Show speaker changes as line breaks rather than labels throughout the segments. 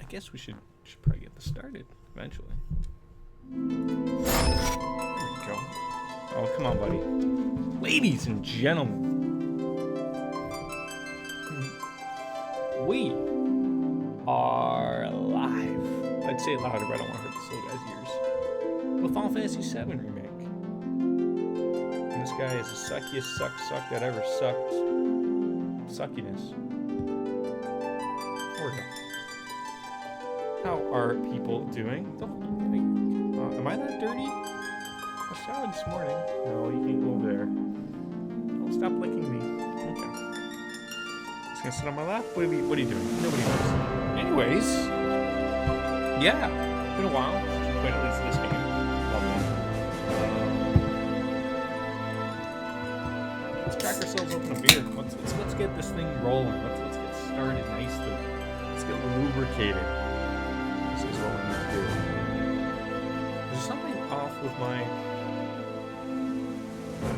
guess we should probably get this started eventually. There we go. Oh, come on, buddy. Ladies and gentlemen, we are live. I'd say it louder, but I don't want to hurt this little guy's ears. With Final Fantasy VII Remake. And this guy is the suckiest suck that ever sucked. Suckiness. There we go. How are people doing? Am I that dirty? I showered this morning. No, you can't go over there. Don't stop licking me. Okay. Just gonna sit on my lap? What are you doing? Nobody knows. Anyways. Yeah. Been a while since we played at least this game. Let's crack ourselves open a beer. Let's get this thing rolling. Let's get started nicely. Let's get lubricated. This is what we need to do. There's something off with my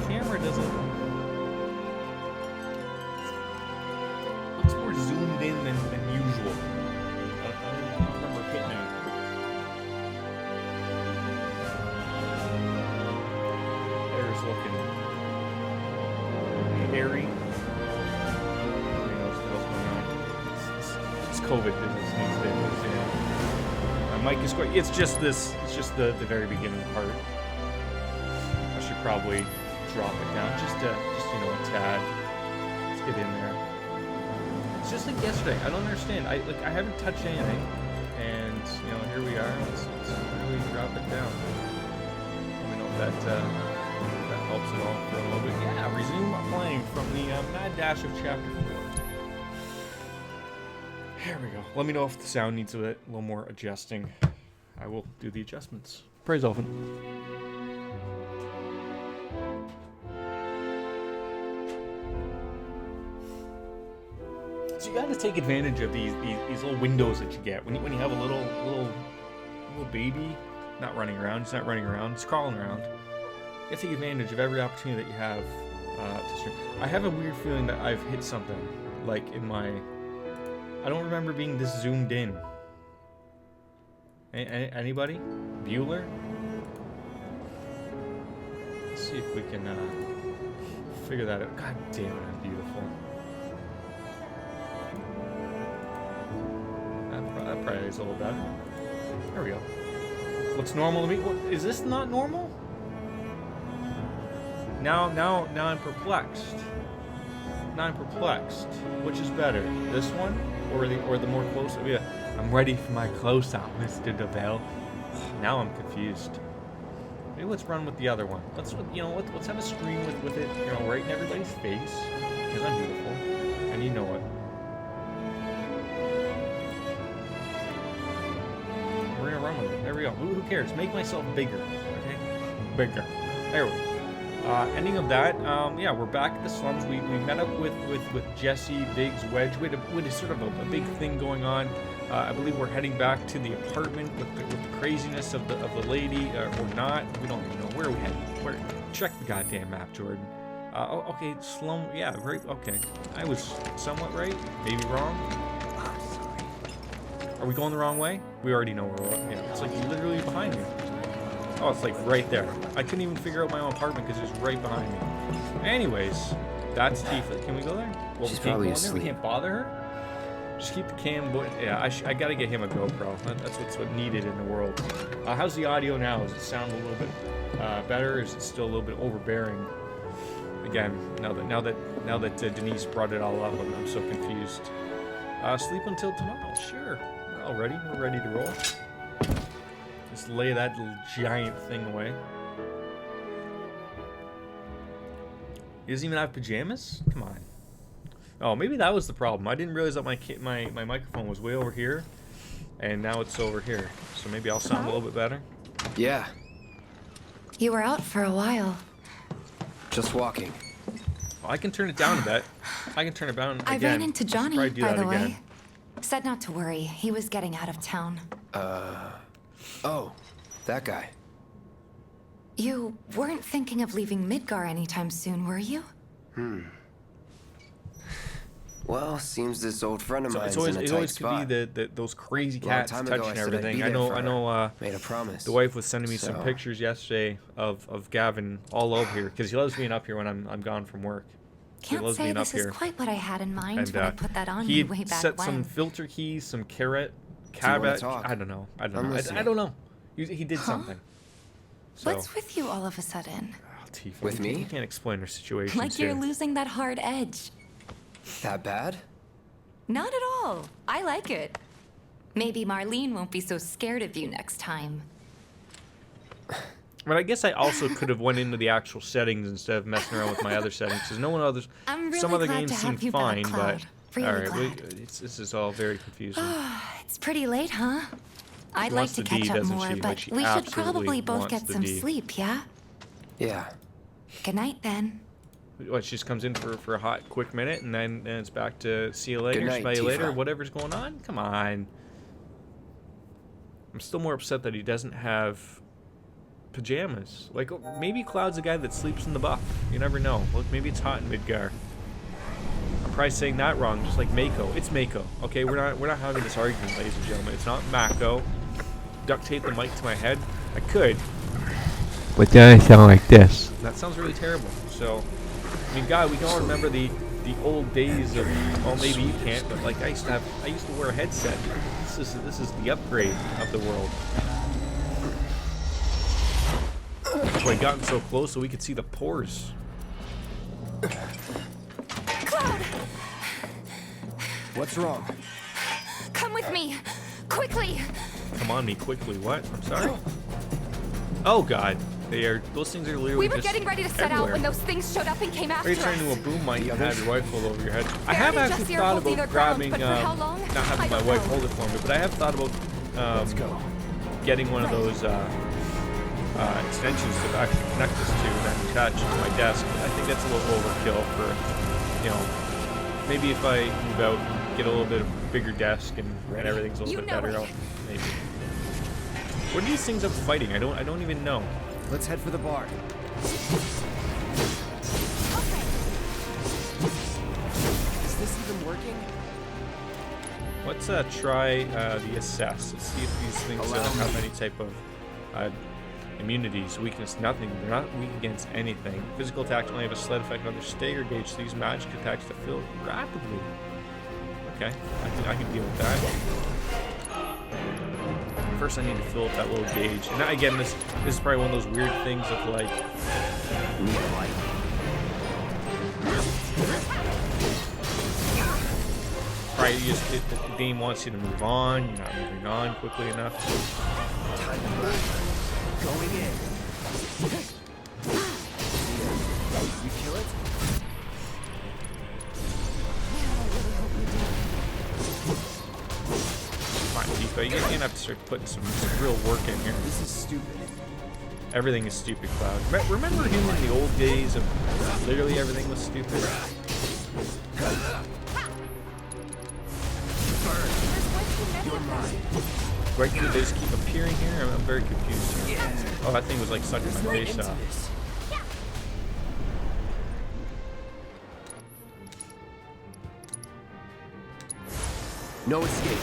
camera. Doesn't looks more zoomed in than usual. I don't remember hitting it. There's looking hairy. Nobody knows what's going on. It's COVID business these days. Yeah. My mic is quite. It's just this. It's just the very beginning part. I should probably drop it down just a tad. Let's get in there. It's just like yesterday. I don't understand. I haven't touched anything, and here we are. Let's really drop it down. Let me know if that helps at all for a little bit. Yeah, resume playing from the Mad Dash of Chapter 4. There we go. Let me know if the sound needs a little more adjusting. I will do the adjustments. Praise Elfin. So you got to take advantage of these little windows that you get when you have a little baby, not running around. It's not running around. It's crawling around. You have to take advantage of every opportunity that you have to stream. I have a weird feeling that I've hit something, like in my... I don't remember being this zoomed in. Anybody? Bueller? Let's see if we can figure that out. God damn it, I'm beautiful. That probably is a little better. There we go. Looks normal to me. What, is this not normal? Now I'm perplexed. Now I'm perplexed. Which is better, this one or the more close? Yeah, I'm ready for my close-up, Mr. DeVille. Now I'm confused. Maybe let's run with the other one. Let's have a stream with it, right in everybody's face, because I'm beautiful, and you know it. We're gonna run with it. There we go. Who cares? Make myself bigger. Okay, bigger. There we go. Ending of that, yeah, we're back at the slums. We met up with Jesse, Biggs, Wedge. We had sort of a big thing going on. I believe we're heading back to the apartment with the craziness of the lady, or not. We don't even know where we headed. Check the goddamn map, Jordan. Okay, slum. Yeah, right. Okay, I was somewhat right, maybe wrong. Sorry. Are we going the wrong way? We already know where we're going. Yeah, it's like literally behind me. Oh, it's like right there. I couldn't even figure out my own apartment because it was right behind me. Anyways, that's Tifa. Can we go there? Well,
She's probably asleep.
We can't bother her. Just keep the cam. Yeah, I gotta get him a GoPro. That's what's needed in the world. How's the audio now? Does it sound a little bit better? Or is it still a little bit overbearing? Again, now that Denise brought it all up, I'm so confused. Sleep until tomorrow. Sure. We're all ready. We're ready to roll. Just lay that little giant thing away. He doesn't even have pajamas? Come on. Oh, maybe that was the problem. I didn't realize that my microphone was way over here, and now it's over here. So maybe I'll sound a little bit better.
Yeah.
You were out for a while.
Just walking.
Well, I can turn it down a bit. I can turn it down again.
I ran into Johnny, by the way.
Again.
Said not to worry. He was getting out of town.
Oh, that guy.
You weren't thinking of leaving Midgar anytime soon, were you?
Well, seems this old friend of
So
mine's
it's always
in a
it
tight
always could
spot.
be those crazy
Long
cats
time ago,
touching
I said I'd
everything.
be
I
there
know
for
I
her.
know.
Made a promise.
The wife was sending me some
So-
pictures yesterday of Gavin all over here because he loves being up here when I'm gone from work. He
Can't
loves
say
being up
this is
here.
quite what I had in mind
And
when I put that on
he
you way back
set
when.
some filter keys, some
wanna
cabbage.
talk?
I don't know.
I'm
I
listening.
don't know. He did something. So,
What's with you all of a sudden?
oh, Tifa,
With
you
me?
can't explain her situation.
Like you're losing that hard edge.
That bad?
Not at all. I like it. Maybe Marlene won't be so scared of you next time.
But I guess I also could have went into the actual settings instead of messing around with my other settings, because no one others.
I'm really
some other
glad
games
to
seem
have you back,
fine,
Cloud.
but
Really
all right,
glad.
this is all very confusing.
It's pretty late, huh? I'd
She
like
wants
to
the
catch
D,
up
doesn't
more,
she?
but
Like, she
we should
absolutely
probably both
wants
get
the
some
D.
sleep, yeah?
Yeah.
Good night, then.
What, she just comes in for a hot, quick minute, and then it's back to see you later,
Good night,
smell you later,
Tifa.
whatever's going on? Come on. I'm still more upset that he doesn't have pajamas. Like, maybe Cloud's a guy that sleeps in the buff. You never know. Look, maybe it's hot in Midgar. I'm probably saying that wrong, just like Mako. It's Mako. Okay, we're not having this argument, ladies and gentlemen. It's not Mako. Duct tape the mic to my head. I could.
But then I sound like this.
That sounds really terrible. So, I mean, God, we can all remember the old days of. Well, maybe you can't, but like I used to wear a headset. This is the upgrade of the world. Boy, gotten so close so we could see the pores.
Cloud!
What's wrong?
Come with me! Quickly!
Come on me quickly. What? I'm sorry. Oh God, those things are literally
We were
just
getting ready to set
everywhere.
out when those things showed up and came after
Are you
us.
turning into a boom mic and have your wife hold over your head? I
Barely
have
just
actually
here
thought
holding
about
their ground,
grabbing,
but for how long?
not having
I
my
don't
wife
know.
hold it for me, but I have thought about
Let's go.
getting one of those extensions to actually connect this to and then attach it to my desk. I think that's a little overkill for, maybe if I move out, get a little bit of bigger desk and everything's a little
You
bit
know
better
it.
out. Maybe. What are these things up fighting? I don't even know.
Let's head for the bar. Is this even working?
Let's try the assess. Let's see if these things have any type of immunities, weakness, nothing. They're not weak against anything. Physical attacks only have a slight effect on their stagger gauge, so use magic attacks to fill rapidly. Okay, I can deal with that. First, I need to fill up that little gauge. And again, this is probably one of those weird things of like.
Need a light.
Right, the game wants you to move on. You're not moving on quickly enough.
Time to move. Going in. You kill it?
Come on, Tifa, you're gonna have to start putting some real work in here.
This is stupid.
Everything is stupid, Cloud. Remember him in the old days of literally everything was stupid? Right, do they just keep appearing here? I'm very confused here. Oh, that thing was like sucking my face off.
No escape.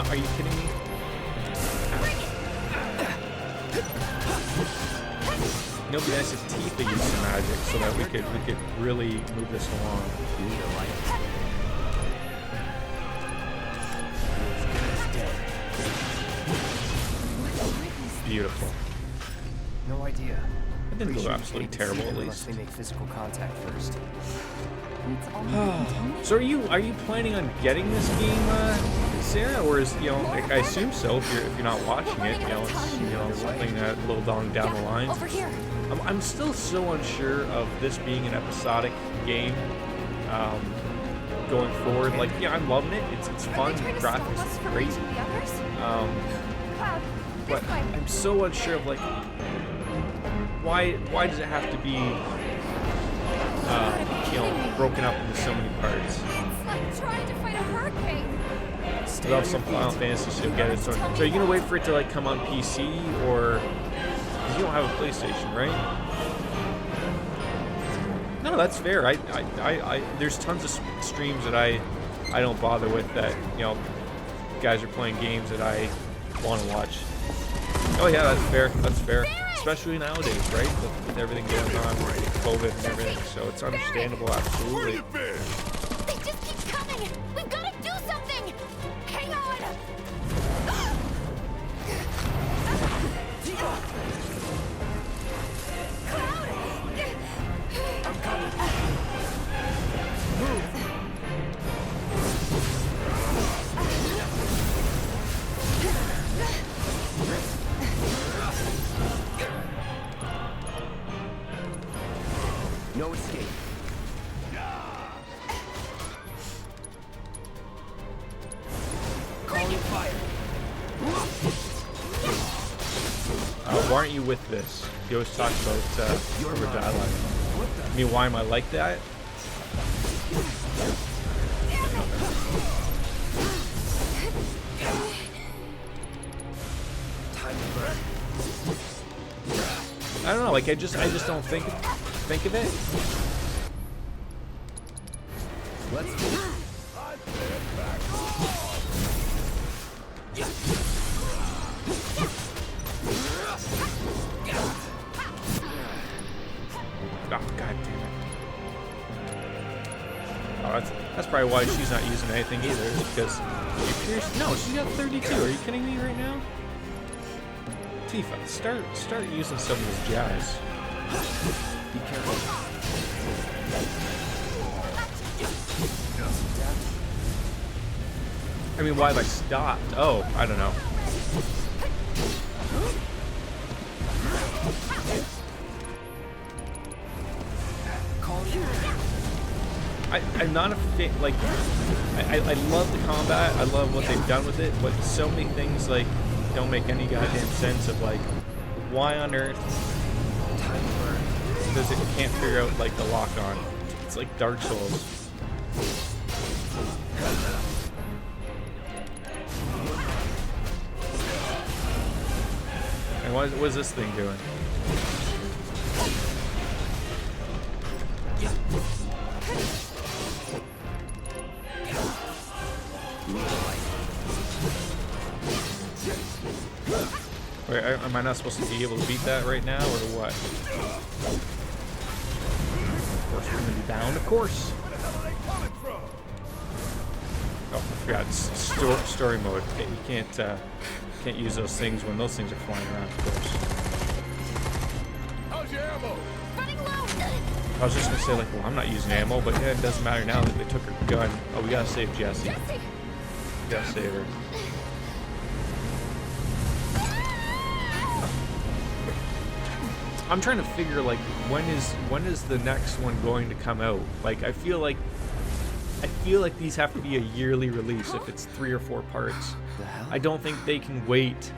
Are you kidding me? No, but nice if Tifa used some magic so that we could really move this along.
Need a light.
Beautiful.
No idea.
It didn't go
Pretty sure you
absolutely
can't
terrible,
see
at
them unless
least.
they make physical contact first.
So are you planning on getting this game, Sarah, or is I assume so if you're not watching it, it's something that a little down the line.
Over here.
I'm still so unsure of this being an episodic game going forward. Like, yeah, I'm loving it. It's fun. The graphics is great. But I'm so unsure of like why does it have to be broken up into so many parts.
It's like trying to fight a hurricane.
I love some Final Fantasy, so get it. So are you gonna wait for it to like come on PC, or because you don't have a PlayStation, right? No, that's fair. There's tons of streams that I don't bother with that, you know, guys are playing games that I want to watch. Oh yeah, that's fair. That's fair. Especially nowadays, right? With everything going on, with COVID and everything. So it's understandable, absolutely.
They just keep coming. We've got to do something. Hang on.
I'm coming. No escape. Calling fire.
Why aren't you with this? You always talk about your dialogue. I mean, why am I like that?
Time to burn.
I don't know. Like I just don't think of it.
Let's move.
Oh, god damn it. Oh, that's probably why she's not using anything either, because she pierced. No, she got 32. Are you kidding me right now? Tifa, start using some of this jazz.
Be careful.
I mean, why have I stopped? Oh, I don't know. I'm not a fan, like, I love the combat, I love what they've done with it, but so many things, like, don't make any goddamn sense of, like, why on earth does it can't figure out, like, the lock-on. It's like Dark Souls. And what is this thing doing? Wait, am I not supposed to be able to beat that right now, or what? Of course, we're gonna be bound, of course. Oh, I forgot. It's story mode. You can't use those things when those things are flying around, of course.
How's your ammo? Running low.
I was just gonna say, like, well, I'm not using ammo, but yeah, it doesn't matter now that they took her gun. Oh, we gotta save Jessie. We gotta save her. I'm trying to figure, like, when is the next one going to come out? Like, I feel like these have to be a yearly release if it's 3 or 4 parts.
The hell?
I don't think they can wait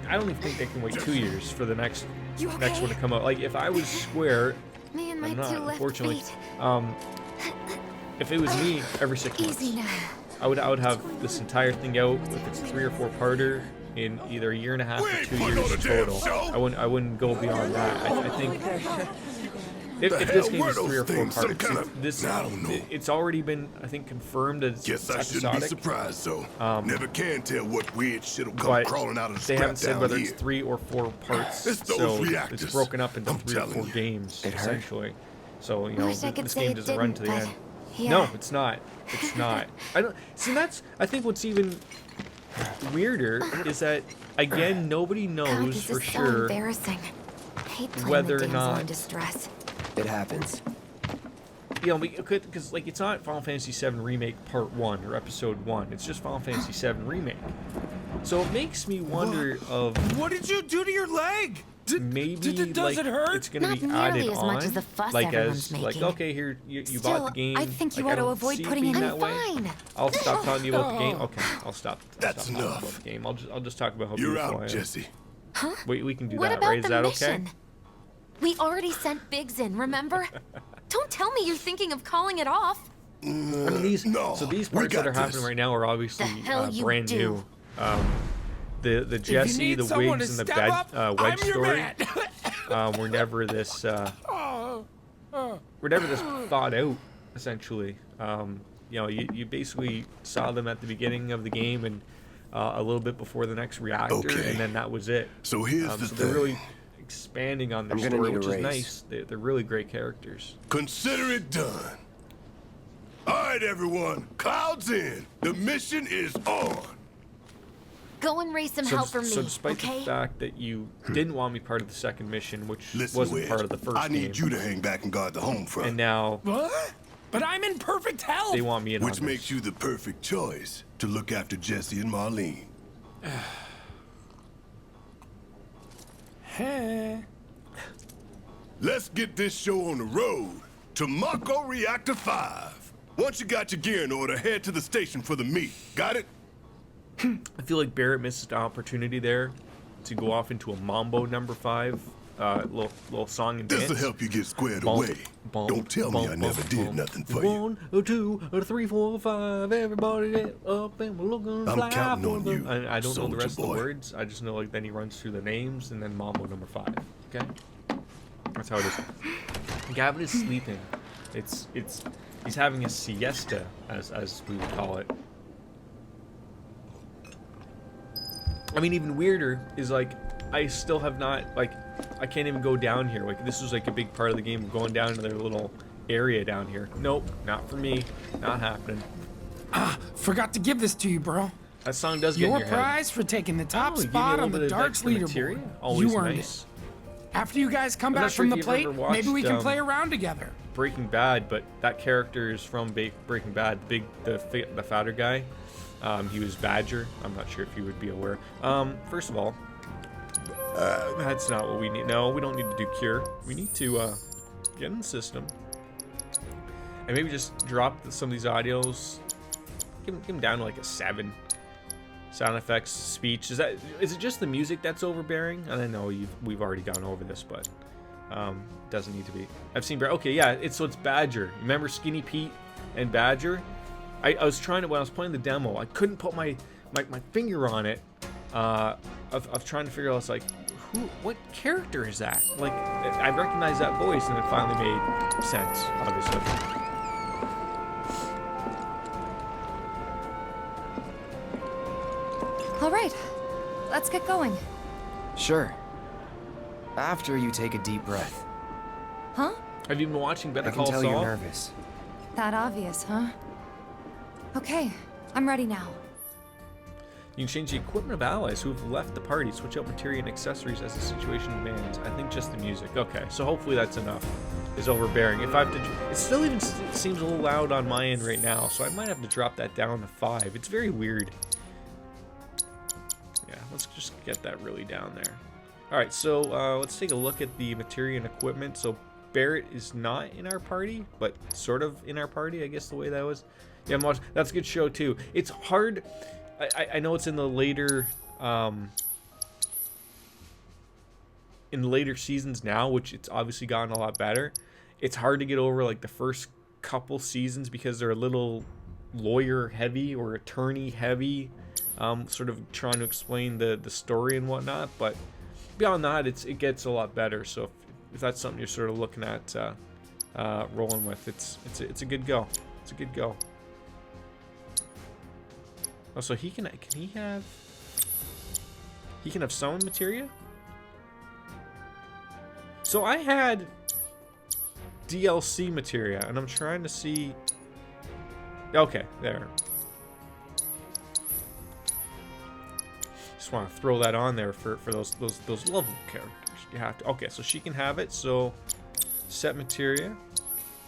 I don't even think they can wait 2 years for the next one to come out. Like, if I was Square,
Me and my
I'm not,
two left
unfortunately.
feet.
If it was me, every 6 months,
Easy now.
I would have this entire thing out. If it's 3 or 4 parter in either a year and a half or 2 years total, I wouldn't go beyond that. I think if this game is 3 or 4 parts, it's already been, I think, confirmed that it's
Guess I shouldn't be
episodic.
surprised, though. Never can tell what weird shit'll come
But
crawling out of the
they haven't
scrap
said
down
whether
here.
it's 3 or 4 parts.
It's those
So
reactors.
it's broken up into
I'm
3 or 4
telling you.
games,
It hurt.
essentially. So, you know,
Wish I could
this
say
game
it
doesn't run
didn't,
to the
but
end.
yeah.
No, it's not. It's not. I don't see. I think what's even weirder is that, again, nobody
God,
knows
this
for
is so
sure
embarrassing. I hate playing
whether
the
or
damsel
not-
in distress.
It happens.
you know, because like it's not Final Fantasy VII Remake Part 1 or Episode 1. It's just Final Fantasy VII Remake. So it makes me wonder of
What did you do to your leg?
maybe
does
like
it hurt?
it's gonna
Not
be
nearly
added
as
on,
much as the fuss
like
everyone's
as like
making.
okay, here you
Still,
bought the game.
I think you
like,
ought to
don't
avoid
see it
putting
being
in.
that
I'm
way.
fine.
I'll stop telling you about the game. Okay, I'll stop.
That's
stop talking
enough.
about the game. I'll just talk about how
You're
beautiful I
out,
am.
Jesse.
We can do
What
that,
about
right? Is
the
that
mission?
okay?
We already sent Biggs in, remember? Don't tell me you're thinking of calling it off.
I mean, these
No,
these
we
parts that
got
are happening
this.
right now are obviously
The hell you
brand
do.
new. The Jesse,
need
the
someone
wigs,
to
and the
step up,
wedge
I'm your
story
man.
were never this. were never this thought out, essentially. You know, you basically saw them at the beginning of the game and a little bit before the next reactor, and then that was it.
So here's the
so
thing.
they're really expanding on their
I'm gonna
story,
need a
which is
raise.
nice. They're really great characters.
Consider it done. All right, everyone. Clouds in. The mission is on.
Go and raise some help from me,
So despite
okay?
the fact that you didn't want me part of the second mission, which
Listen,
wasn't
Wedge,
part of the first
I need
game,
you to hang back and guard the home front,
and now
What? But I'm in perfect health.
they want me in on
which
this.
makes you the perfect choice to look after Jesse and Marlene.
Hey.
Let's get this show on the road to Mako Reactor 5. Once you got your gear in order, head to the station for the meet. Got it?
I feel like Barrett missed an opportunity there to go off into a Mambo number 5, little song and dance.
This'll help you get squared
Bump,
away.
bump,
Don't tell me
bump,
I never
bump,
did
bump.
nothing for you.
1, 2, 3, 4, 5. Everybody get up and we're looking
I'm
fly
counting
for
on
the-
you,
I don't know the rest of
soldier
the
boy.
words. I just know like then he runs through the names and then Mambo number 5. Okay, that's how it is. Gavin is sleeping. He's having a siesta, as we would call it. I mean, even weirder is like I still have not like I can't even go down here. Like this was like a big part of the game, going down to their little area down here. Nope, not for me. Not happening.
Forgot to give this to you, bro.
That song does get in
Your
your head.
prize for taking the top
Oh, give me a
spot
little
on
bit
the
of
Darks
extra materia.
leaderboard.
Always
You earned
nice.
it. After you guys come
I'm not
back
sure
from
if
the
you've
plate,
ever
maybe we
watched,
can play around together.
Breaking Bad, but that character is from Breaking Bad. The fatter guy. He was Badger. I'm not sure if you would be aware. First of all, that's not what we need. No, we don't need to do cure. We need to get in the system and maybe just drop some of these audios. Give them down to like a 7. Sound effects, speech. Is it just the music that's overbearing? And I know we've already gone over this, but doesn't need to be. I've seen okay, yeah. It's Badger. Remember Skinny Pete and Badger? I was trying to when I was playing the demo. I couldn't put my finger on it. Of trying to figure out. It's like what character is that? Like I recognized that voice, and it finally made sense. Obviously.
All right, let's get going.
Sure. After you take a deep breath.
Huh?
Have you been watching Better
I can
Call
tell
Saul?
you're nervous.
That obvious, huh? Okay, I'm ready now.
You can change the equipment of allies who have left the party, switch out materia and accessories as the situation demands. I think just the music. Okay, so hopefully that's enough. Is overbearing. If I have to, it still even seems a little loud on my end right now, so I might have to drop that down to 5. It's very weird. Yeah, let's just get that really down there. All right, so let's take a look at the materia and equipment. So Barrett is not in our party, but sort of in our party, I guess the way that was. Yeah, that's a good show too. It's hard. I know it's in the later seasons now, which it's obviously gotten a lot better. It's hard to get over like the first couple seasons because they're a little lawyer heavy or attorney heavy, sort of trying to explain the story and whatnot. But beyond that, it gets a lot better. So if that's something you're sort of looking at rolling with, it's a good go. It's a good go. Oh, so he can have sewing materia? So I had DLC materia, and I'm trying to see. Okay, there. Just want to throw that on there for those lovable characters. You have to. Okay, so she can have it. So set materia.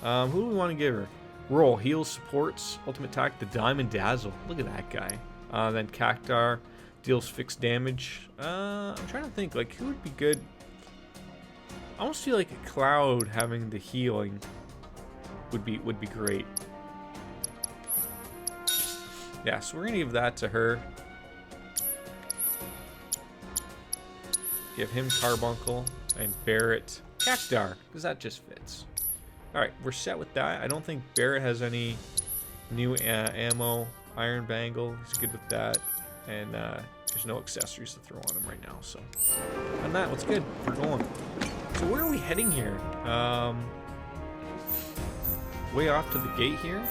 Who do we want to give her? Roll, heals, supports, ultimate attack, the Diamond Dazzle. Look at that guy. Then Cactar deals fixed damage. I'm trying to think, like, who would be good? I almost feel like a Cloud having the healing would be great. Yeah, so we're gonna give that to her. Give him Carbuncle and Barrett Cactar, because that just fits. Alright, we're set with that. I don't think Barrett has any new ammo. Iron Bangle, he's good with that. And there's no accessories to throw on him right now. So, on that, what's good? We're going. So where are we heading here? way off to the gate here.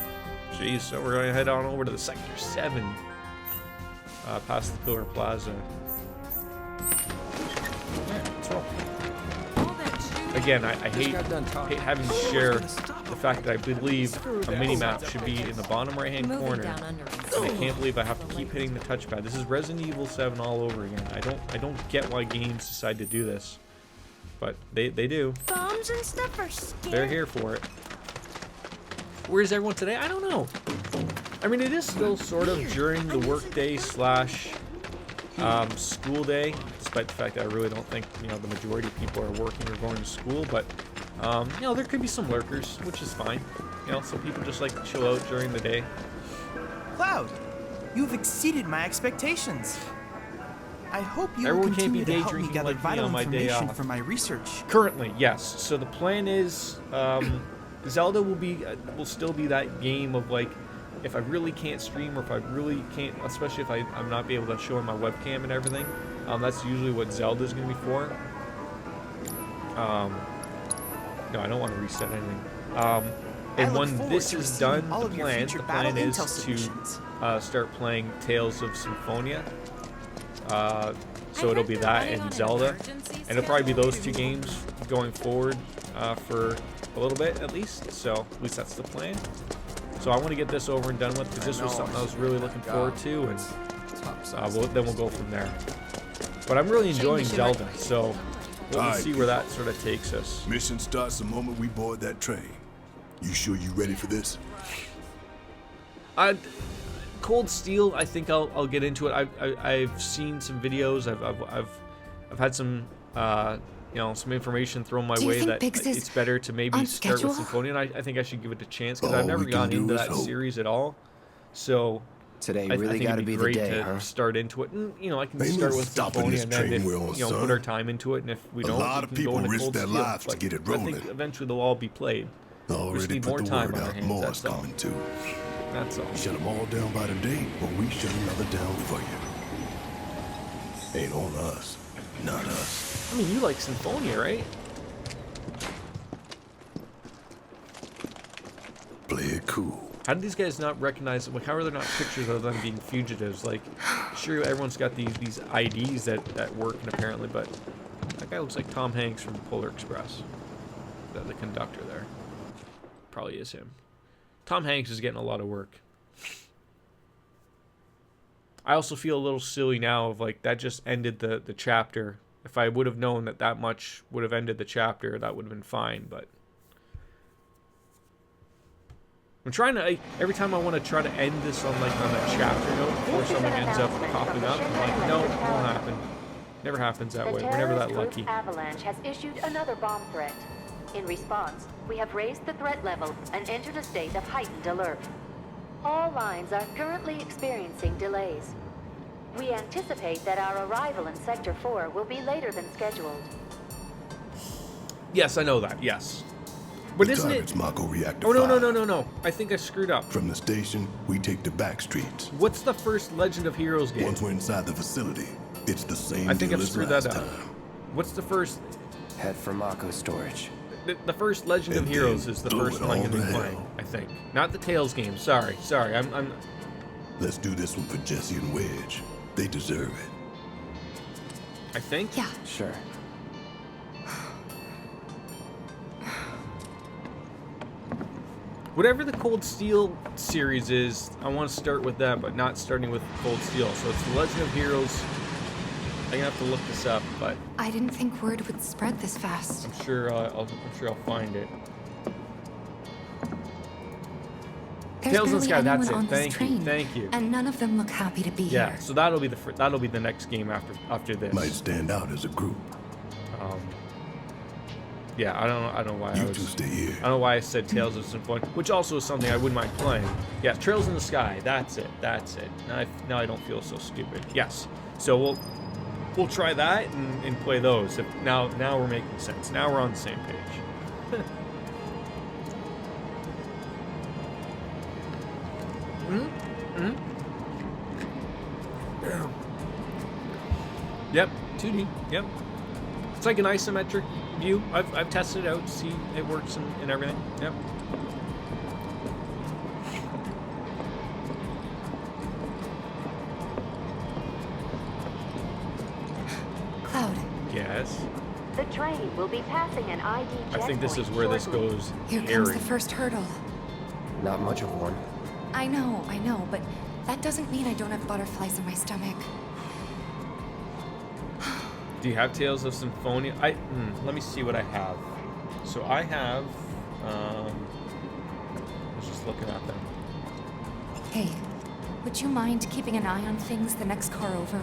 Jeez, so we're gonna head on over to the Sector 7. Past the Pillar Plaza. Alright, let's roll. Again, I hate having to share the fact that I believe a mini-map should be in the bottom right-hand corner. And I can't believe I have to keep hitting the touchpad. This is Resident Evil 7 all over again. I don't get why games decide to do this. But they do.
Bombs and stuff are scary.
They're here for it. Where's everyone today? I don't know. I mean, it is still sort of during the workday slash school day, despite the fact that I really don't think, you know, the majority of people are working or going to school, but, you know, there could be some lurkers, which is fine. You know, some people just like to chill out during the day.
Cloud, you've exceeded my expectations. I hope you
Everyone
will
can't be
continue to
day
help me
drinking
gather
like me
vital
on my day
information
off.
for my research.
Currently, yes. So the plan is, Zelda will still be that game of like, if I really can't stream or if I really can't, especially if I'm not be able to show on my webcam and everything, that's usually what Zelda's going to be for. No, I don't want to reset anything. And when this is done, the plan is to start playing Tales of Symphonia. So it'll be that and Zelda. And it'll probably be those two games going forward for a little bit at least. So at least that's the plan. So I want to get this over and done with because this was something I was really looking forward to, and then we'll go from there. But I'm really enjoying Zelda, so we'll see where that sort of takes us.
Mission starts the moment we board that train. You sure you ready for this?
Cold Steel, I think I'll get into it. I've seen some videos. I've had some you know, some information thrown my way that it's better to maybe start with Symphonia, and I think I should give it a chance because I've never gone into that series at all. So
Today
I
really
think
got to
it'd
be
be
the
great
day,
to
huh?
start into it, and you know, I can
Ain't
start
no
with
stopping
Symphonia
this
and then
train
if,
we're on,
you know, put
son.
our time into it, and if we don't,
lot
we
of
can
people
go into
risk
Cold
their
Steel.
lives to
Like,
get it
I think
rolling.
eventually they'll all be played. We just
Already
need
put
more
the
time
word
on our
out,
hands.
more's
That's all.
coming too.
That's all.
Shut them all down by the day, or we shut another down for you. Ain't on us, not us.
I mean, you like Symphonia, right?
Play it cool.
How did these guys not recognize? Like, how are there not pictures of them being fugitives? Like, sure, everyone's got these IDs that work, and apparently, but that guy looks like Tom Hanks from Polar Express. The conductor there probably is him. Tom Hanks is getting a lot of work. I also feel a little silly now of like that just ended the chapter. If I would have known that much would have ended the chapter, that would have been fine, but I'm trying to, every time I want to try to end this on a chapter note before something ends up popping up, I'm like, no, it won't happen. Never happens that way. We're never that lucky.
Avalanche has issued another bomb threat. In response, we have raised the threat level and entered a state of heightened alert. All lines are currently experiencing delays. We anticipate that our arrival in Sector 4 will be later than scheduled.
Yes, I know that. Yes. But isn't it?
Mako reactor
Oh, no, no,
5.
no, no, no. I think I screwed up.
From the station, we take the back streets.
What's the first Legend of Heroes game?
Once we're inside the facility, it's the same
I think
deal
I've
as
screwed that
last
up.
time.
What's the first?
Head for Mako storage.
The first Legend of
And
Heroes
then
is the
throw
first
it
one I'm
all
going to be
to
playing,
hell.
I think. Not the Tales game. Sorry. I'm...
Let's do this one for Jesse and Wedge. They deserve it.
I think?
Yeah.
Sure.
Whatever the Cold Steel series is, I want to start with that, but not starting with Cold Steel. So it's the Legend of Heroes. I'm going to have to look this up, but
I didn't think word would spread this fast.
I'm sure I'll find it.
There's
Tales in the
barely
Sky, that's
anyone
it.
on this
Thank you,
train,
thank you.
And none of them look happy to be
Yeah,
here.
so that'll be the next game after this.
Might stand out as a group.
Yeah, I don't know why
You two stay here.
I don't know why I said Tales of Symphonia, which also is something I wouldn't mind playing. Yeah, Trails in the Sky. That's it. Now I don't feel so stupid. Yes. So we'll try that and play those. Now we're making sense. Now we're on the same page. Yep, 2D. Yep. It's like an isometric view. I've tested it out to see it works and everything. Yep. Yes.
The train will be passing an ID checkpoint.
I think this is where this
shortly.
goes.
Here comes
hairy.
the first hurdle.
Not much of one.
I know, but that doesn't mean I don't have butterflies in my stomach.
Do you have Tales of Symphonia? Let me see what I have. So I have. I was just looking at them.
Hey, would you mind keeping an eye on things the next car over?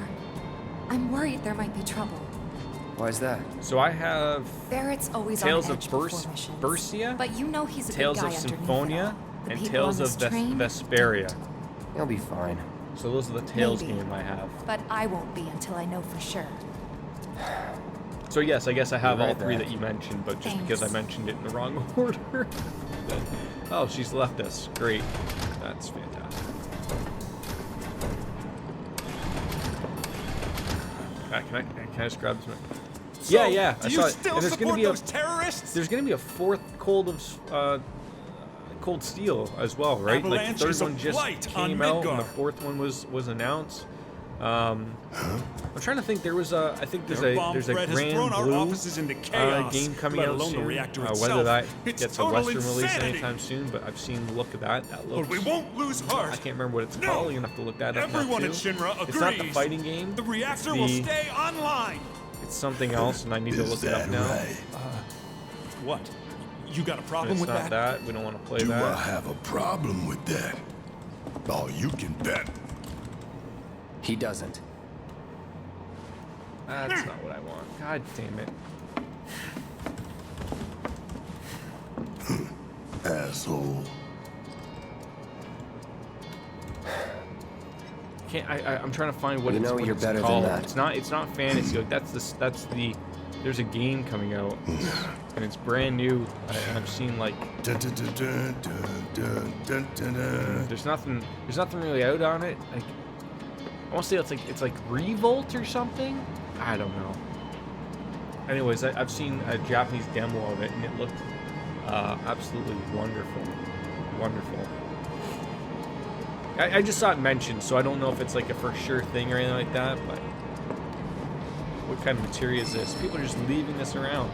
I'm worried there might be trouble.
Why is that?
So I have
Barrett's always
Tales
on
of
edge before missions.
Bersia,
But you know he's a
Tales
good
of
guy underneath it
Symphonia,
all. The
and
people
Tales
on
of
this train
Vesperia.
don't.
You'll be fine.
So those are the Tales
Maybe.
game I have.
But I won't be until I know for sure.
So yes, I guess I have
You're
all
right,
three
Matt.
that you mentioned, but just because I
Thanks.
mentioned it in the wrong order. Oh, she's left us. Great. That's fantastic. Can I just grab some? Yeah.
Do
I
you
saw it.
still
And there's gonna
support
be
those terrorists?
There's gonna be a fourth Cold Steel as well, right?
Avalanche
like the
is
third
a
one just
blight on
came out, and the
Midgard.
fourth one was announced. I'm trying to think. There's a
Their bomb
there's a
threat has
Grand
thrown our
Blue
offices into chaos,
game coming
let
out
alone the
soon.
reactor
Whether
itself.
that
It's
gets a
total
Western release
insanity.
anytime soon, but I've seen the look of that. That looks.
But we won't lose heart.
I can't remember what it's
No.
called. You're gonna have to look that up. now,
Everyone
too.
at Shinra agrees.
It's not the fighting game.
The reactor
it's
will
the-
stay online.
It's something else, and I need to look it up now.
What? You got a
And
problem
it's
with
not
that?
that. We don't want to play
Do I
that.
have a problem with that? Oh, you can bet.
He doesn't.
That's not what I want. God damn it.
Asshole.
I'm trying to find what
You
it's,
know
what
you're
it's
better than
called.
that.
It's not fantasy. Like that's the there's a game coming out and it's brand new. I've seen like
Dun, dun, dun, dun, dun, dun, dun, dun.
there's nothing really out on it. Like I want to say it's like Revolt or something. I don't know. Anyways, I've seen a Japanese demo of it and it looked absolutely wonderful. I just saw it mentioned, so I don't know if it's like a for sure thing or anything like that, but what kind of materia is this? People are just leaving this around.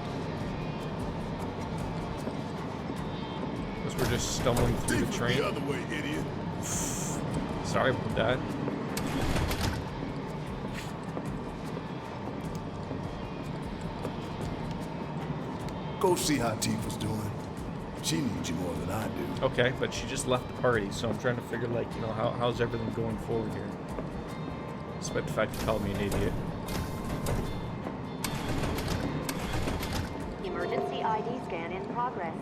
Because we're just stumbling through
Leave
the
it
train.
the other way, idiot.
Sorry about that.
Go see how Tifa's doing. She needs you more than I do.
Okay, but she just left the party, so I'm trying to figure, like, you know, how's everything going forward here? Despite the fact you called me an idiot.
Emergency ID scan in progress.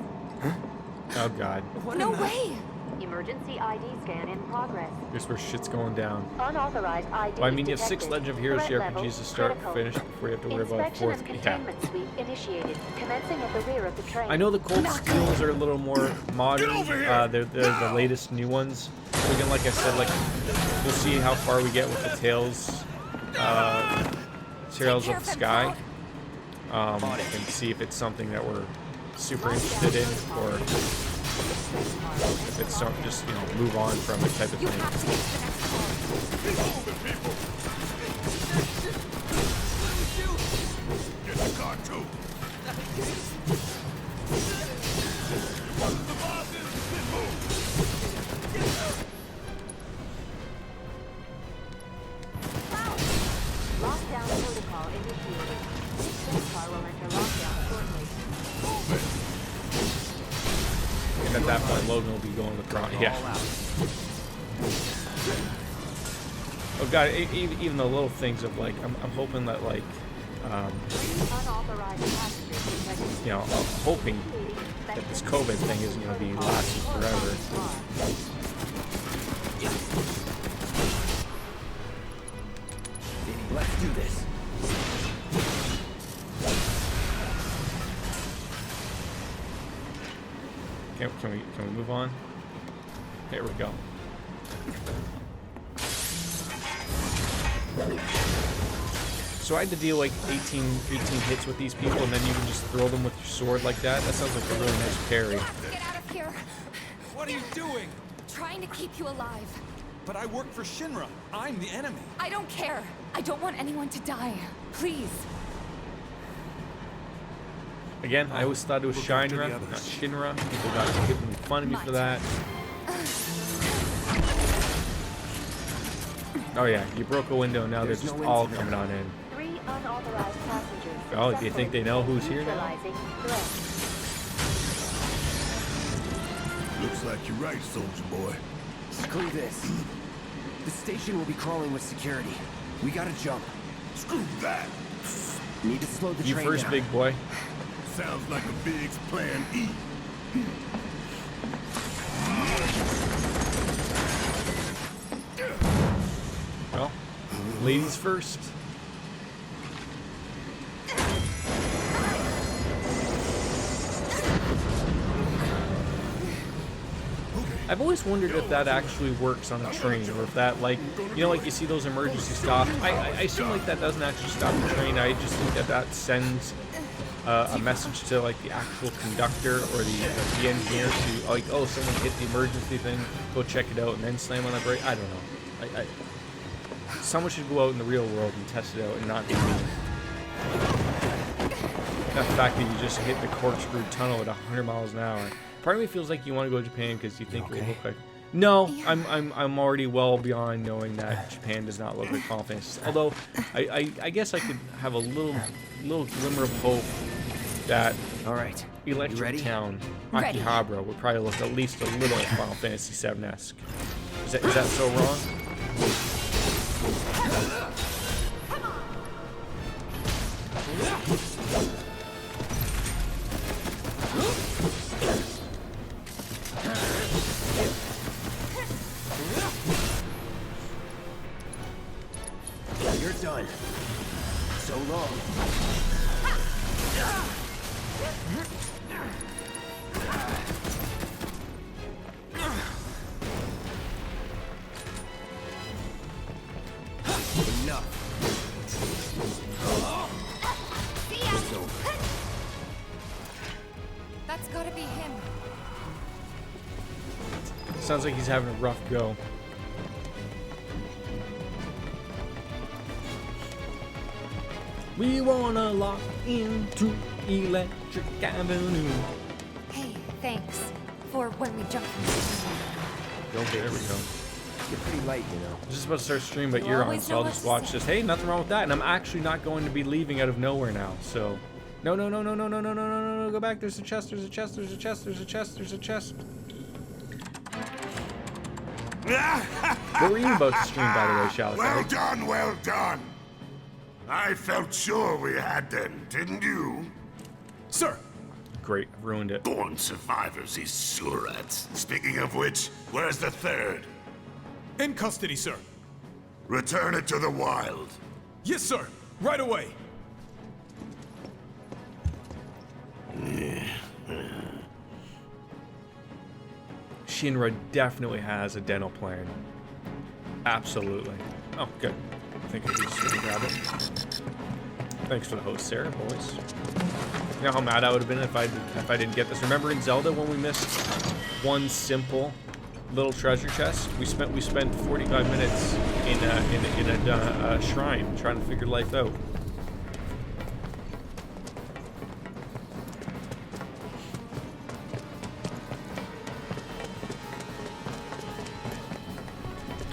Oh, God.
No way!
Emergency ID scan in progress.
Here's where shit's going down.
Unauthorized ID
Well, I mean, you have 6
detected.
Legend of Heroes
Threat level
RPGs to start and
critical.
finish before you have to worry about a
Inspection
fourth.
and
Yeah.
containment sweep initiated, commencing at the rear of the train.
I know the Cold Steels are a little more modern. They're the latest new ones. So again, like I said, like we'll see how far we get with the Tales of the Sky, and see if it's something that we're super interested in, or if it's some just move on from it type of
You
thing.
have to get to the next car.
Get the car too.
Lockdown protocol initiated. Senpai will enter lockdown shortly.
And at that point, Logan will be going with Ron. Yeah. Oh god, even the little things of like, I'm hoping that like,
Unauthorized passengers detected.
I'm hoping that this COVID thing isn't going to be lasting forever.
Let's do this.
Can we move on? There we go. So I had to deal like 18 hits with these people, and then you can just throw them with your sword like that. That sounds like a really nice parry.
Get out of here.
What are you doing?
Trying to keep you alive.
But I work for Shinra. I'm the enemy.
I don't care. I don't want anyone to die. Please.
Again, I always thought it was Shinra, not Shinra. People got making fun of me for that. Oh yeah, you broke a window, now they're just all coming on in.
3 unauthorized passengers.
Oh, do you think they know who's here now?
Neutralizing threat.
Looks like you're right, soldier boy.
Screw this. The station will be crawling with security. We gotta jump.
Screw that.
Need to slow the
You
train
first,
down.
big boy.
Sounds like a Big's plan E.
Well, ladies first. I've always wondered if that actually works on a train, or if that, like, you know, like you see those emergency stops. I assume like that doesn't actually stop the train. I just think that that sends a message to like the actual conductor or the engineer to like, oh, someone hit the emergency thing, go check it out, and then slam on the brake. I don't know. Someone should go out in the real world and test it out, and not be me. The fact that you just hit the corkscrew tunnel at 100 miles an hour. Part of me feels like you want to go to Japan because you think it will look like. No, I'm already well beyond knowing that Japan does not look like Final Fantasy. Although I guess I could have a little glimmer of hope that
All right.
Electric Town, Akihabara, would probably look at least a little Final Fantasy VII-esque. Is that so wrong?
You're done. So long. Enough. It's over.
That's gotta be him.
Sounds like he's having a rough go. We wanna lock into Electric Avenue.
Hey, thanks. For when we jump from the
Okay, there we go.
You're pretty light, you know.
I was just about to start stream, but
You
you're on,
always
so
know
I'll
what
just
to
watch
say.
this. Hey, nothing wrong with that, and I'm actually not going to be leaving out of nowhere now. So, no, go back. There's a chest. There's a chest. There's a chest. There's a chest. There's a chest. What were you about to stream, by the way, Shallow?
Well done, well done. I felt sure we had them, didn't you?
Sir!
Great, I've ruined it.
Born survivors, these surats. Speaking of which, where's the third?
In custody, sir.
Return it to the wild.
Yes, sir. Right away.
Shinra definitely has a dental plan. Absolutely. Oh, good. I think I can just grab it. Thanks for the host, Sarah, boys. You know how mad I would have been if I didn't get this. Remember in Zelda when we missed one simple little treasure chest? We spent 45 minutes in a shrine trying to figure life out.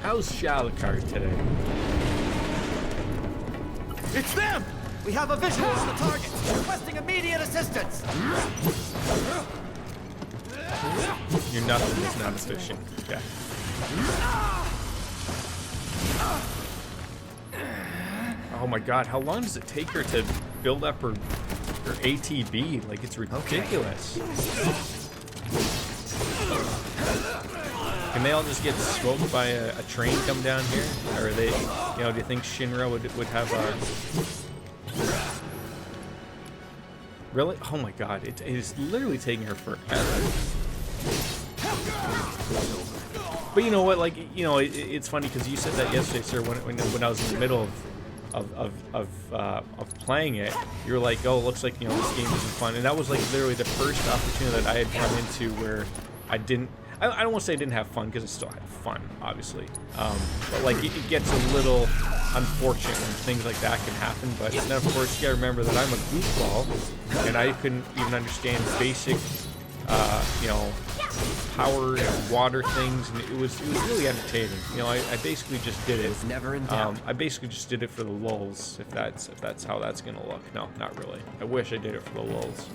How's Shalakar today?
It's them! We have a visual on the target. Requesting immediate assistance.
You're nothing that's not efficient. Okay. Oh my god, how long does it take her to build up her ATB? Like, it's ridiculous. Can they all just get smoked by a train come down here? Or are they, you know, do you think Shinra would have Really? Oh my god, it is literally taking her forever. But you know what, like, you know, it's funny because you said that yesterday, sir, when I was in the middle of playing it, you were like, oh, it looks like, you know, this game isn't fun. And that was like literally the first opportunity that I had come into where I didn't I don't want to say I didn't have fun, because I still had fun, obviously. But like it gets a little unfortunate when things like that can happen. But then of course you gotta remember that I'm a goofball, and I couldn't even understand basic, you know, power and water things, and it was really entertaining. You know, I basically just did it.
was never in doubt.
I basically just did it for the lulz, if that's how that's gonna look. No, not really. I wish I did it for the lulz.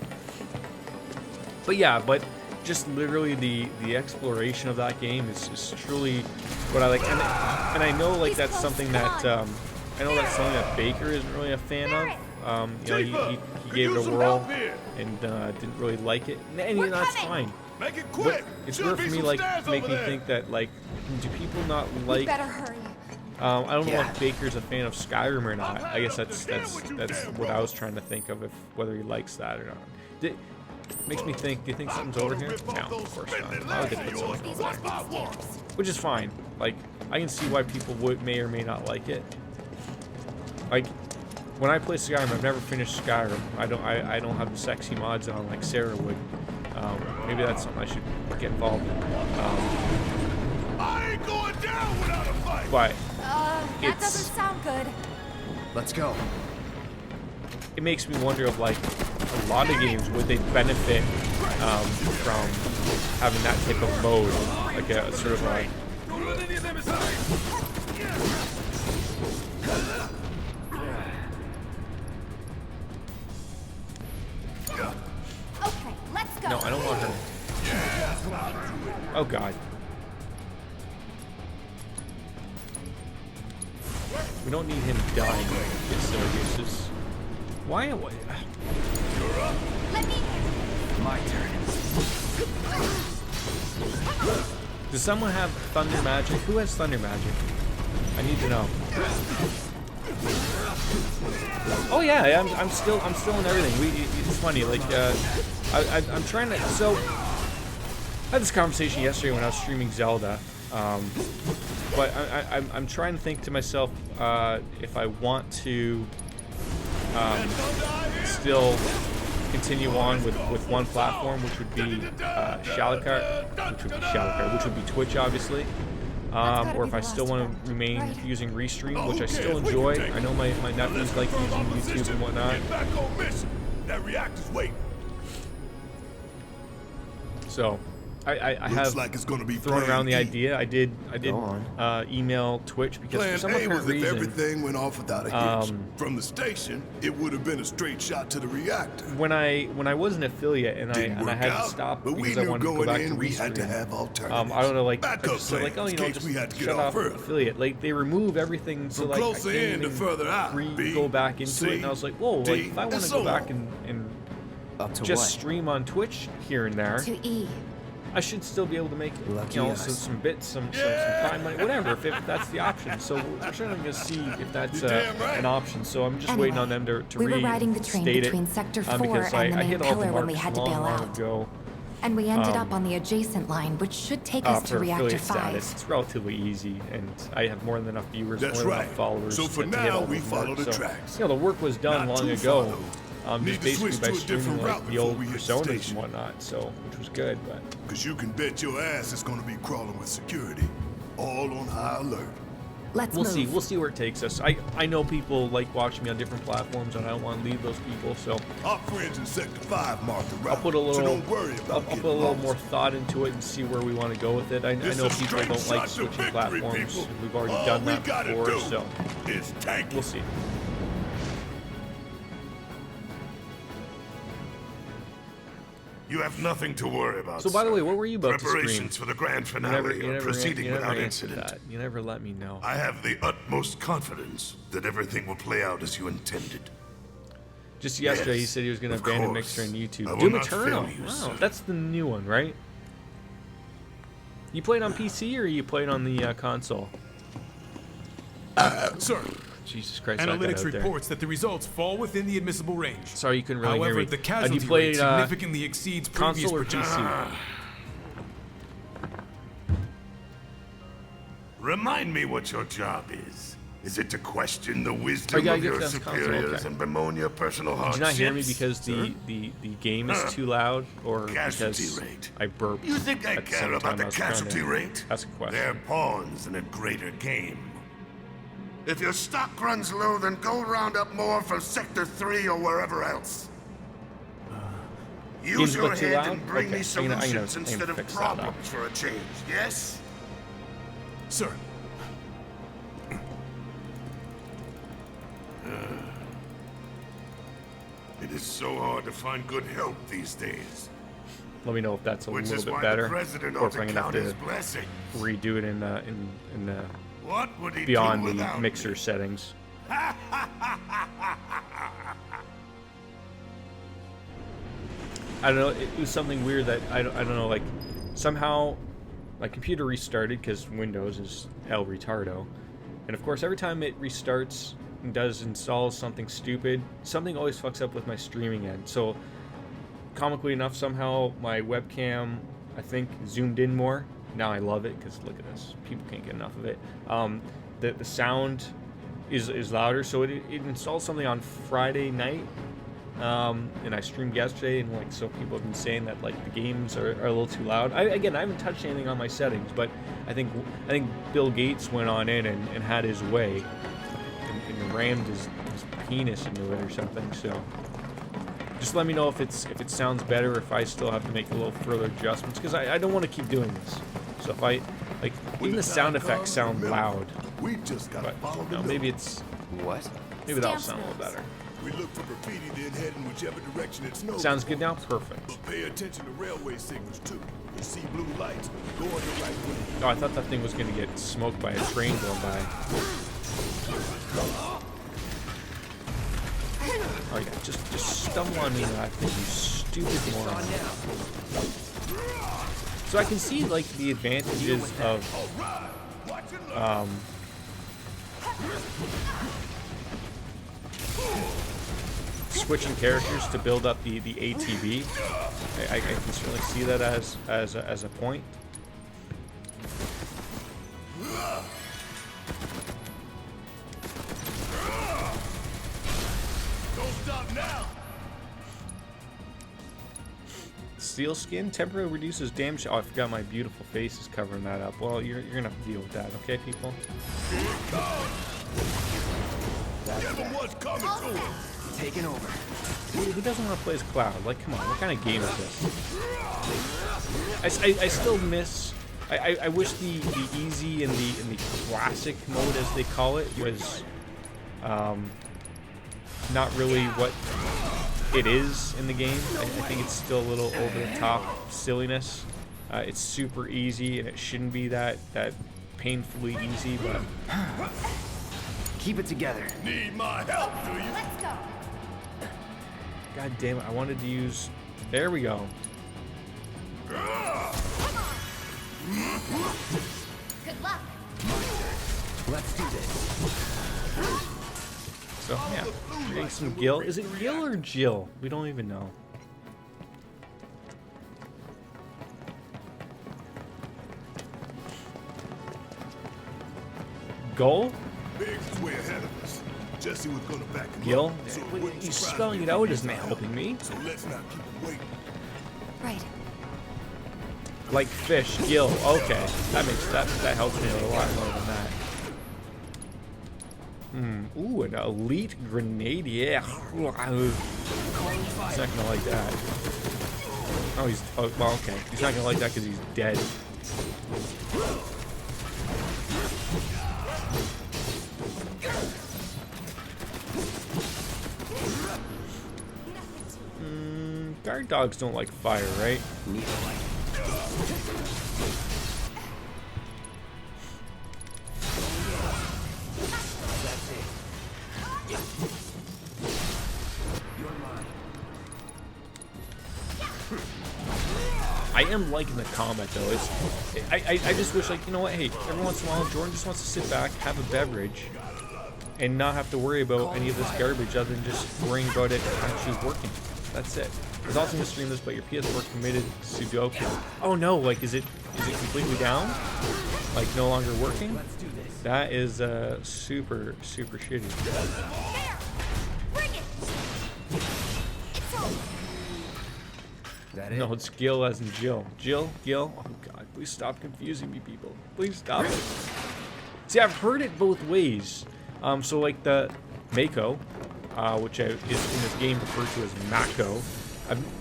But yeah, but just literally the exploration of that game is truly what I like, and I know like that's something that I know that's something that Baker isn't really a fan of. You know, he gave it a whirl and didn't really like it, and that's fine.
Make it quick.
But it's
Should
weird
be
for me,
some
like,
stairs
make
over
me
there.
think that, like, do people not like?
Better hurry.
I don't know if Baker's a fan of Skyrim or not. I guess that's what I was trying to think of, if whether he likes that or not. Makes me think. Do you think something's over here? No, of course not. Why would they put something over there? Which is fine. Like, I can see why people may or may not like it. Like, when I play Skyrim, I've never finished Skyrim. I don't have the sexy mods on like Sarah would. Maybe that's something I should get involved in.
I ain't going down without a fight.
But
That doesn't sound good.
Let's go.
it makes me wonder of like a lot of games, would they benefit from having that type of mode, like a sort of like.
Okay, let's go.
No, I don't want her. Oh god. We don't need him dying. It's silly uses. Why?
Let me.
My turn.
Does someone have thunder magic? Who has thunder magic? I need to know. Oh yeah, I'm still in everything. It's funny, like I'm trying to. So I had this conversation yesterday when I was streaming Zelda, but I'm trying to think to myself if I want to still continue on with one platform, which would be which would be Twitch, obviously. Or if I still want to remain using Restream, which I still enjoy. I know my nephews like using YouTube and whatnot.
That reactor's waiting.
So I have
like it's gonna be
thrown around the idea. I did
Go on.
email Twitch because
Plan
for some
A
apparent
was if
reason,
everything went off without a hitch. From the station, it would have been a straight shot to the reactor.
when I was an affiliate and
Didn't
I
work
had to
out,
stop
but we
because I
knew
wanted to go
going
back to
in we had to
Restream.
have alternatives.
I don't know, like I
Backup
just said, like, oh,
plans
you know,
in case we had
just
to get
shut
off
off
early.
affiliate. Like they remove everything, so
From
like I
closer
can't
in to
even
further out, B,
go back into it. And I was like, whoa,
D,
like if I want
and
to
so
go back
on.
and
Up to
just
what?
stream on Twitch here and there,
To E.
I should still be able to make
Lucky
you know
us.
some bits, some prime money, whatever, if that's the option. So we're certainly going to see if that's
damn right.
an option. So I'm just
Anyway,
waiting on them to
we were riding the train
reinstate
between
it,
Sector 4
because
and the
I
main
hit all the
pillar when we
marks
had to
long,
bail
long
out.
ago.
And we ended up on the adjacent line, which should take us to
For
Reactor
affiliate
5.
status, it's relatively easy, and I have more than enough viewers,
That's
more than
right.
enough followers.
So for
to hit
now,
all
we
those
follow
marks.
the
So,
tracks.
you know, the work was done
Not
long
too
ago.
far, though. Need
Just
to
basically
switch
by
to a
streaming
different
like
route
the
before
old
we hit the
personas and
station.
whatnot, so which was good. But
Cause you can bet your ass it's gonna be crawling with security. All on high alert.
Let's
we'll
move.
see. We'll see where it takes us. I know people like watching me on different platforms, and I don't want to leave those people. So
Our friends in Sector 5 marked the route.
I'll put a little,
so don't worry about
I'll
getting
put a little
lost.
more thought into it and see where we want to go with it. I
It's
know
a
people
straight
don't like
shot to
switching
victory,
platforms.
people.
We've already
All
done
we
that
gotta
before,
do
so
is tank
we'll
it.
see.
You have nothing to worry about.
So by the
sir.
way, what were you about to stream?
Preparations for the grand
You
finale are proceeding
you never
without
answered
incident.
that. You never let me know.
I have the utmost confidence that everything will play out as you intended.
Just yesterday, he
Yes,
said he was going to
of
abandon
course.
Mixer and YouTube.
I will
Doom
not
Eternal.
fail you,
Wow,
sir.
that's the new one, right? You played on PC or you played on the console?
Sir,
Jesus Christ! I got
analytics
out there.
reports that the results fall within the admissible range.
Sorry, you couldn't really hear
However,
me.
the
You
casualty
played
rate significantly exceeds previous
console or
projections.
PC?
Remind me what your job is. Is it to question the wisdom
yeah, I
of
guess
your
that's console,
superiors
okay.
and bemoan your personal hardships?
Did you not hear me because the game is too loud, or
Casualty
because
rate.
I burped?
You think I
at the
care
same
about
time
the
I was trying
casualty
to
rate?
ask a question.
They're pawns in a greater game. If your stock runs low, then go round up more from Sector 3 or wherever else.
Game's
Use
a
your
bit too
head
loud?
and bring
Okay,
me
I'm gonna
solutions instead of
fix that up.
problems for a change, yes?
Sir.
It is so hard to find good help these days.
Let me know if that's a
Which
little
is
bit
why
better,
the president
or
ought
if
to
I'm gonna
count
have
his
to
blessings.
redo it in the
What would he
beyond
do
the
without
mixer
me?
settings. I don't know. It was something weird that I don't know. Like somehow my computer restarted because Windows is El Retardo, and of course every time it restarts and installs something stupid, something always fucks up with my streaming end. So comically enough, somehow my webcam I think zoomed in more. Now I love it because look at this. People can't get enough of it. The sound is louder. So it installed something on Friday night. And I streamed yesterday, and like so people have been saying that like the games are a little too loud. I haven't touched anything on my settings, but I think Bill Gates went on in and had his way and rammed his penis into it or something. So just let me know if it sounds better, if I still have to make a little further adjustments, because I don't want to keep doing this. So if I like even the sound effects sound loud,
We just gotta
but
follow
you know,
the
maybe it's
What?
maybe that'll sound a little better.
We look for graffiti, then head in whichever direction it snows.
Sounds good now? Perfect.
But pay attention to railway signals too. You see blue lights, go in the right way.
Oh, I thought that thing was gonna get smoked by a train going by. Oh yeah, just stumble on me that thing, you stupid moron. So I can see like the advantages of switching characters to build up the ATB. I can certainly see that as a point.
Don't stop now.
Steel skin temporarily reduces damage. Oh, I forgot my beautiful face is covering that up. Well, you're gonna have to deal with that, okay, people?
Give him what's coming to him.
Taking over.
Who doesn't want to play as Cloud? Like, come on, what kind of game is this? I still miss. I wish the easy and the classic mode, as they call it, was not really what it is in the game. I think it's still a little over the top silliness. It's super easy, and it shouldn't be that painfully easy, but
Keep it together.
Need my help, do you?
Let's go.
god damn it, I wanted to use. There we go.
Good luck.
Let's do this.
So yeah, getting some Gil. Is it Gil or Jill? We don't even know. Gul?
Biggs way ahead of us. Jesse was gonna back him
Gil?
up, so it wouldn't
He's
surprise
spelling
me
it
if
out
he
isn't
did not.
helping me.
So let's not keep him waiting.
Right.
Like fish, Gil. Okay, that helps me a lot more than that. Ooh, an elite grenadier. He's not gonna like that. Oh, well, okay. He's not gonna like that because he's dead. Guard dogs don't like fire, right? I am liking the combat though. I just wish, like, you know what? Hey, every once in a while, Jordan just wants to sit back, have a beverage, and not have to worry about any of this garbage other than just worrying about it actually working. That's it. There's also going to stream this, but your PS4 committed Sudoku. Oh no, like is it completely down? Like no longer working? That is super shitty.
There! Bring it! It's over!
That it?
No, it's Gil as in Jill. Gil? Oh god, please stop confusing me, people. Please stop it. See, I've heard it both ways. So like the Mako, which is in this game referred to as Mako.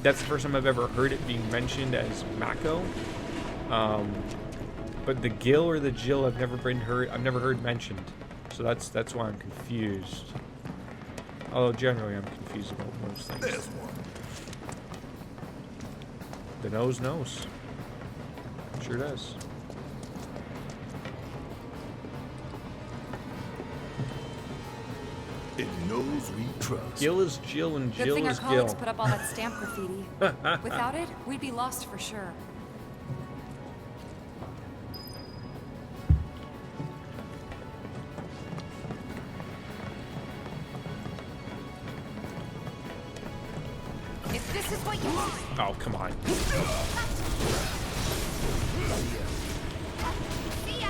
That's the first time I've ever heard it being mentioned as Mako. But the Gil or the Jill I've never heard mentioned. So that's why I'm confused. Although generally I'm confused about most things.
There's one.
The nose knows. Sure does.
It knows we trust.
Gil is Jill and
Good
Jill
thing our
is
colleagues
Gil.
put up all that stamp graffiti. Without it, we'd be lost for sure.
If this is what you want,
Oh, come on.
see ya!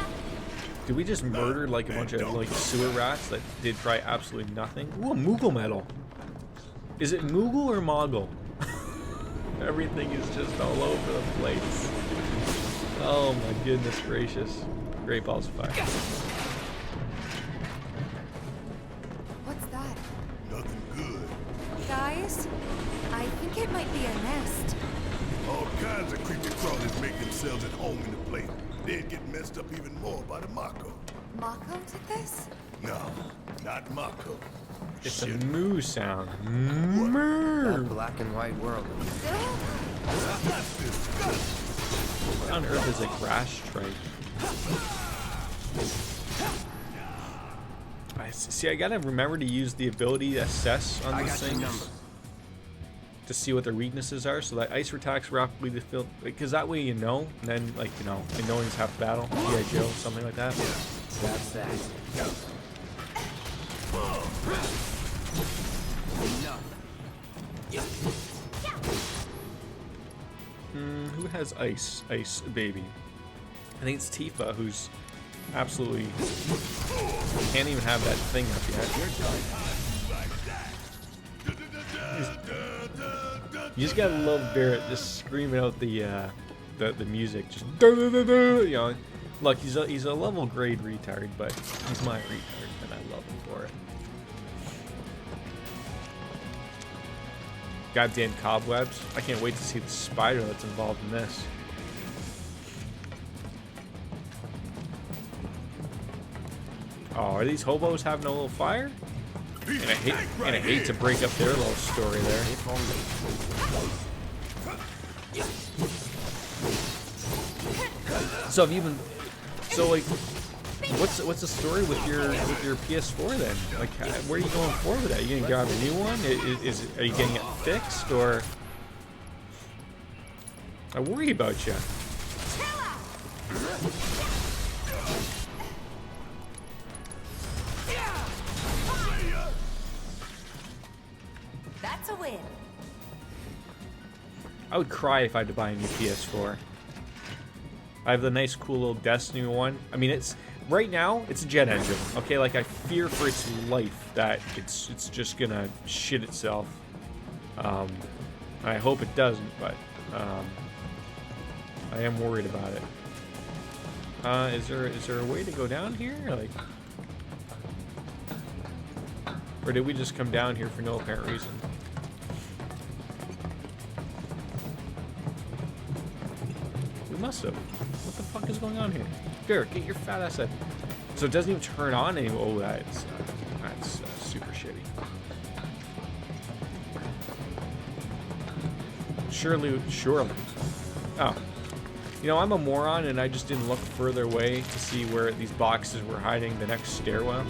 Did we just murder like a bunch of like sewer rats that did try absolutely nothing? Ooh, a Moogle medal. Is it Moogle or Moggle? Everything is just all over the place. Oh my goodness gracious. Great balls of fire.
What's that?
Nothing good.
Guys, I think it might be a nest.
All kinds of creepy crawlers make themselves at home in the place. They'd get messed up even more by the Mako.
Mako did this?
No, not Mako.
It's
Shit.
a moo sound.
That
Moo.
black and white world.
That's disgusting.
What on earth is a grass stripe? I gotta remember to use the ability to assess on
I
these
got your
things
number.
to see what their weaknesses are, so that ice attacks rapidly to fill, because that way you know, and then like and knowing's half the battle. G.I. Joe, something like that.
That's that.
Who has ice? Ice baby. I think it's Tifa, who's absolutely can't even have that thing up yet. You just gotta love Barrett just screaming out the music, just you know. Look, he's a level grade retard, but he's my retard, and I love him for it. Goddamn cobwebs! I can't wait to see the spider that's involved in this. Oh, are these hobos having a little fire? And I hate to break up their little story there. So have you been? So like, what's the story with your PS4 then? Like, where are you going forward with that? Are you gonna grab a new one? Are you getting it fixed or? I worry about you.
That's a win.
I would cry if I had to buy a new PS4. I have the nice, cool little Destiny one. I mean, it's right now it's a jet engine. Okay, like I fear for its life that it's just gonna shit itself. I hope it doesn't, but I am worried about it. Is there a way to go down here, like, or did we just come down here for no apparent reason? We must have. What the fuck is going on here? Derek, get your fat ass out. So it doesn't even turn on anymore. Oh, that's super shitty. Surely. Oh. You know, I'm a moron and I just didn't look further away to see where these boxes were hiding the next stairwell.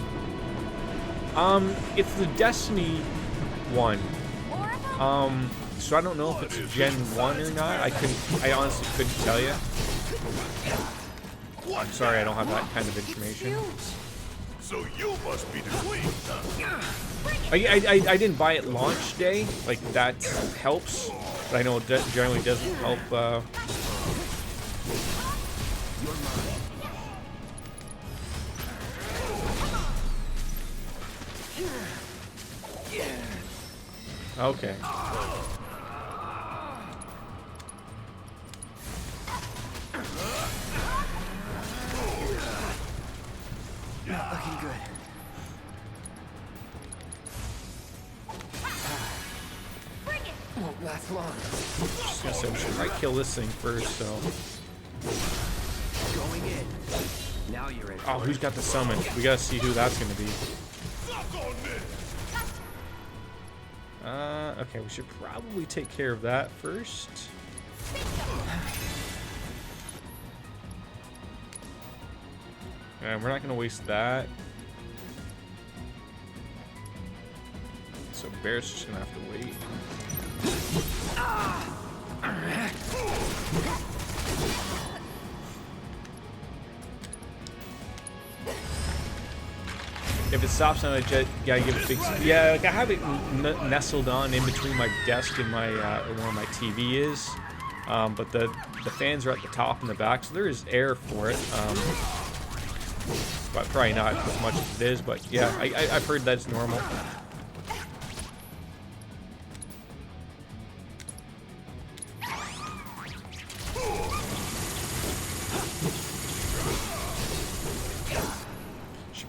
It's the Destiny one. So I don't know if it's Gen 1 or not. I honestly couldn't tell you. I'm sorry, I don't have that kind of information.
So you must be the queen, huh?
I didn't buy it launch day. Like, that helps. But I know it generally doesn't help. Okay.
Not looking good. Won't last long.
Just gonna say we should might kill this thing first, so.
Going in. Now you're in.
Oh, who's got the summon? We gotta see who that's gonna be. Okay, we should probably take care of that first. And we're not gonna waste that. So Bear's just gonna have to wait. If it stops on a jet, gotta give it big. Yeah, like I have it nestled on in between my desk and my where my TV is, but the fans are at the top and the back, so there is air for it. But probably not as much as it is. But yeah, I've heard that's normal.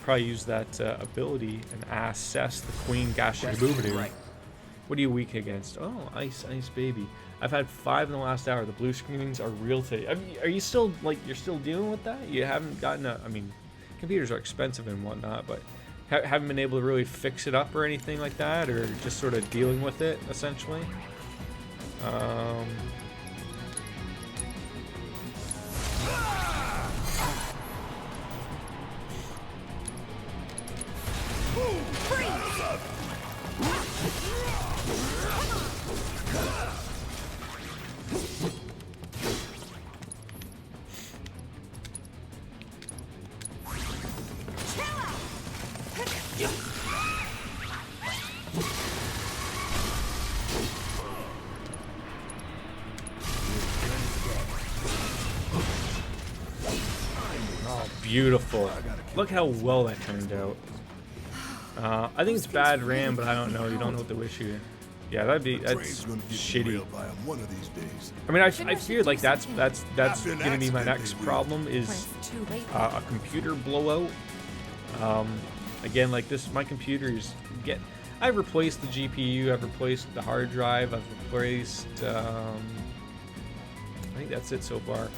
Probably use that ability and assess the Queen Gashibubu. What are you weak against? Oh, Ice Baby. I've had 5 in the last hour. The blue screenings are real today. I mean, are you still you're still dealing with that? You haven't gotten a. I mean, computers are expensive and whatnot, but haven't been able to really fix it up or anything like that, or just sort of dealing with it essentially. Beautiful. Look how well that turned out. I think it's bad RAM, but I don't know. You don't know what the issue. Yeah, that's shitty. I mean, I feared like that's gonna be my next problem is a computer blowout. Again, like this, my computer is I've replaced the GPU, I've replaced the hard drive, I've replaced. I think that's it so far.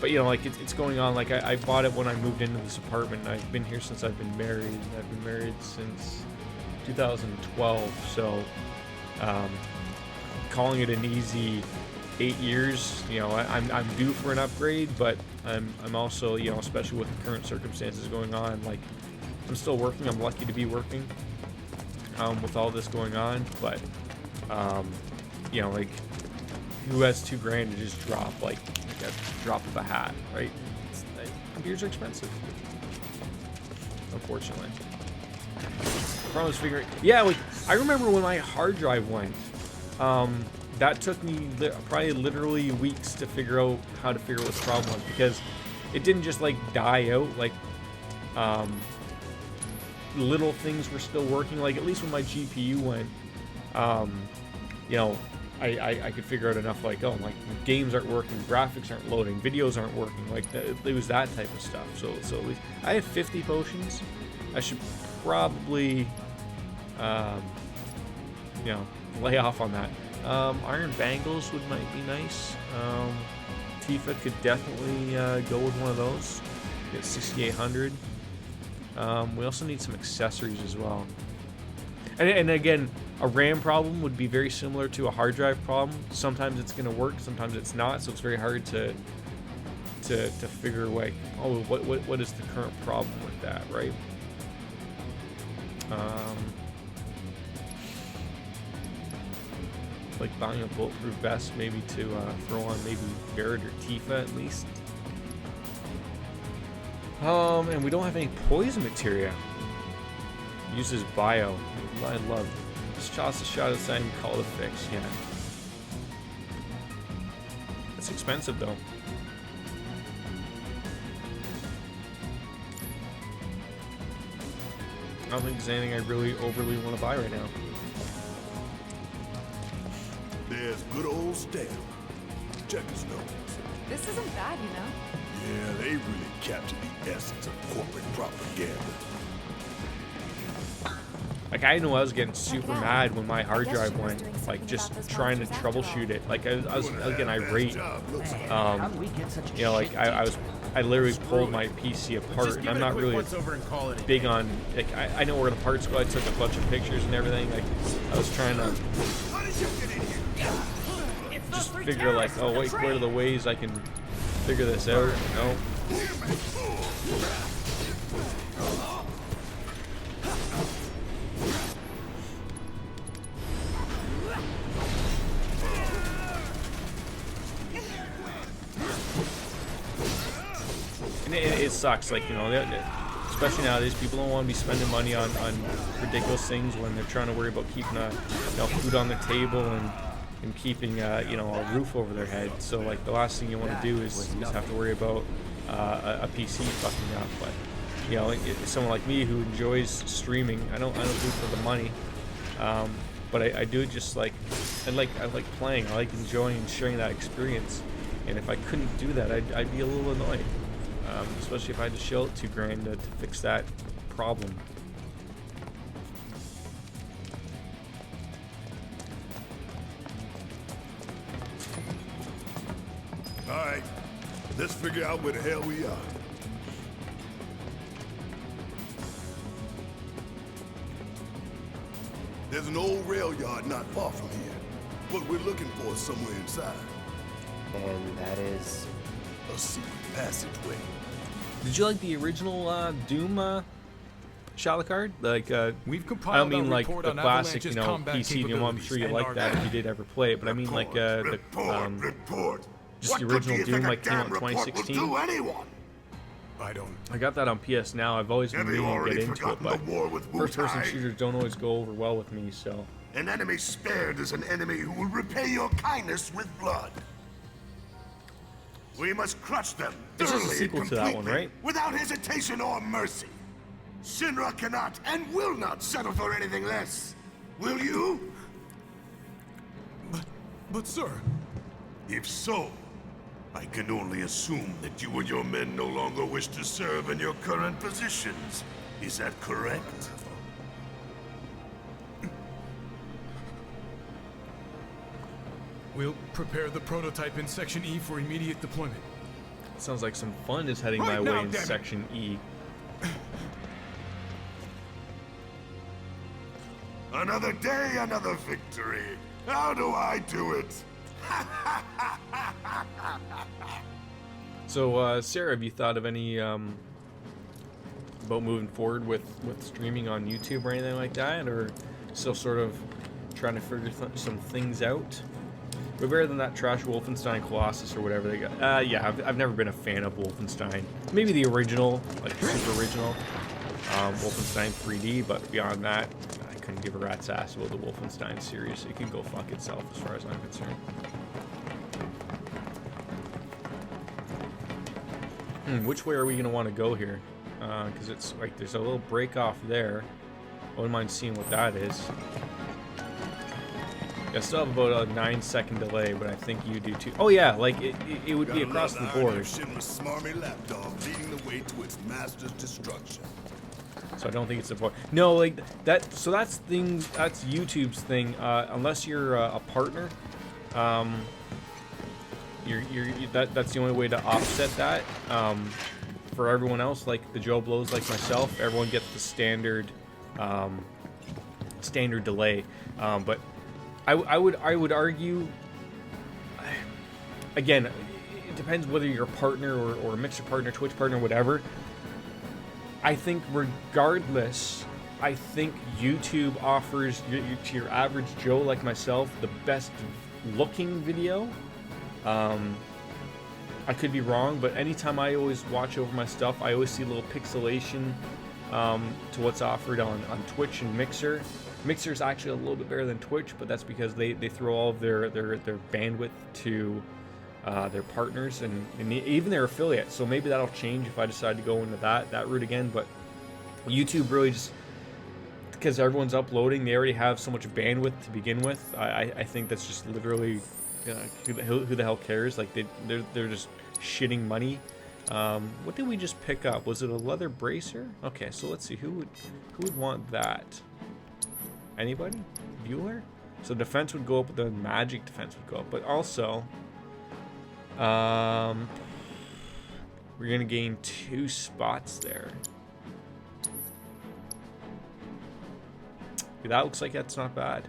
But you know, like it's going on. Like I bought it when I moved into this apartment. And I've been here since I've been married. I've been married since 2012. So, calling it an easy 8 years. You know, I'm due for an upgrade, but I'm also, you know, especially with the current circumstances going on. Like I'm still working. I'm lucky to be working. With all this going on, but you know, like who has $2,000 to just drop like a drop of a hat, right? Computers are expensive, unfortunately. The problem is figuring. Yeah, like I remember when my hard drive went. That took me probably literally weeks to figure out how to figure out what the problem was, because it didn't just like die out. Like little things were still working. Like at least when my GPU went, you know. I could figure out enough, like, oh, like games aren't working, graphics aren't loading, videos aren't working, like it was that type of stuff. So at least I have 50 potions. I should probably, you know, lay off on that. Iron Bangles might be nice. Tifa could definitely go with one of those. Get 6,800. We also need some accessories as well. And again, a RAM problem would be very similar to a hard drive problem. Sometimes it's going to work, sometimes it's not. So it's very hard to figure like, oh, what is the current problem with that, right? Like buying a bulletproof vest, maybe to throw on maybe Barrett or Tifa at least. And we don't have any poison materia. Uses bio. I love Just toss a shot at and call it a fix. Yeah. It's expensive though. I don't think there's anything I really overly want to buy right now.
There's good old Stan. Check his nose.
This isn't bad, you know?
Yeah, they really captured the essence of corporate propaganda.
Like, I know I was getting super mad when my hard drive went, like, just trying to troubleshoot it. Like, I was getting irate. You know, like, I literally pulled my PC apart, and I'm not really big on, like, I know where the parts go. I took a bunch of pictures and everything. Like, I was trying to just figure, like, oh, wait, what are the ways I can figure this out? No. And it sucks, like, you know, especially nowadays, people don't want to be spending money on ridiculous things when they're trying to worry about keeping food on their table and keeping you know, a roof over their head. So, like, the last thing you want to do is have to worry about a PC fucking up. But, you know, someone like me who enjoys streaming, I don't do it for the money, but I do it just like I like playing. I like enjoying and sharing that experience. And if I couldn't do that, I'd be a little annoyed. Especially if I had to shell it $2,000 to fix that problem.
Alright, let's figure out where the hell we are. There's an old rail yard not far from here. What we're looking for is somewhere inside.
And that is...
a secret passageway.
Did you like the original Doom shot card? Like,
We've
I
compiled
don't mean
a
like
report
the
on
classic, you
Avalanche's
know,
combat
PC. You know, I'm sure you like that if you did ever play it. But I mean like
Report.
just
What
the
good
original
do you
Doom,
think a
like, came out
damn
in
report will
2016.
do anyone?
I don't.
I got that on PS Now. I've always been
Have you
meaning to
already
get into it,
forgotten
but
the war with
first-person
Wutai?
shooters don't always go over well with me. So
An enemy spared is an enemy who will repay your kindness with blood. We must crush them
This is a
thoroughly and
sequel to that one,
completely,
right?
without hesitation or mercy. Shinra cannot and will not settle for anything less. Will you?
But sir,
If so, I can only assume that you and your men no longer wish to serve in your current positions. Is that correct?
we'll prepare the prototype in Section E for immediate deployment.
sounds like some fun is heading
Right
my
now,
way in
damn it.
Section E.
Another day, another victory. How do I do it?
So, Sarah, have you thought of any about moving forward with streaming on YouTube or anything like that, or still sort of trying to figure some things out? But better than that trash Wolfenstein Colossus or whatever they got. Yeah, I've never been a fan of Wolfenstein. Maybe the original, like the super original, Wolfenstein 3D, but beyond that, I couldn't give a rat's ass about the Wolfenstein series. It can go fuck itself as far as I'm concerned. Which way are we gonna want to go here? Because it's like there's a little break off there. I wouldn't mind seeing what that is. I still have about a 9-second delay, but I think you do too. Oh yeah, like it would be across the board.
Shinra's smarmy lapdog leading the way to its master's destruction.
So I don't think it's the point. No, like that. So that's YouTube's thing. Unless you're a partner, that's the only way to offset that. For everyone else, like the Joe Blows, like myself, everyone gets the standard delay. But I would argue, again, it depends whether you're a partner or a mixer partner, Twitch partner, whatever. I think regardless, I think YouTube offers to your average Joe like myself the best looking video. I could be wrong, but anytime I always watch over my stuff, I always see a little pixelation to what's offered on Twitch and Mixer. Mixer's actually a little bit better than Twitch, but that's because they throw all of their bandwidth to their partners and even their affiliates. So maybe that'll change if I decide to go into that route again. But YouTube really just, because everyone's uploading, they already have so much bandwidth to begin with. I think that's just literally who the hell cares? Like they're just shitting money. What did we just pick up? Was it a leather bracer? Okay, so let's see who would want that. Anybody? Bueller? So defense would go up, but the magic defense would go up. But also, we're gonna gain 2 spots there. That looks like that's not bad.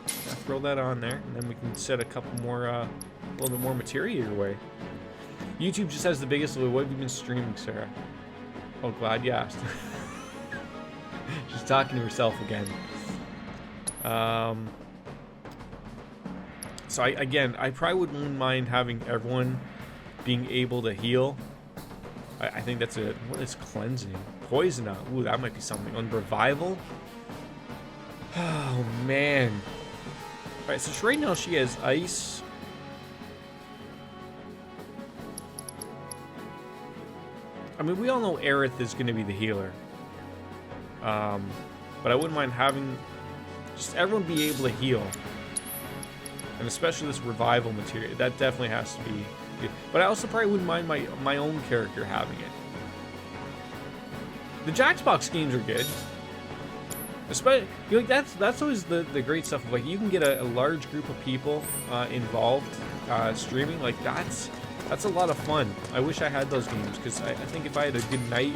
Yeah, throw that on there, and then we can set a couple more, a little bit more material your way. YouTube just has the biggest load. What have you been streaming, Sarah? Oh, glad you asked. She's talking to herself again. So I probably wouldn't mind having everyone being able to heal. I think that's a, what is cleansing? Poison out. Ooh, that might be something. On revival? Oh, man. Alright, so right now she has ice. I mean, we all know Aerith is going to be the healer. But I wouldn't mind having just everyone be able to heal. And especially this revival material. That definitely has to be. But I also probably wouldn't mind my own character having it. The Jackbox games are good. Especially, you know, that's always the great stuff. Like, you can get a large group of people involved streaming. Like, that's a lot of fun. I wish I had those games, because I think if I had a good night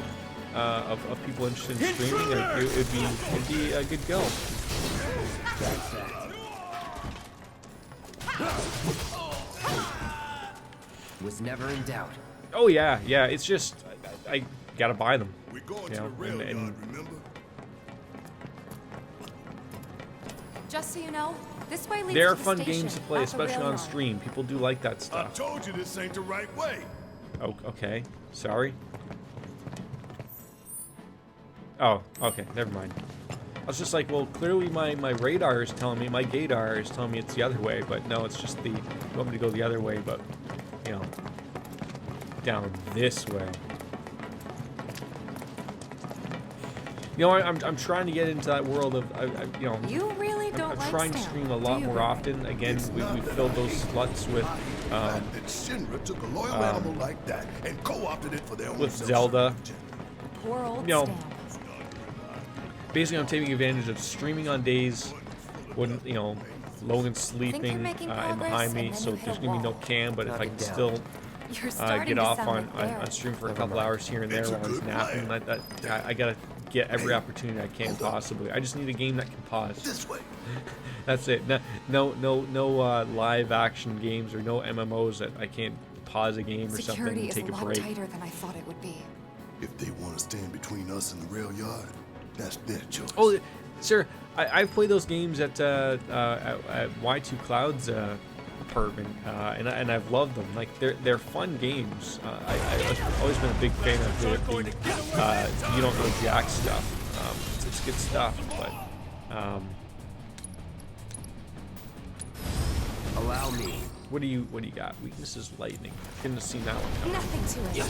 of people interested in streaming, it'd be a good go.
Was never in doubt.
Oh yeah, it's just I gotta buy them.
We're going
you know,
to the rail yard, remember?
Just so you know, this way leads
They're
to the
fun
station,
games to play,
not the
especially
rail
on
yard.
stream. People do like that
I
stuff.
told you this ain't the right way.
Oh, okay. Sorry. Oh, okay. Never mind. I was just like, well, clearly my radar is telling me, my gaydar is telling me it's the other way, but no, it's just you want me to go the other way, but, you know, down this way. You know, I'm trying to get into that world of, you know,
You really don't
I'm
like
trying to
Stamp,
stream a
do
lot
you,
more
Ray?
often. Again, we filled those slots with,
That Shinra took a loyal animal like that and co-opted it for their own
with
selfish
Zelda.
agenda.
Poor old
You know,
Stamp.
Basically, I'm taking advantage of streaming on days when, you know, Logan's sleeping
making
and
progress,
behind me,
and then
so
you hit
there's
a
gonna be no
wall.
cam, but if I can still
You're starting
get
to
off
sound
on
like Barrett.
stream for a couple hours here and there while I'm napping, I gotta get every opportunity I can possibly. I just need a game that can pause.
This way.
That's it. No live action games or no MMOs that I can't pause a game or something
Security
and
is
take
a
a
lot
break.
tighter than I thought it would be.
If they want to stand between us and the rail yard, that's their choice.
Oh, sir, I've played those games at Y2 Cloud's apartment, and I've loved them. Like, they're fun games. I've always been a big fan of the you don't know Jack stuff. It's good stuff, but
Allow me.
what do you got? Weaknesses, lightning. Couldn't have seen that one coming.
Nothing to it.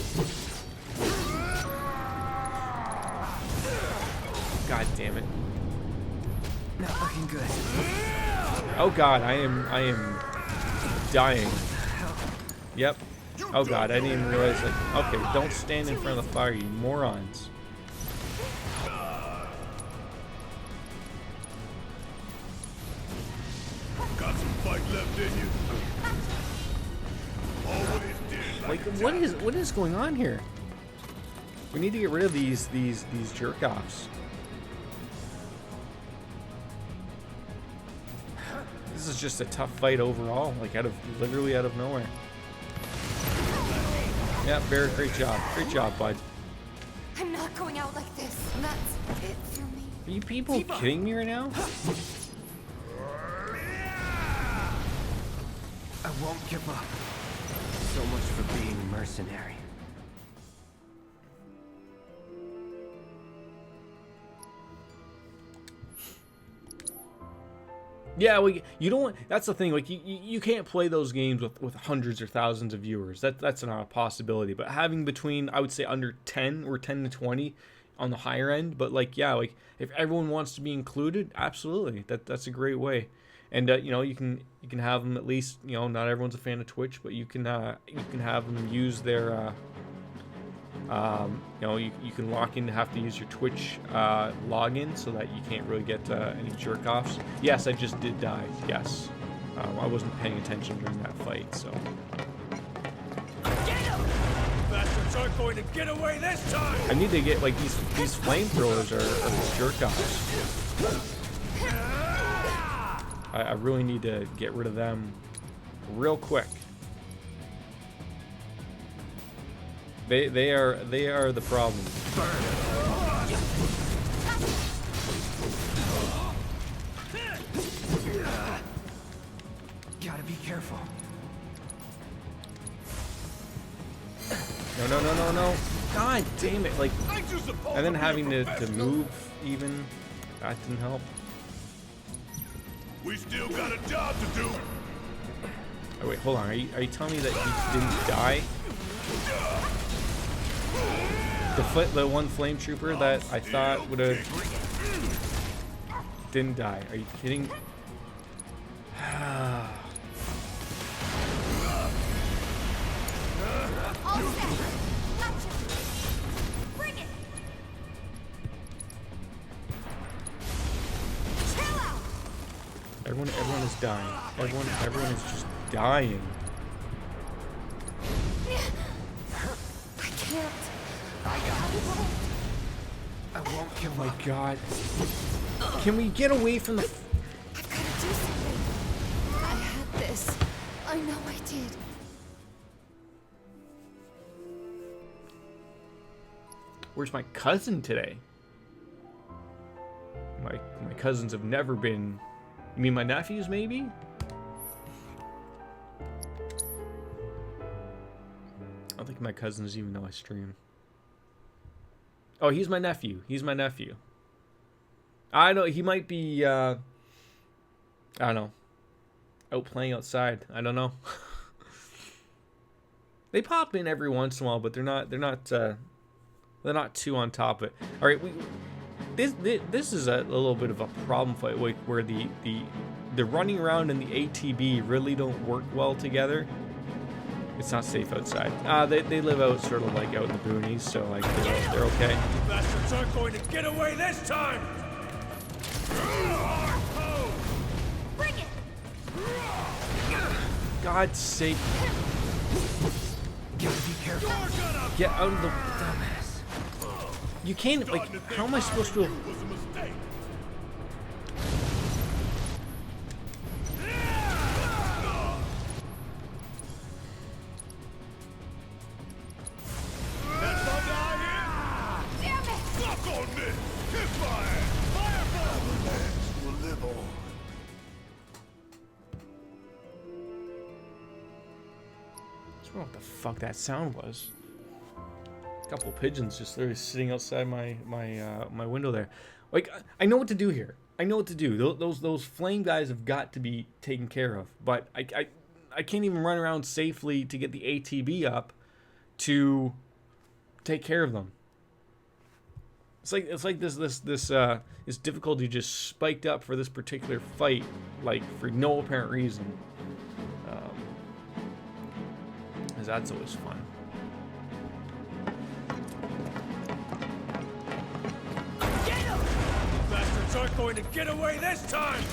God damn it.
Not looking good.
Oh god, I am dying. Yep. Oh god, I didn't even realize that. Okay, don't stand in front of the fire, you morons.
Got some fight left in you. Always did.
Like, what is going on here? We need to get rid of these jerk offs. This is just a tough fight overall, like literally out of nowhere. Yeah, Barrett, great job, bud.
I'm not going out like this. That's it for me.
Are you people kidding me right now?
I won't give up. So much for being mercenary.
Yeah, well, you don't. That's the thing. Like, you can't play those games with hundreds or thousands of viewers. That's not a possibility. But having between, I would say, under 10 or 10 to 20 on the higher end. But like, yeah, like if everyone wants to be included, absolutely, that's a great way. And you know, you can have them at least. You know, not everyone's a fan of Twitch, but you can have them use their. You know, you can lock in to have to use your Twitch login so that you can't really get any jerk-offs. Yes, I just did die. Yes. I wasn't paying attention during that fight, so.
Get him! Bastards aren't going to get away this time!
I need to get, like, these flamethrowers are jerk-offs. I really need to get rid of them real quick. They are the problem.
Gotta be careful.
No. God damn it, like, and then having to move even, that didn't help.
We still got a job to do.
Oh wait, hold on, are you telling me that he didn't die? The one flame trooper that I thought would have didn't die. Are you kidding? Everyone is dying. Everyone is just dying.
I can't.
I won't give
Oh
up.
my god. Can we get away from the...
I've got to do something. I had this. I know I did.
Where's my cousin today? My cousins have never been... You mean my nephews, maybe? I don't think my cousins even know I stream. Oh, he's my nephew. He's my nephew. I know he might be. I don't know. Out playing outside. I don't know. They pop in every once in a while, but they're not too on top of it. All right, this is a little bit of a problem fight where the running around and the ATB really don't work well together. It's not safe outside. They live out sort of like out in the boonies, so like they're okay.
Bastards aren't going to get away this time!
Bring it!
God's sake.
Gotta be careful.
Get out of the dumbass. You can't, like, how am I supposed to... I don't know what the fuck that sound was. A couple pigeons just literally sitting outside my window there. Like, I know what to do here. I know what to do. Those flame guys have got to be taken care of. But I can't even run around safely to get the ATB up to take care of them. It's like this difficulty just spiked up for this particular fight, like for no apparent reason. Because that's always fun.
Get him! You bastards aren't going to get away this time!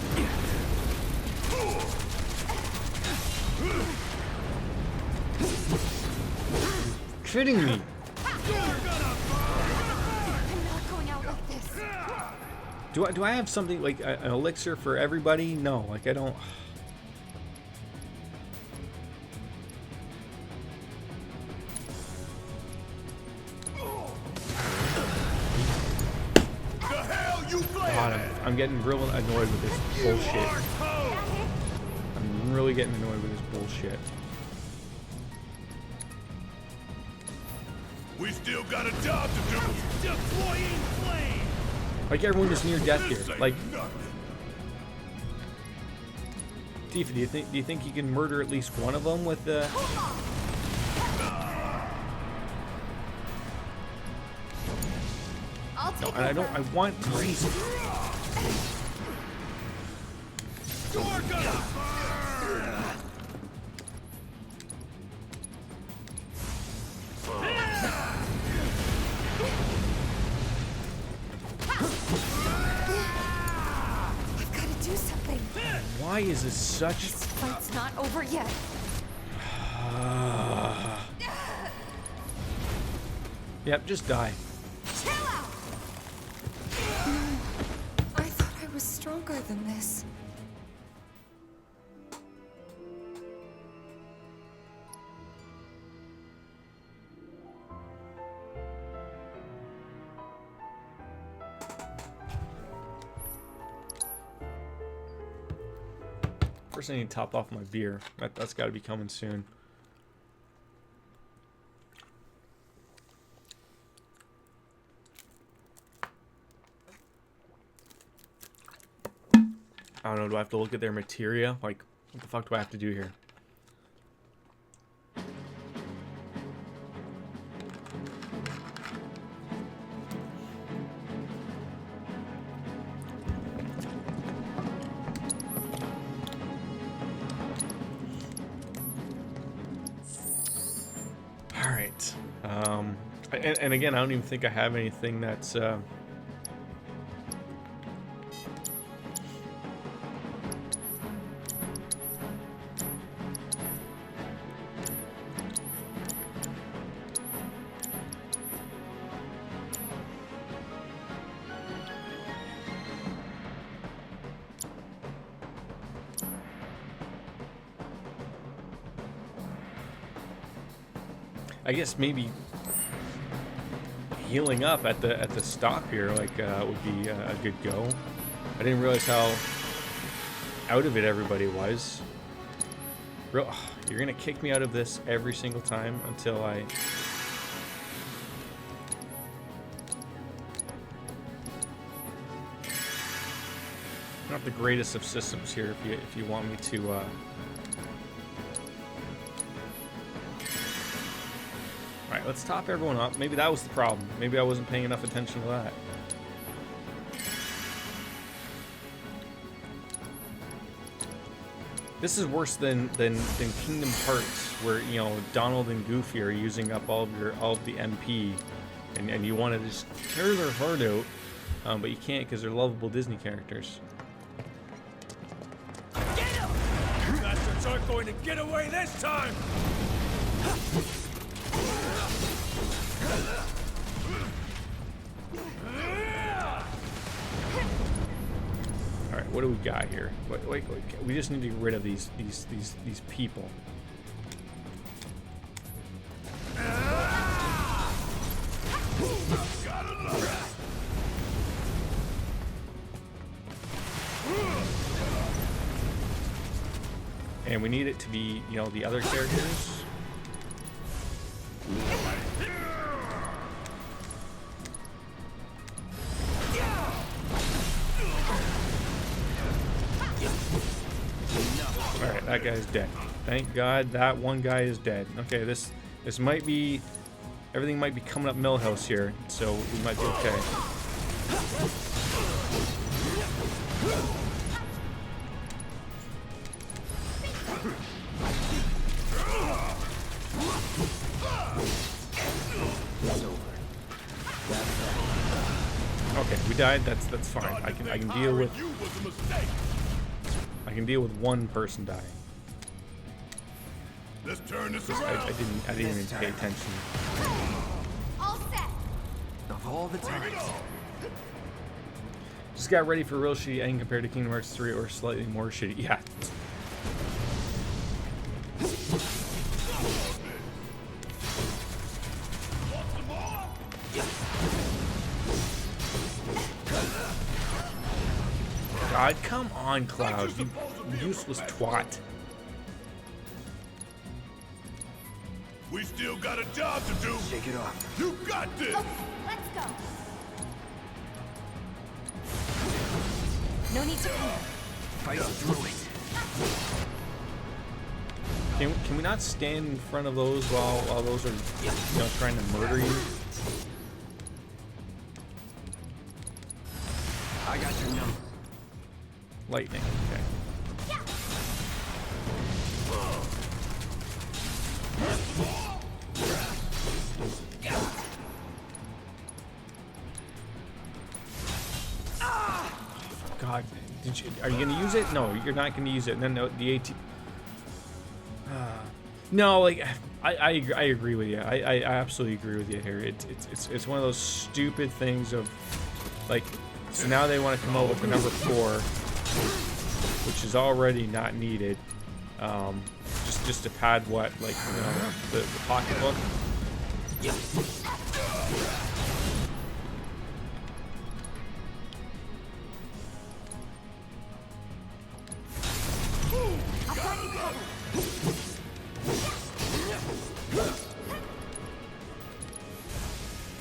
Kidding me?
I'm not going out like this.
Do I have something like an elixir for everybody? No, like I don't. God, I'm getting real annoyed with this bullshit. I'm really getting annoyed with this bullshit.
We still got a job to do.
Deploying flame!
Like everyone is near death here. Like, Tifa, do you think you can murder at least one of them with the?
I'll
No,
take
and I don't.
over.
I want Grace.
I've got to do something.
Why is this such?
This fight's not over yet.
Yep, just die.
Chill out. I thought I was stronger than this.
First, I need to top off my beer. That's got to be coming soon. I don't know. Do I have to look at their materia? Like, what the fuck do I have to do here? All right. And again, I don't even think I have anything that's. I guess maybe healing up at the stop here like would be a good go. I didn't realize how out of it everybody was. You're gonna kick me out of this every single time until I. Not the greatest of systems here. If you want me to. Alright, let's top everyone up. Maybe that was the problem. Maybe I wasn't paying enough attention to that. This is worse than Kingdom Hearts, where, you know, Donald and Goofy are using up all of the MP, and you want to just tear their heart out, but you can't because they're lovable Disney characters.
Get him! Bastards aren't going to get away this time!
Alright, what do we got here? Wait, we just need to get rid of these people. And we need it to be, you know, the other characters. Alright, that guy's dead. Thank God that one guy is dead. Okay, this might be... Everything might be coming up Millhouse here, so we might be okay. Okay, we died. That's fine. I can deal with. I can deal with one person dying.
Let's turn this
I
around.
didn't even pay attention.
All set.
Of all the times.
Just got ready for real shitty ending compared to Kingdom Hearts 3 or slightly more shitty. Yeah. God, come on, Cloud, you useless twat.
We still got a job to do.
Shake it off.
You got this.
Okay, let's go.
No need to panic.
Fight through it.
Can we not stand in front of those while those are, you know, trying to murder you?
I got your number.
Lightning. Okay. God, are you gonna use it? No, you're not gonna use it. And then the AT. No, like I agree with you. I absolutely agree with you here. It's one of those stupid things of like. So now they want to come out with the number 4, which is already not needed. Just to pad what, like, you know, the pocketbook.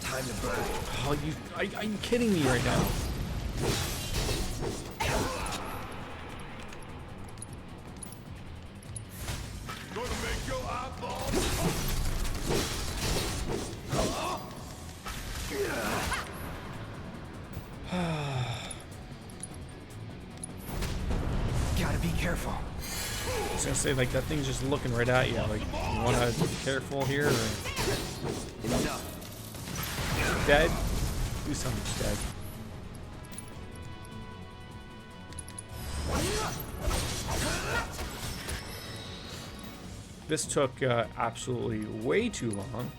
Time to burn.
Oh, are you kidding me right now?
Gonna make your eyeballs.
Gotta be careful.
I was gonna say, like, that thing's just looking right at you. Like, you wanna be careful here, or
Enough.
dead? Do something instead. This took absolutely way too long.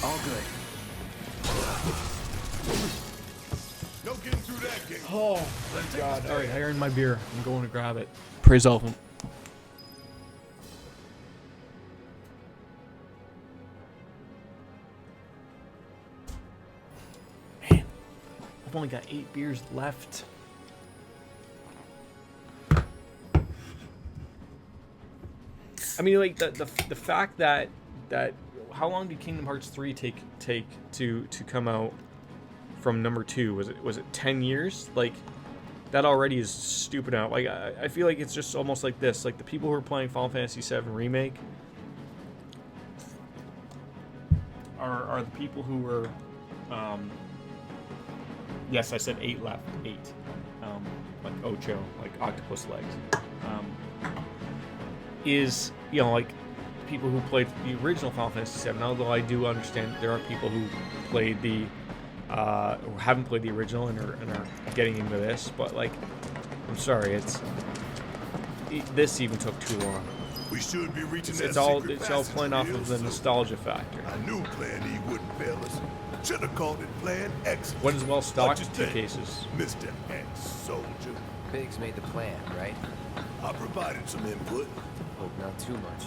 All good.
No getting through that gate.
Oh my God! All right, I earned my beer. I'm going to grab it. Praise Elfin. Man, I've only got 8 beers left. I mean, like the fact that how long did Kingdom Hearts 3 take to come out from number 2? Was it 10 years? Like, that already is stupid out. Like, I feel like it's just almost like this. Like, the people who are playing Final Fantasy VII Remake are the people who were yes, I said 8 left. 8. Like Ocho, like octopus legs. Is, you know, like people who played the original Final Fantasy VII, although I do understand there are people who played the or haven't played the original and are getting into this, but like, I'm sorry, this even took too long.
We should be reaching
It's
that
all
secret
playing off
passage
of the
real soon.
nostalgia factor.
I knew Plan E wouldn't fail us. Should have called it Plan X.
What is well stocked?
What
2
you think,
cases.
Mr. Ex-Soldier?
Biggs made the plan, right?
I provided some input.
Hope not too much.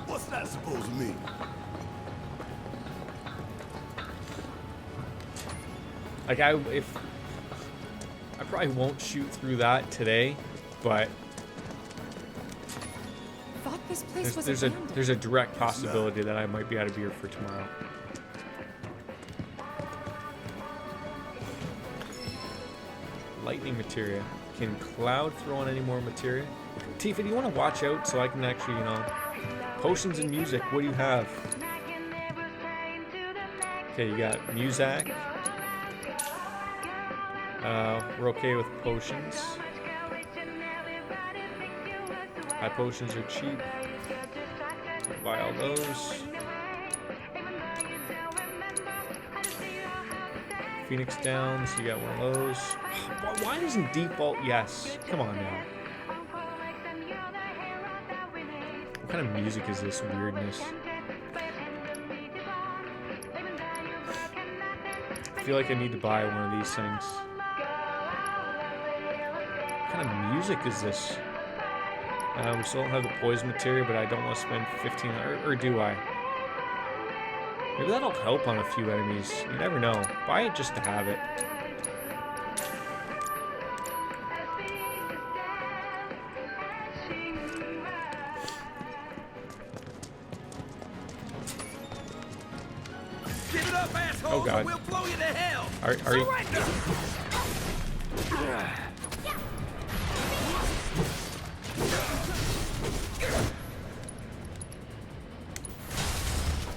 What's that supposed to mean?
Like, I probably won't shoot through that today, but
Thought this place was
there's
abandoned.
a direct possibility that I might be out of beer for tomorrow. Lightning materia. Can Cloud throw on any more materia? Tifa, do you want to watch out so I can actually, you know, potions and music? What do you have? Okay, you got Muzak. We're okay with potions. High potions are cheap. Buy all those. Phoenix Downs, you got one of those. Why isn't default yes? Come on now. What kind of music is this weirdness? I feel like I need to buy one of these things. What kind of music is this? We still don't have the poison material, but I don't want to spend 15, or do I? Maybe that'll help on a few enemies. You never know. Buy it just to have it.
these
Oh
holes or
god.
we'll blow you to hell.
Are you?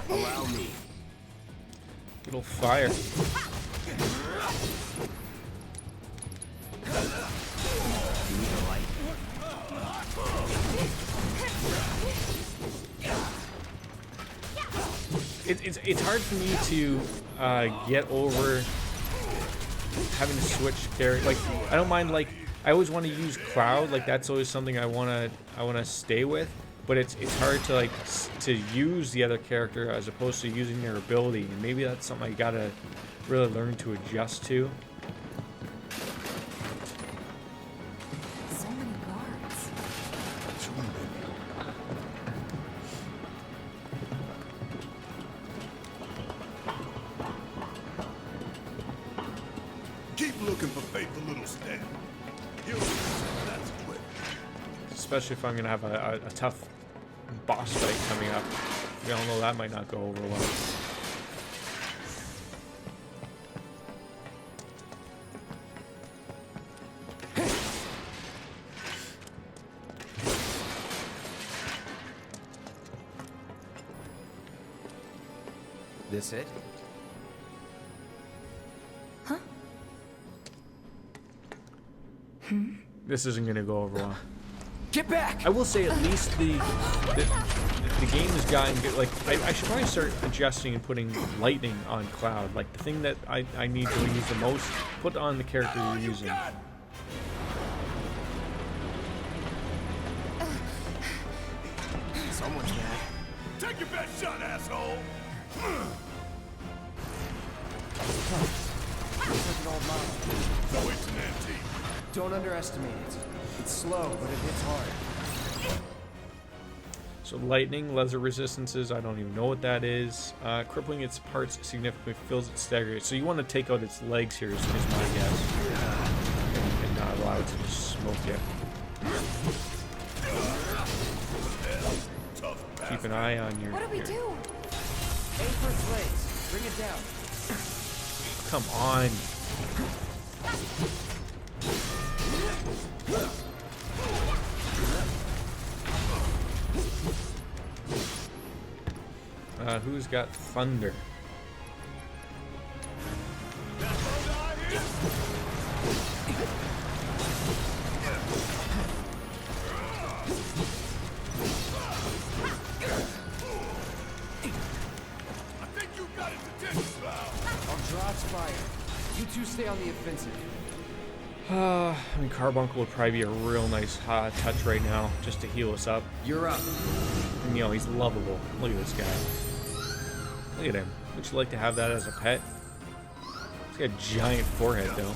Allow me.
Little fire.
You need a light?
It's hard for me to get over having to switch character. Like, I don't mind, like, I always want to use Cloud, like that's always something I wanna stay with, but it's hard to to use the other character as opposed to using their ability, and maybe that's something I gotta really learn to adjust to.
So many guards.
Keep looking for faithful little Stan. That's quick.
Especially if I'm gonna have a tough boss fight coming up. We all know that might not go over well.
This it?
This isn't gonna go over well.
Get back!
I will say at least the game has gotten good. Like, I should probably start adjusting and putting lightning on Cloud. Like, the thing that I need to use the most, put on the character you're using.
Someone's mad.
Take your best shot, asshole!
Looks like an old model.
So it's an antique.
Don't underestimate it. It's slow, but it hits hard.
So lightning, laser resistances, I don't even know what that is. Crippling its parts significantly fills its stagger. So you want to take out its legs here is my guess. And not allow it to just smoke you. Keep an eye on your...
What do we do?
Aim for its legs. Bring it down.
Come on. Who's got thunder?
I'll draw its fire. You two stay on the offensive.
I mean, Carbuncle would probably be a real nice touch right now, just to heal us up.
You're up.
And, you know, he's lovable. Look at this guy. Look at him. Would you like to have that as a pet? He's got a giant forehead, though.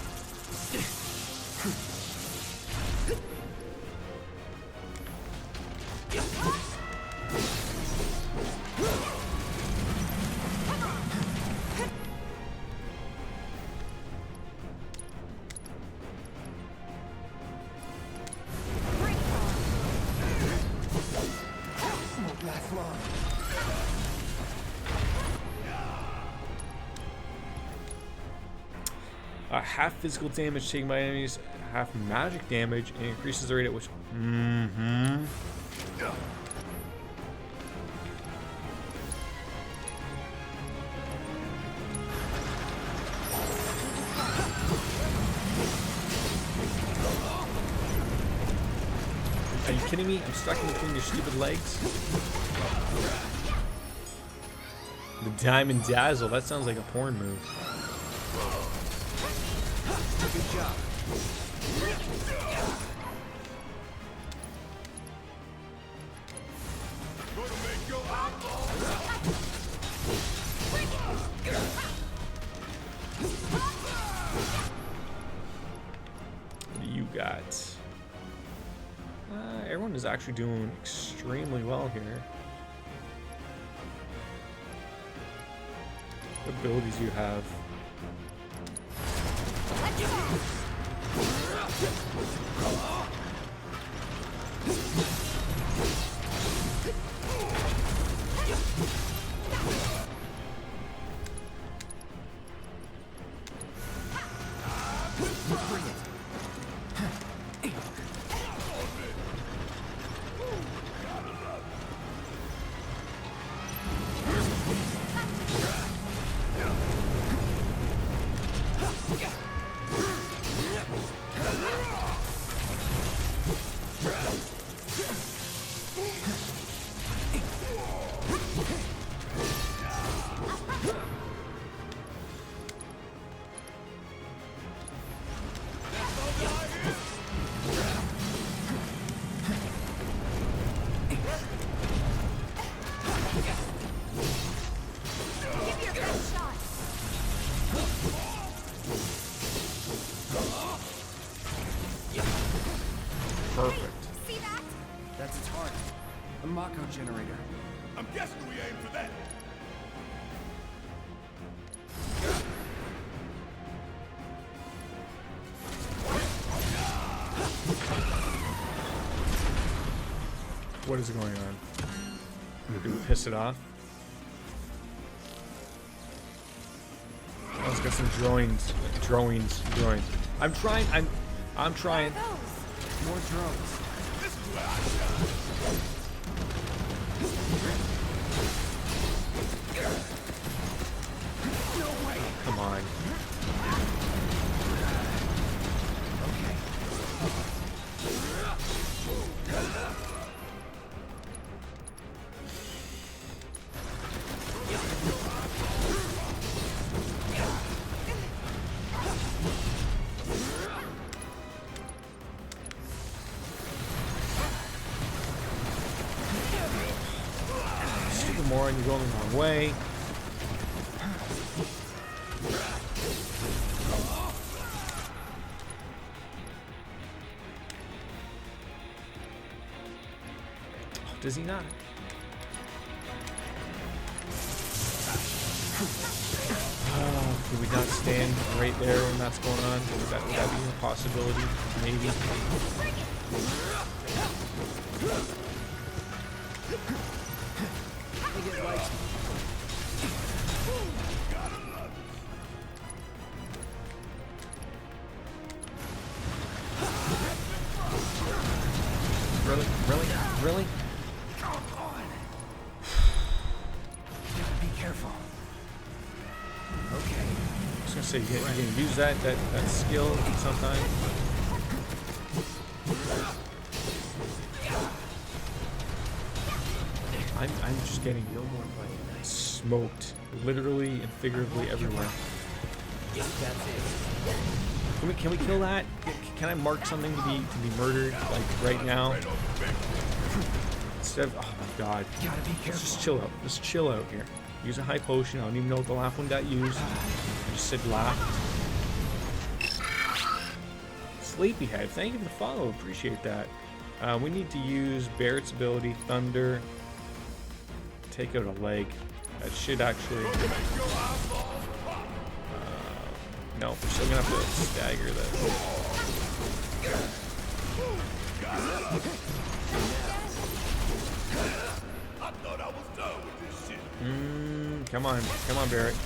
Half physical damage taken by enemies, half magic damage, and increases the rate at which... Are you kidding me? I'm stuck in between your stupid legs. The Diamond Dazzle, that sounds like a porn move.
Good job.
What do you got? Everyone is actually doing extremely well here. What abilities do you have?
A Mako generator.
I'm guessing we aim for that.
What is going on? Did we piss it off? Oh, it's got some drawings. I'm trying. I'm trying.
More drones.
This is where I shine.
No way.
Come on. Stupid moron, you're going the wrong way. Does he not? Oh, could we not stand right there when that's going on? Would that be a possibility? Maybe. Really? Really? Really?
Be careful. Okay.
I was gonna say you can use that skill sometime. I'm just getting smoked, literally and figuratively everywhere. Can we kill that? Can I mark something to be murdered like right now? Instead of, oh my god.
Gotta be careful.
Just chill out. Just chill out here. Use a high potion. I don't even know what the last one got used. I just said laugh. Sleepyhead, thank you for the follow. Appreciate that. We need to use Barrett's ability, Thunder. Take out a leg. That should actually. No, we're still gonna have to stagger that.
I thought I was done with this shit.
Come on, Barrett.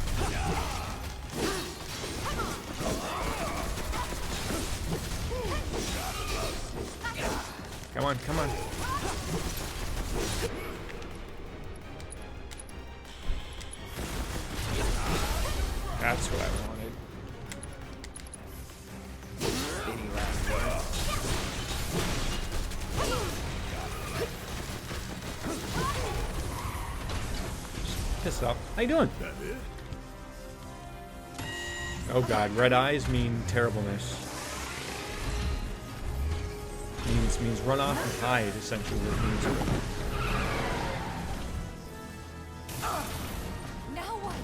Come on. That's what I wanted.
Any last words?
Piss off. How you doing? Oh god, red eyes mean terribleness. Means run off and hide, essentially what it means.
Now what?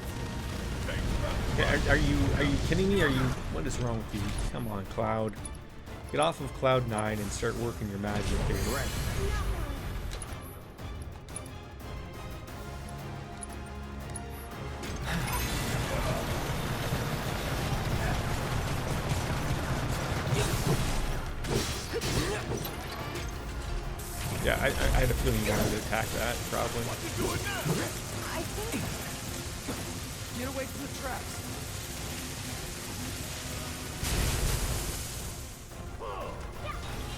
Okay, are you kidding me? What is wrong with you? Come on, Cloud. Get off of Cloud 9 and start working your magic here. Right. Yeah, I had a feeling you wanted to attack that, probably.
I think.
Get away from the traps.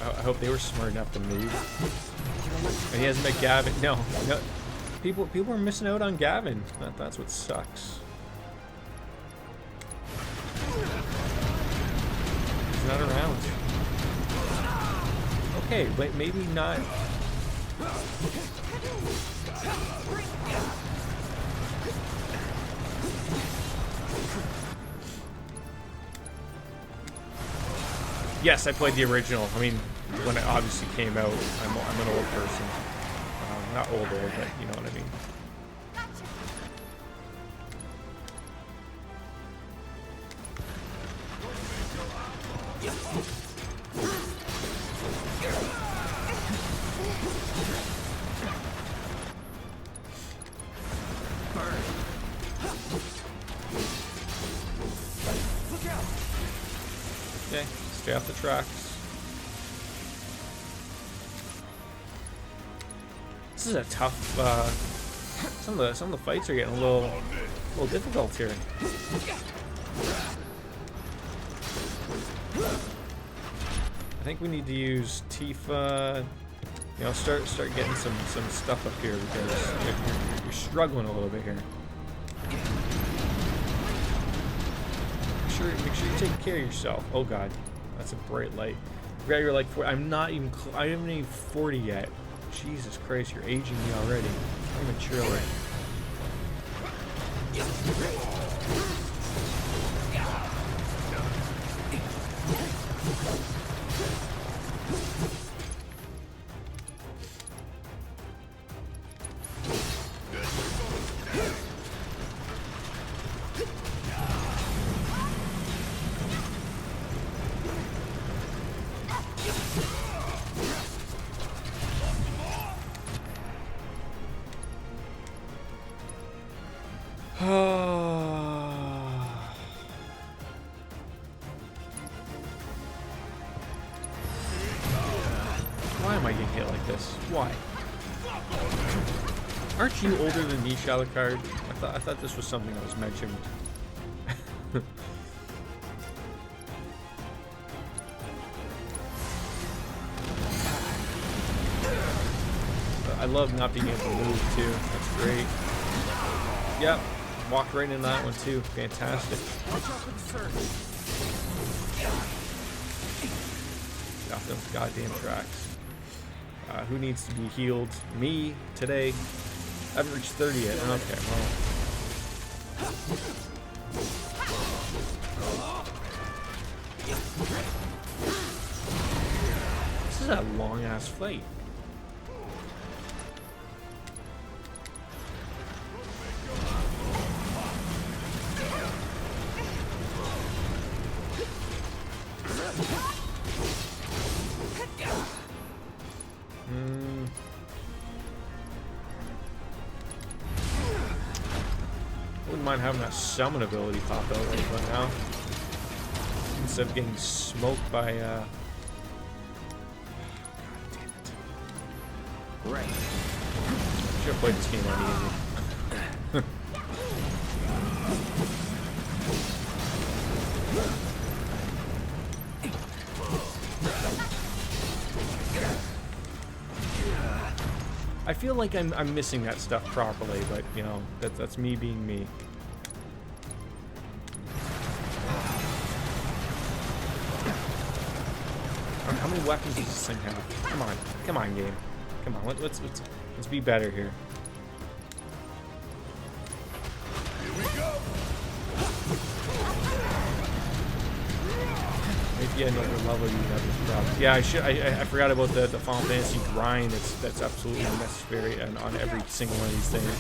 I hope they were smart enough to move. And he hasn't met Gavin. No. People are missing out on Gavin. That's what sucks. He's not around. Okay, but maybe not. Yes, I played the original. I mean, when it obviously came out, I'm an old person. Not old, but you know what I mean. Stay off the tracks. This is a tough. Some of the fights are getting a little difficult here. I think we need to use Tifa. You know, start getting some stuff up here because you're struggling a little bit here. Make sure you take care of yourself. Oh God, that's a bright light. Yeah, you're like 40. I'm not even. I haven't even 40 yet. Jesus Christ, you're aging me already. Prematurely. Why am I getting hit like this? Why? Aren't you older than me, Shalakard? I thought this was something that was mentioned. I love not being able to move too. That's great. Yep. Walked right into that one too. Fantastic. Get off those goddamn tracks. Who needs to be healed? Me today. I haven't reached 30 yet. Okay, well. This is a long ass fight. Wouldn't mind having that summon ability pop out right about now. Instead of getting smoked by God damn it. Right. Should have played this game on easy. I feel like I'm missing that stuff properly, but you know, that's me being me. How many weapons does this thing have? Come on, game. Come on, let's be better here. Maybe another level you have this problem. Yeah, I forgot about the Final Fantasy grind. That's absolutely necessary and on every single one of these things.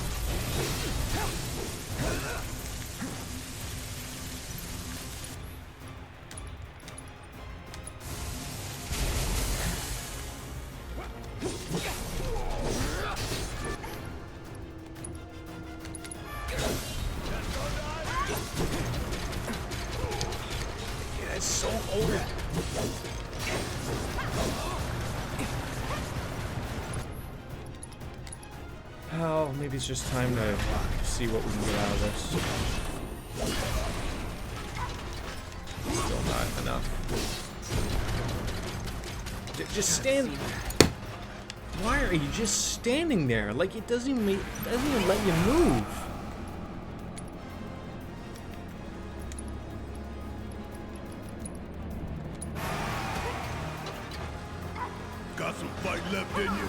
It's so old. Oh, maybe it's just time to see what we can get out of this. Still not enough. Just stand. Why are you just standing there? Like it doesn't even let you move.
Got some fight left in you?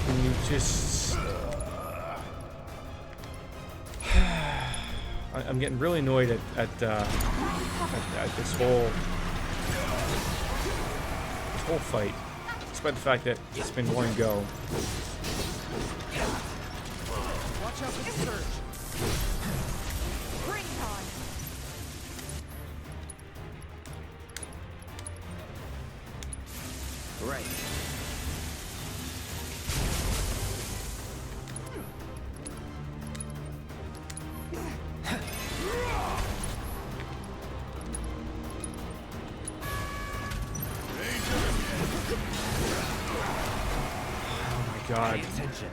Can you just... I'm getting really annoyed at this whole fight, despite the fact that it's been one go.
Watch out for the surge.
Bring it on.
Right.
Oh my god.
Pay attention.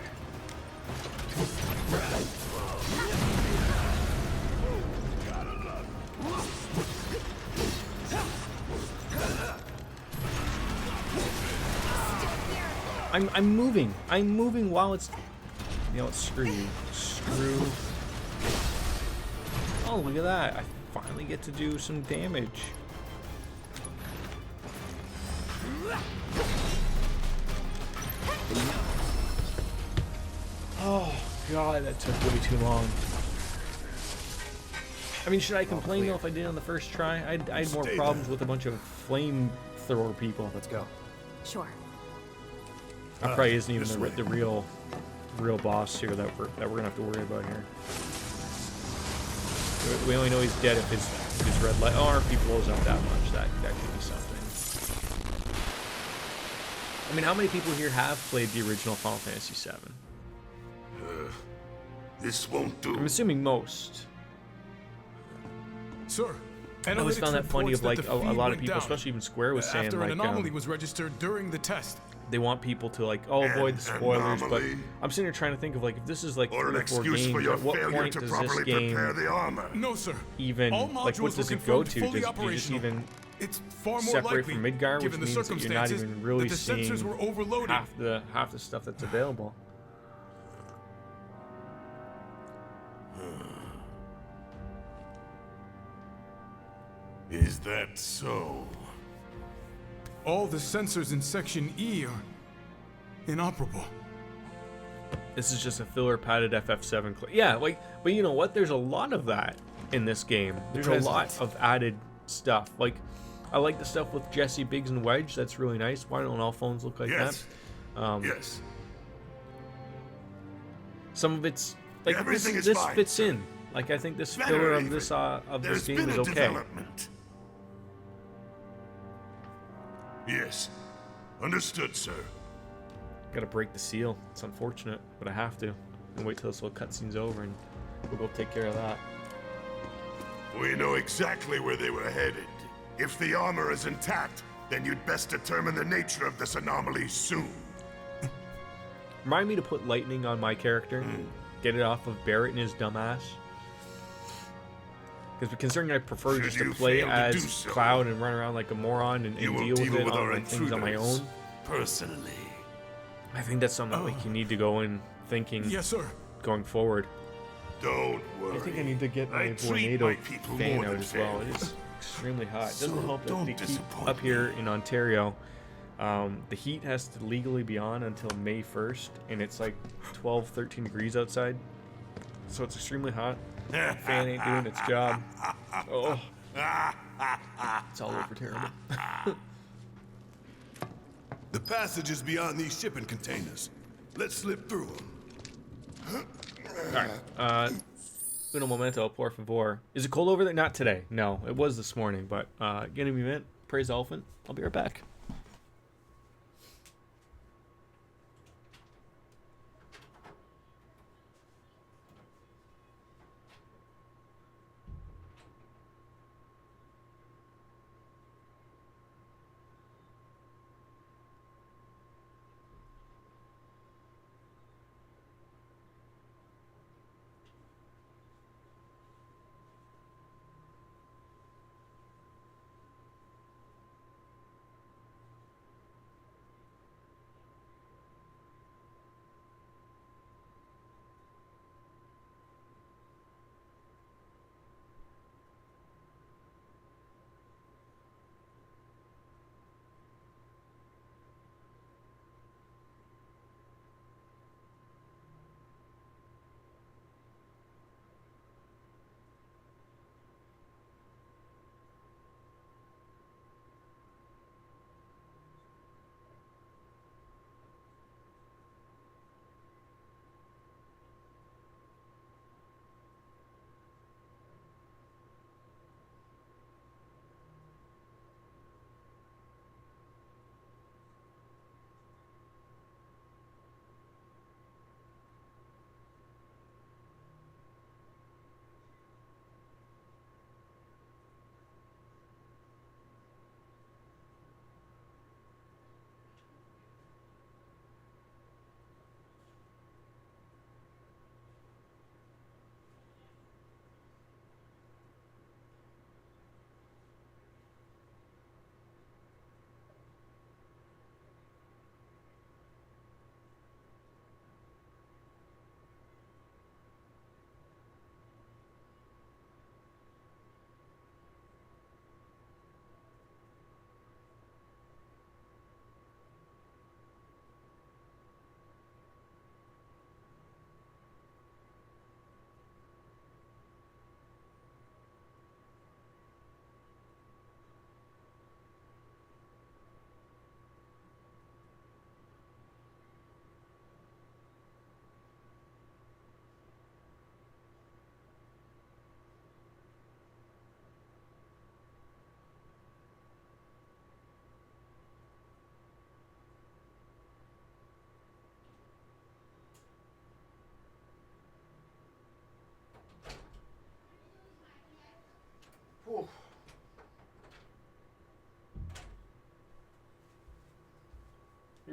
I'm moving. I'm moving while it's... You know what? Screw you. Screw... Oh, look at that. I finally get to do some damage. Oh, God, that took way too long. I mean, should I complain, though, if I did it on the first try? I had more problems with a bunch of flamethrower people.
Let's go.
Sure.
That probably isn't even the real boss here that we're gonna have to worry about here. We only know he's dead if his red light. Oh, if he blows up that much, that could be something. I mean, how many people here have played the original Final Fantasy VII?
This won't do.
I'm assuming most.
Sir,
I always found that funny of like
reports
a
that the
lot
feed
of people,
went down
especially even Square was saying
after
like
an anomaly was registered during the test.
they want people to like avoid the spoilers, but
anomaly?
I'm sitting here trying to think of like if this is like
Or
3
an
or 4
excuse for
games,
your
at what
failure
point
to
does this
properly
game
prepare the armor.
No, sir.
even
All
like what
modules
does
were
it go
confirmed
to?
fully
Does you just
operational.
even
It's far more
separate
likely,
from Midgar, which
given the
means that you're not
circumstances,
even really
that the
seeing
sensors were overloaded.
half the stuff that's available.
Is that so?
All the sensors in Section E are inoperable.
This is just a filler padded FF7 yeah, like, but you know what? There's a lot of that in this game. There's a lot of added stuff. Like, I like the stuff with Jesse, Biggs, and Wedge. That's really nice. Why don't all phones look like
Yes.
that?
Yes.
Some of it's like
Everything is
this
fine,
fits
sir.
in. Like, I think this
Better
filler of
even.
this
There's
game
been
is
a
okay.
development. Yes. Understood, sir.
Gotta break the seal. It's unfortunate, but I have to. And wait till this little cutscene's over, and we'll go take care of that.
We know exactly where they were headed. If the armor is intact, then you'd best determine the nature of this anomaly soon.
Remind me to put lightning on my character. Get it off of Barrett and his dumbass. Because considering I prefer
Should
just to
you
play
fail to
as
do so,
Cloud and run around like a moron and
You will
deal with
deal
it
with
on
our
like, things on my own.
intruders personally.
I think that's something that like you need to go in thinking
Yes, sir.
going forward.
Don't worry.
I think I need to get my
I treat my
Vornado
people
fan
more
out
than
as well.
fairly.
It is extremely hot. It doesn't
So
help that
don't
they keep
disappoint
up here
me.
in Ontario. The heat has to legally be on until May 1st, and it's like 12, 13 degrees outside. So it's extremely hot. Fan ain't doing its job. Oh. It's all over terrible.
The passage is beyond these shipping containers. Let's slip through them.
Alright. Uno momento, por favor. Is it cold over there? Not today. No, it was this morning, but getting me mint. Praise Elephant. I'll be right back.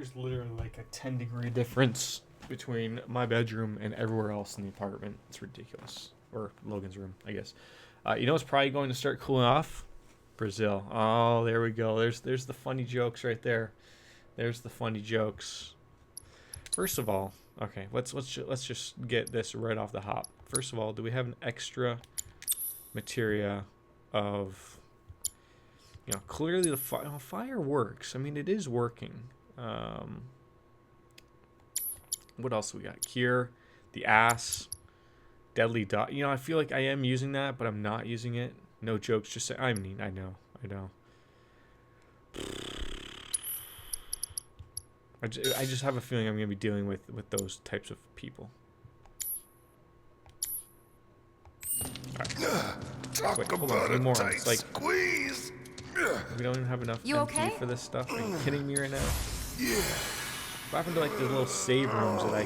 There's literally like a 10-degree difference between my bedroom and everywhere else in the apartment. It's ridiculous. Or Logan's room, I guess. You know what's probably going to start cooling off? Brazil. Oh, there we go. There's the funny jokes right there. There's the funny jokes. First of all, okay, let's just get this right off the hop. First of all, do we have an extra materia of, you know, clearly the fire works. I mean, it is working. What else we got? Cure, the ass, deadly dot. You know, I feel like I am using that, but I'm not using it. No jokes. Just say. I mean, I know. I just have a feeling I'm gonna be dealing with those types of people.
Talk
Wait, hold
about
on,
a
more.
tight
It's like
squeeze.
we don't even have enough
You
MP
okay?
for this stuff. Are you kidding me right now?
Yeah.
What happened to like the little save rooms that I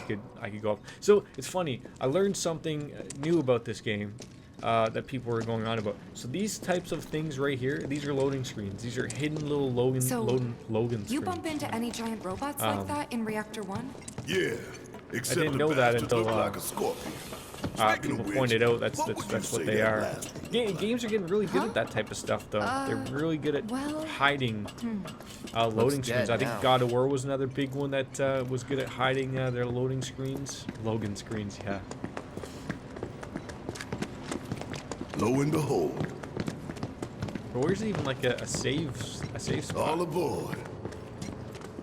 could go up? So it's funny. I learned something new about this game that people were going on about. So these types of things right here, these are loading screens. These are hidden little Logan screens.
You bump into any giant robots like that in Reactor 1?
Yeah. Except
I didn't know that until
like a scorpion.
people pointed out that's what they are. Games are getting really good at that type of stuff, though. They're really good at hiding loading screens. I think God of War was another big one that was good at hiding their loading screens. Logan screens, yeah.
Lo and behold.
But where's even like a save spot?
All aboard.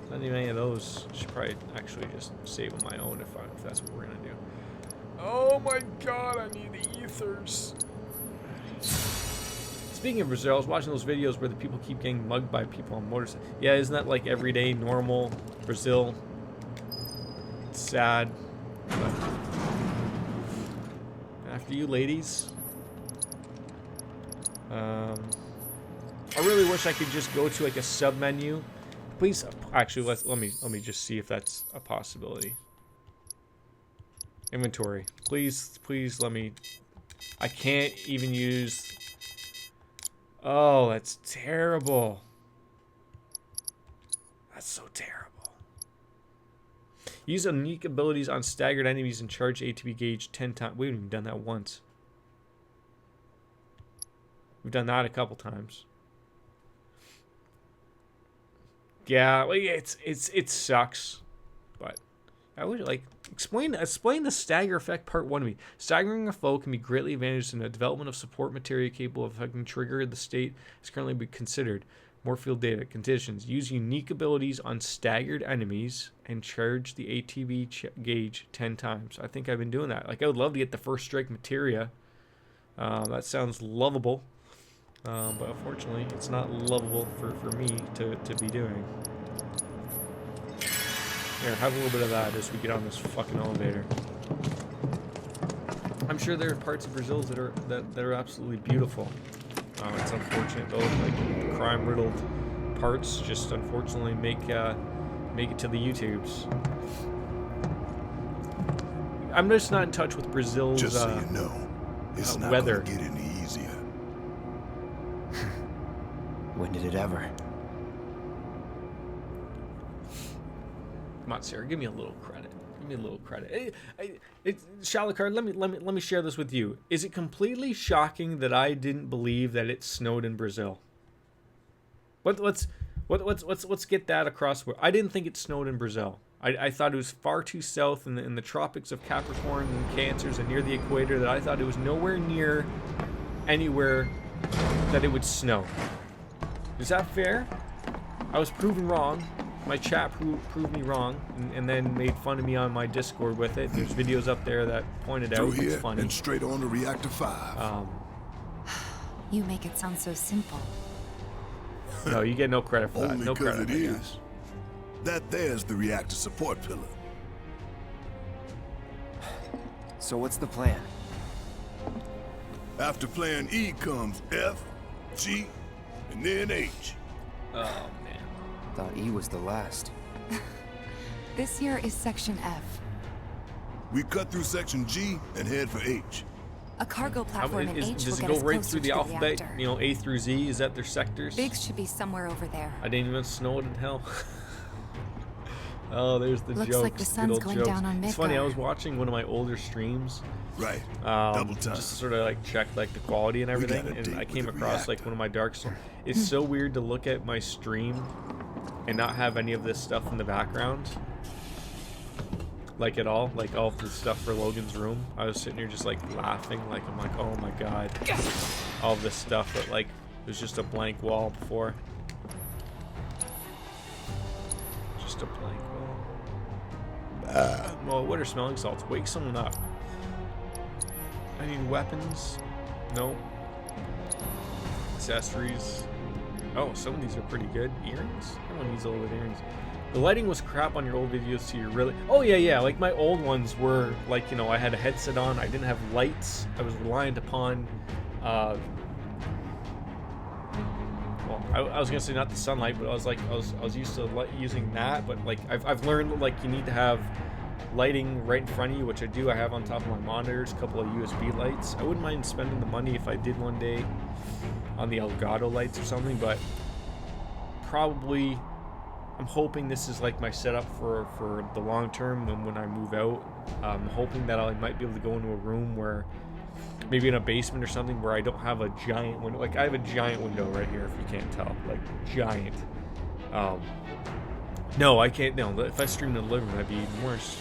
Not even any of those. Should probably actually just save on my own if that's what we're gonna do. Oh my god, I need the ethers. Speaking of Brazil, I was watching those videos where the people keep getting mugged by people on motorcycles. Yeah, isn't that like everyday, normal Brazil? It's sad. But after you, ladies. I really wish I could just go to like a sub menu. Please, actually, let me just see if that's a possibility. Inventory, please let me. I can't even use. Oh, that's terrible. That's so terrible. Use unique abilities on staggered enemies and charge ATB gauge 10 times. We haven't even done that once. We've done that a couple times. Yeah, it sucks, but I would like explain the stagger effect part 1 to me. Staggering a foe can be greatly advantaged in the development of support materia capable of affecting trigger. The state is currently being considered. More field data conditions. Use unique abilities on staggered enemies and charge the ATB gauge 10 times. I think I've been doing that. Like I would love to get the first strike materia. That sounds lovable. But unfortunately, it's not lovable for me to be doing. Here, have a little bit of that as we get on this fucking elevator. I'm sure there are parts of Brazil that are absolutely beautiful. It's unfortunate though, like crime-riddled parts just unfortunately make it to the YouTubes. I'm just not in touch with Brazil's
just so you know, it's not
weather.
gonna get any easier.
When did it ever?
Come on, Sarah, give me a little credit. Give me a little credit. Shalakard, let me share this with you. Is it completely shocking that I didn't believe that it snowed in Brazil? Let's get that across. I didn't think it snowed in Brazil. I thought it was far too south in the tropics of Capricorn and Cancers and near the equator that I thought it was nowhere near anywhere that it would snow. Is that fair? I was proven wrong. My chat proved me wrong and then made fun of me on my Discord with it. There's videos up there that pointed out
Through
it's
here
funny.
and straight on to Reactor 5.
You make it sound so simple.
No, you get no credit for that.
Only
No
'cause
credit.
it
I
is.
guess.
That there's the reactor support pillar.
So what's the plan?
After plan E comes F, G, and then H.
Oh man.
Thought E was the last.
This here is Section F.
We cut through section G and head for H.
A cargo platform in H will
Does it
get
go
us
right
closer
through the
to
alphabet?
reactor.
You know, A through Z. Is that their sectors?
Biggs should be somewhere over there.
I didn't even snow it in hell. Oh, there's the
Looks
jokes.
like the
good
sun's
old
going
jokes.
down on
It's funny. I
Midgar.
was watching one of my older streams.
Right. Double time.
Just to sort of like check like the quality and everything,
got a
and
date
I
with
came
the
across like
reactor.
one of my Dark Souls. It's so weird to look at my stream and not have any of this stuff in the background, like at all, like all of the stuff for Logan's room. I was sitting here just like laughing, like I'm like, oh my god, all of this stuff that like was just a blank wall before. Just a blank wall. Well, what are smelling salts? Wake someone up. I need weapons. No. Accessories. Oh, some of these are pretty good. Earrings? Everyone needs a little bit of earrings. The lighting was crap on your old videos, so you're really... Oh, yeah. Like, my old ones were, like, you know, I had a headset on. I didn't have lights. I was reliant upon... well, I was gonna say not the sunlight, but I was used to using that. But, like, I've learned that, like, you need to have lighting right in front of you, which I do. I have on top of my monitors, a couple of USB lights. I wouldn't mind spending the money if I did one day on the Elgato lights or something, but probably I'm hoping this is like my setup for the long term, and when I move out, I'm hoping that I might be able to go into a room where maybe in a basement or something where I don't have a giant window. Like I have a giant window right here, if you can't tell, like giant. No, I can't. No, if I streamed in the living room, that'd be even worse.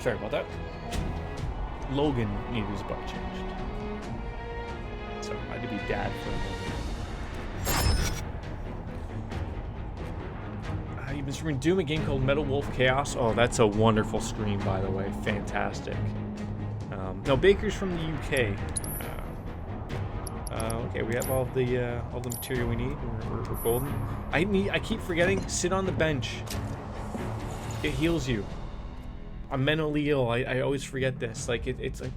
Sorry about that. Logan needed his butt changed. So I had to be dad for a moment. You've been streaming Doom, a game called Metal Wolf Chaos. Oh, that's a wonderful stream, by the way. Fantastic. No, Baker's from the UK. Okay, we have all the material we need. We're golden. I keep forgetting. Sit on the bench. It heals you. I'm mentally ill. I always forget this. Like it's like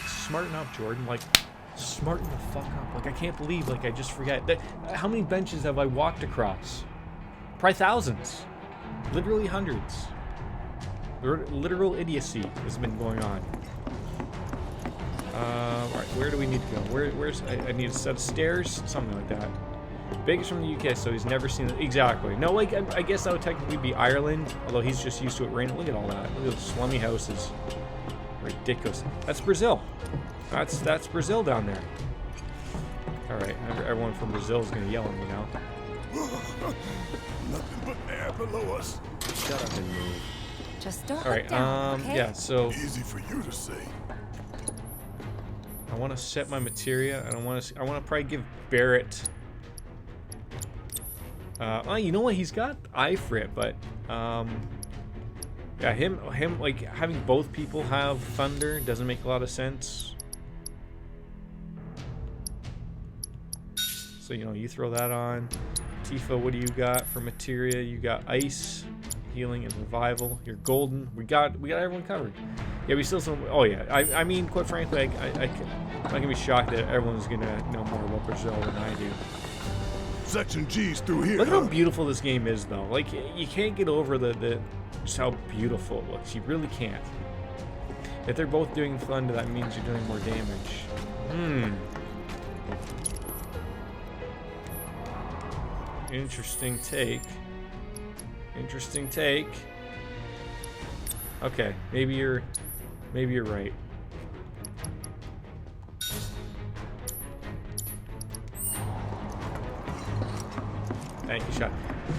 smarten up, Jordan. Like smarten the fuck up. Like I can't believe. Like I just forget that. How many benches have I walked across? Probably thousands. Literally hundreds. Literal idiocy has been going on. Alright, where do we need to go? Where's I need a set of stairs? Something like that. Baker's from the UK, so he's never seen it. Exactly. No, like, I guess that would technically be Ireland, although he's just used to it raining. Look at all that. Look at those slummy houses. Ridiculous. That's Brazil. That's Brazil down there. Alright, everyone from Brazil is going to yell at me now.
Nothing but air below us.
Shut up and move.
Just don't
Alright,
look down, okay?
yeah, so...
Easy for you to say.
I want to set my materia. I want to probably give Barrett... oh, you know what? He's got eye for it, but... yeah, him, like, having both people have thunder doesn't make a lot of sense. So, you know, you throw that on. Tifa, what do you got for materia? You got ice, healing, and revival. You're golden. We got everyone covered. Yeah, we still some. Oh yeah, I mean, quite frankly, I'm not gonna be shocked that everyone's gonna know more about Brazil than I do.
Section G's through here.
Look at how beautiful this game is, though. Like, you can't get over just how beautiful it looks. You really can't. If they're both doing thunder, that means you're doing more damage. Interesting take. Interesting take. Okay, maybe you're right. Thank you, shot.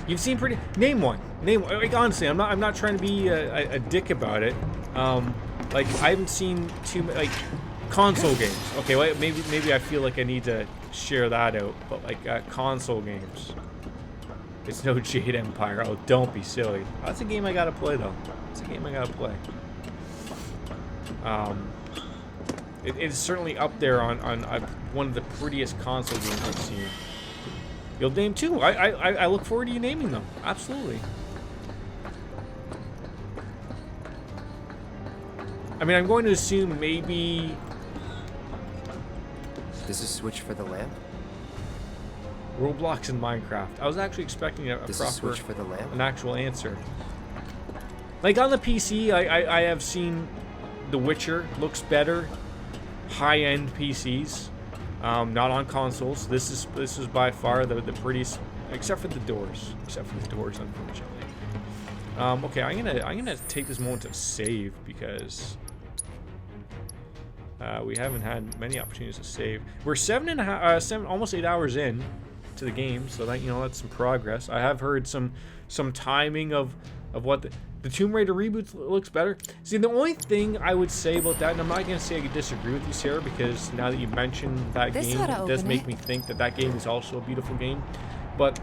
You've seen pretty. Name one. Like honestly, I'm not trying to be a dick about it. Like I haven't seen too many like console games. Okay, well, maybe I feel like I need to share that out. But like console games. It's no Jade Empire. Oh, don't be silly. Oh, that's a game I gotta play though. It's a game I gotta play. It's certainly up there on one of the prettiest console games I've seen. You'll name two. I look forward to you naming them. Absolutely. I mean, I'm going to assume maybe.
Does this switch for the lamp?
Roblox and Minecraft. I was actually expecting a proper,
switch for the lamp?
an actual answer. Like on the PC, I have seen The Witcher looks better, high-end PCs, not on consoles. This is by far the prettiest, except for the doors. Unfortunately. Okay, I'm gonna take this moment to save because we haven't had many opportunities to save. We're almost 8 hours in to the game, so that that's some progress. I have heard some timing of what the Tomb Raider reboot looks better. See, the only thing I would say about that, and I'm not gonna say I could disagree with you, Sarah, because now that you mentioned that game, it does make me think that game is also a beautiful game. But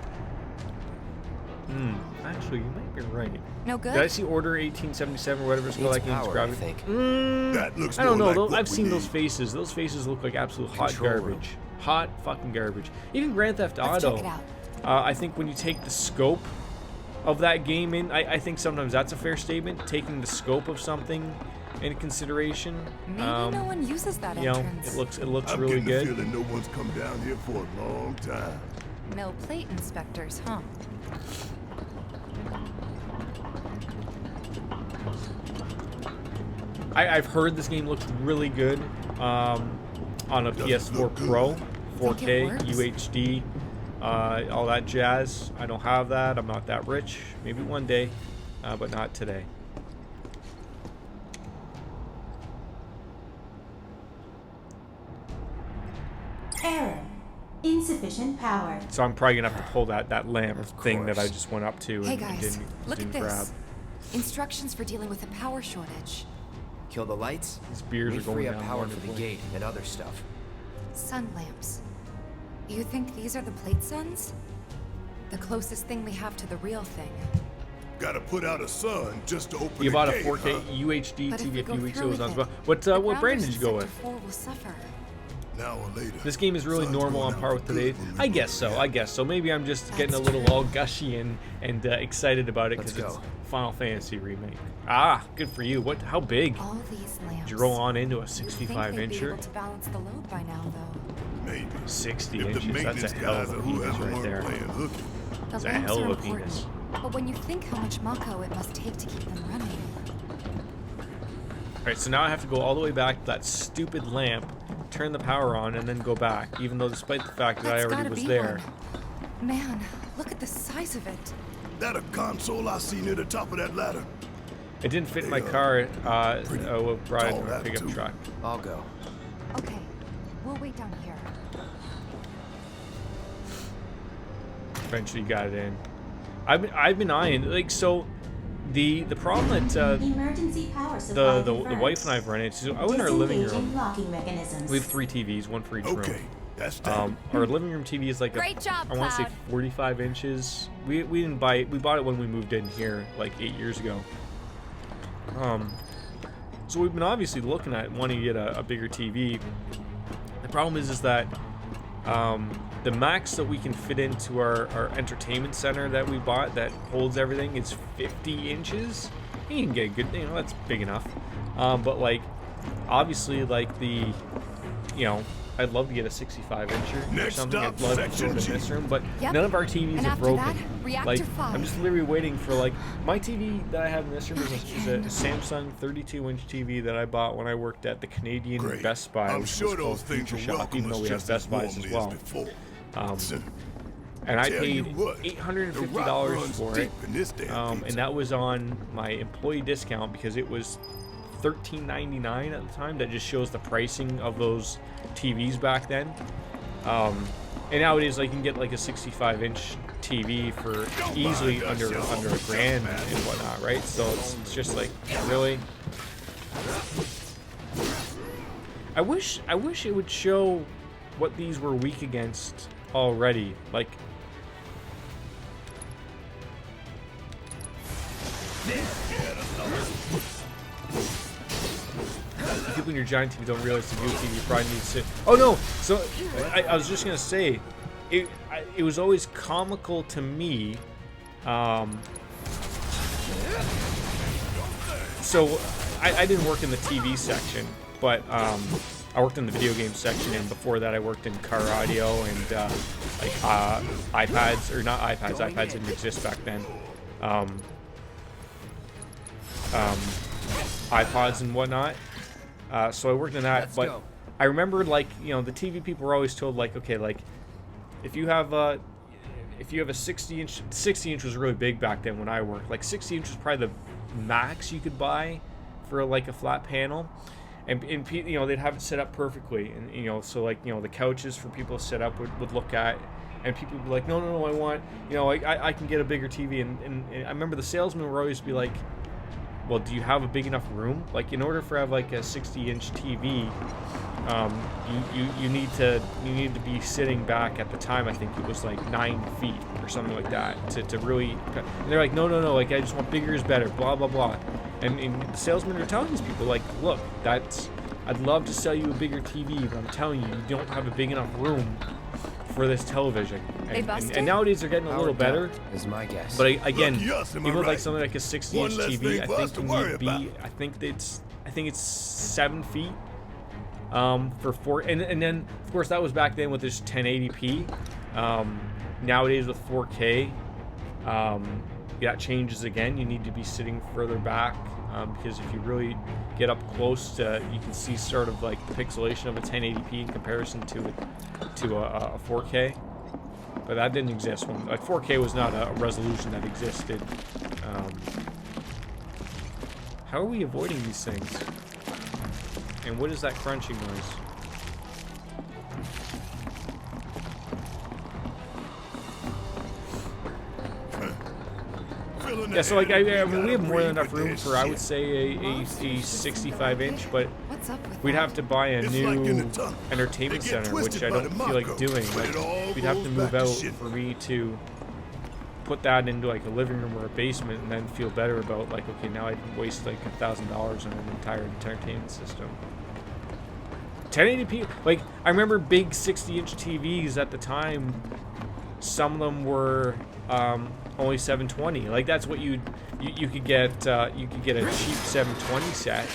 actually, you might be right.
No good.
Did I see Order 1877 or whatever it's called? That game's
I think.
That looks
I don't
more
know.
like what
I've
we
seen
need.
those faces. Those faces look like absolute hot
Control room.
garbage. Hot fucking garbage. Even Grand Theft
Let's
Auto.
check it out.
I think when you take the scope of that game in, I think sometimes that's a fair statement. Taking the scope of something into consideration.
Maybe no one uses that entrance.
It looks
I'm
really
getting
good.
the feeling no one's come down here for a long time.
No plate inspectors, huh?
I've heard this game looks really good on a PS4 Pro, 4K, UHD, all that jazz. I don't have that. I'm not that rich. Maybe one day, but not today.
Error. Insufficient power.
So I'm probably gonna have to pull that lamp thing that I just went up to
Hey
and
guys,
didn't
look at
grab.
this.
Instructions for dealing with a power shortage.
Kill the lights.
These beers
we
are going
free up
down
power for the
wonderfully.
gate and other stuff.
Sun lamps. You think these are the plate suns? The closest thing we have to the real thing.
Gotta put out a sun just to open
You
the
bought a
gate,
4K
huh?
UHD
But if
TV
we
a
go
few weeks
through
ago.
with it,
What
the
brand
grounders
did you
in
go
Sector
with?
4 will suffer.
An hour later.
This game is really
sun's
normal
going
on
out
par
for
with
good
today.
when we
I
go
guess so.
to
I guess so. Maybe I'm just getting a little all gushy and excited about it
Let's
because it's
go.
Final Fantasy remake. Ah, good for you. What? How big?
All these lamps.
Did you roll on into a
You'd think
65
they'd be
incher?
able to balance the load by now, though.
Maybe.
60
If the
inches. That's
maintenance
a hell
guys
of
or
a penis
whoever
right
weren't
there.
playing hooky.
The
That's a
lamps
hell
are
of a
important,
penis.
but when you think how much Mako it must take to keep them running.
Alright, so now I have to go all the way back to that stupid lamp, turn the power on, and then go back, even though despite the fact that I
That's
already
gotta
was
be
there.
one. Man, look at the size of it.
That a console I see near the top of that ladder?
It didn't fit in my car, brought it
tall
in my pickup
attitude.
truck.
I'll go.
Okay, we'll wait down here.
Eventually got it in. I've been eyeing, like, so the problem that
Emergency power supply
the
reversed.
wife and I have run into, so I went in our living
Disengaging
room.
locking mechanisms.
We have 3 TVs, one for each room.
Okay, that's standard.
Our living room TV is like
Great job,
I want to say
Cloud.
45 inches. We didn't buy it. We bought it when we moved in here like 8 years ago. So we've been obviously looking at wanting to get a bigger TV. The problem is that the max that we can fit into our entertainment center that we bought that holds everything is 50 inches. You can get a good, that's big enough. But like, obviously, like I'd love to get a 65 incher or
Next
something.
stop,
I'd love to throw it in
Section
this
G.
room, but
Yep.
none of our TVs
And
are
after
broken.
that, reactor
Like,
5.
I'm just literally waiting for like my TV that I have in this room is a Samsung 32-inch TV that I bought when I worked at the Canadian
Great.
Best Buy.
I'm
which
sure
was called
those things
Future
will
Shop,
welcome
even
us
though we have
just
Best
as
Buys as
warmly
well.
before.
And I
Tell you
paid
what, the
$850
rock runs
for
deep
it,
in this damn
and
pizza.
that was on my employee discount because it was $13.99 at the time. That just shows the pricing of those TVs back then. And nowadays, like, you can get like a 65-inch TV for easily under $1,000 and whatnot, right? So it's just like, really. I wish it would show what these were weak against already. Like, people in your giant TV don't realize the new TV probably needs to sit. Oh no! So I was just gonna say, it was always comical to me. So I didn't work in the TV section, but I worked in the video game section, and before that I worked in car audio and iPads, or not iPads. iPads didn't exist back then. iPods and whatnot. So I worked in that, but
go.
I remember, like, the TV people were always told, like, okay, like, if you have a 60 inch was really big back then when I worked. Like 60 inch was probably the max you could buy for like a flat panel, and they'd have it set up perfectly, and so like the couches for people to sit up would look at, and people would be like, no, I want, I can get a bigger TV, and I remember the salesman would always be like, well, do you have a big enough room? Like, in order for have like a 60-inch TV, you need to be sitting back at the time. I think it was like 9 feet or something like that to really. And they're like, no, like I just want bigger is better. Blah blah blah. And the salesmen are telling these people, like, look, I'd love to sell you a bigger TV, but I'm telling you, you don't have a big enough room for this television. And nowadays they're getting a little better.
Is my guess.
But again,
Lucky us, am I
even with like
right?
something like a 60-inch
One less
TV,
thing
I
for us
think
to
you
worry
need to
about.
be. I think it's 7 feet. For 4, and then of course that was back then with this 1080p. Nowadays with 4K, that changes again. You need to be sitting further back, because if you really get up close to, you can see sort of like the pixelation of a 1080p in comparison to a 4K. But that didn't exist when, like, 4K was not a resolution that existed. How are we avoiding these things? And what is that crunching noise? Yeah, so like I mean, we have more than enough room for, I would say, a 65 inch, but we'd have to buy a new entertainment center, which I don't feel like doing. Like, we'd have to move out for me to put that into like a living room or a basement, and then feel better about like, okay, now I'd waste like $1,000 on an entire entertainment system. 1080p, like I remember big 60-inch TVs at the time. Some of them were only 720. Like that's what you could get. You could get a cheap 720 set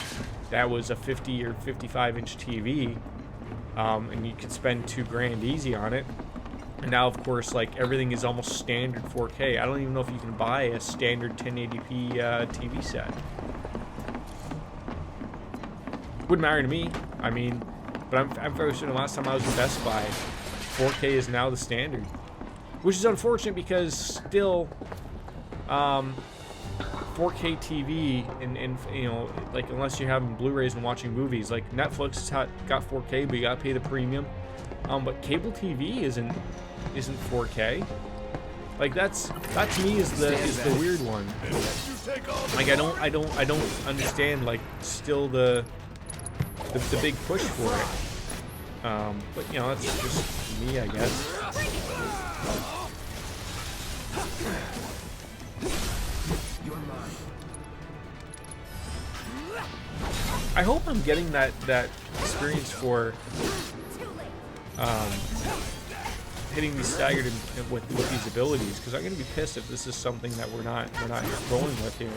that was a 50 or 55-inch TV, and you could spend $2,000 easy on it. And now, of course, like everything is almost standard 4K. I don't even know if you can buy a standard 1080p TV set. Wouldn't matter to me. I mean, but I'm very certain last time I was in Best Buy, 4K is now the standard, which is unfortunate because still, 4K TV and you know, like unless you're having Blu-rays and watching movies, like Netflix has got 4K, but you gotta pay the premium. But cable TV isn't 4K. Like that to me is the weird one. Like I don't understand like still the big push for it. But you know, that's just me, I guess. I hope I'm getting that experience for hitting me staggered with these abilities, because I'm gonna be pissed if this is something that we're not rolling with here.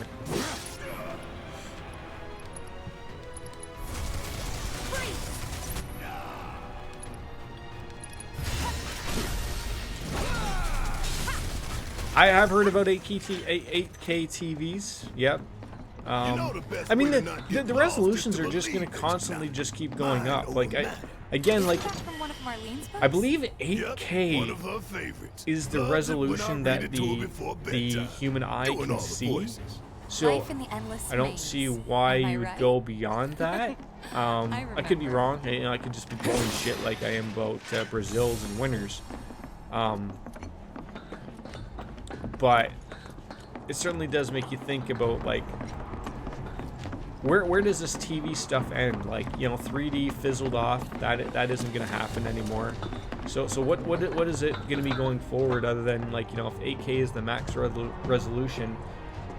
I have heard about 8K TVs. Yep. I mean, the resolutions are just going to constantly just keep going up. Like, again, like, I believe 8K is the resolution that the human eye can see. So I don't see why you would go beyond that. I could be wrong. You know, I could just be blowing shit like I am about Brazils and winters. But it certainly does make you think about, like, where does this TV stuff end? Like, you know, 3D fizzled off. That isn't going to happen anymore. So what is it going to be going forward, other than, like, you know, if 8K is the max resolution,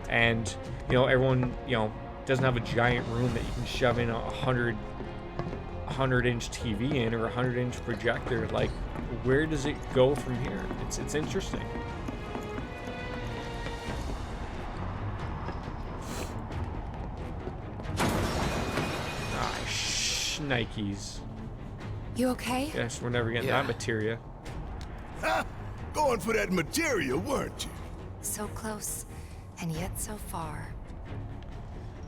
and, you know, everyone, you know, doesn't have a giant room that you can shove in a 100-inch TV in, or a 100-inch projector. Like, where does it go from here? It's interesting. Nikes.
You okay?
Yes, we're never getting that materia.
Ha! Going for that materia, weren't you?
So close, and yet so far.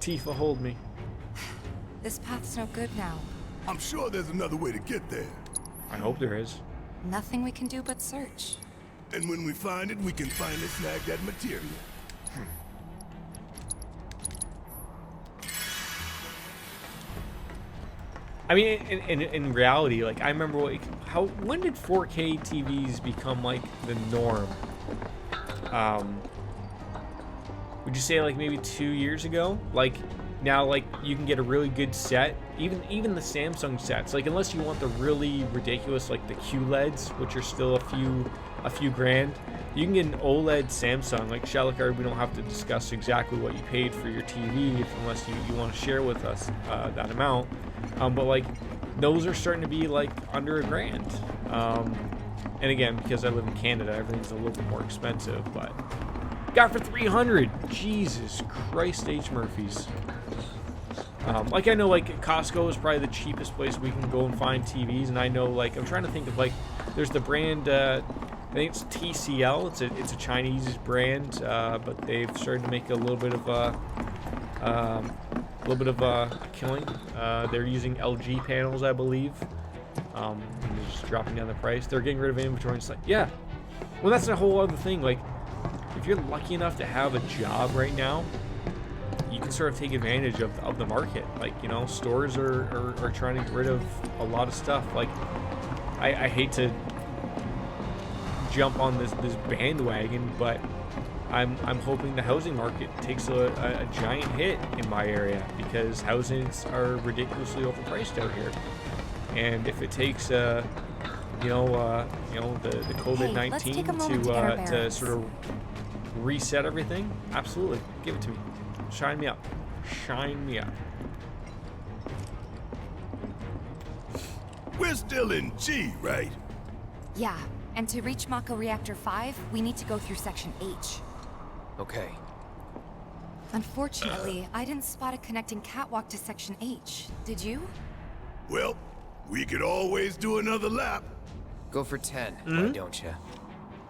Tifa, hold me.
This path's no good now.
I'm sure there's another way to get there.
I hope there is.
Nothing we can do but search.
And when we find it, we can finally snag that materia.
I mean, in reality, like, I remember, like, when did 4K TVs become, like, the norm? Would you say, like, maybe 2 years ago? Like, now, like, you can get a really good set, even the Samsung sets, like, unless you want the really ridiculous, like, the QLEDs, which are still a few grand, you can get an OLED Samsung. Like, Shalakar, we don't have to discuss exactly what you paid for your TV, unless you want to share with us that amount. But, like, those are starting to be, like, under $1,000. And again, because I live in Canada, everything's a little bit more expensive, but got for $300. Jesus Christ, H. Murphy's. Like, I know, like, Costco is probably the cheapest place we can go and find TVs, and I know, like, I'm trying to think of, like, there's the brand, I think it's TCL. It's a Chinese brand, but they've started to make a little bit of a killing. They're using LG panels, I believe. And they're just dropping down the price. They're getting rid of inventory. And it's like, yeah. Well, that's a whole other thing. Like, if you're lucky enough to have a job right now, you can sort of take advantage of the market. Like, you know, stores are trying to get rid of a lot of stuff. Like, I hate to jump on this bandwagon, but I'm hoping the housing market takes a giant hit in my area because housings are ridiculously overpriced out here. And if it takes the COVID-19 to sort of reset everything, absolutely, give it to me. Shine me up. Shine me up.
We're still in G, right?
Yeah, and to reach Mako Reactor 5, we need to go through Section H.
Okay.
Unfortunately, I didn't spot a connecting catwalk to Section H. Did you?
Well, we could always do another lap.
Go for 10, why don't you?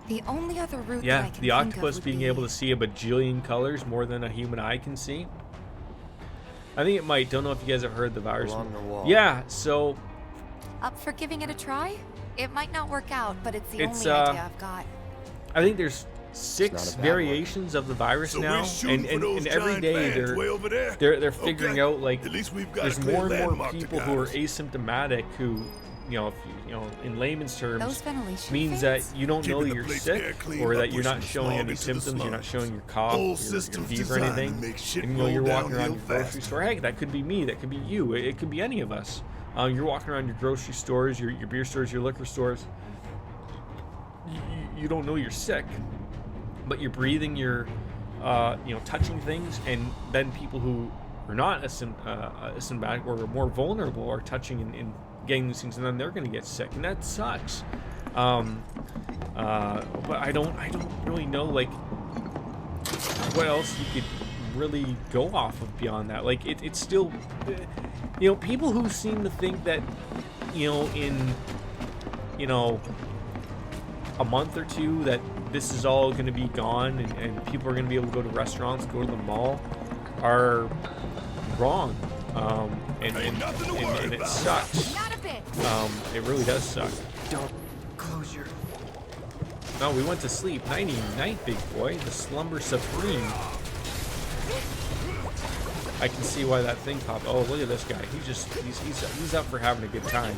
The only other route that I
Yeah,
can
the
think
octopus
of would
being
be...
able to see a bajillion colors more than a human eye can see. I think it might. Don't know if you guys have heard the virus.
Along the wall.
Yeah, so
Up for giving it a try? It might not work out, but it's the
It's,
only idea I've got.
I think there's 6
not a bad
variations of the virus
So
now,
we're shooting
and
for those
every
giant
day
fans way over there?
they're figuring
Okay.
out like
At least we've got
there's
a clear
more and more
landmark to
people
guide
who are
us.
asymptomatic who, if in layman's
Those
terms
ventilation
means
fans?
that you don't know
Keeping the
you're
place
sick
air clean
or
by
that you're not
pushing the
showing
smog
any
into the
symptoms, you're not
slums.
showing your cough,
Whole
your
system's
fever or
designed to
anything,
make shit
and
roll
you're walking
downhill
around your grocery
faster.
store. Heck, that could be me, that could be you, it could be any of us. You're walking around your grocery stores, your beer stores, your liquor stores. You don't know you're sick, but you're breathing, you're touching things, and then people who are not asymptomatic or are more vulnerable are touching and getting these things, and then they're going to get sick, and that sucks. But I don't really know like what else you could really go off of beyond that. Like it's still, people who seem to think that in a month or two that this is all going to be gone and people are going to be able to go to restaurants, go to the mall, are wrong. And it sucks.
Not a bit.
It really does suck.
Don't close your...
No, we went to sleep. Nighty night, big boy. The slumber supreme. I can see why that thing popped. Oh, look at this guy. He's up for having a good time.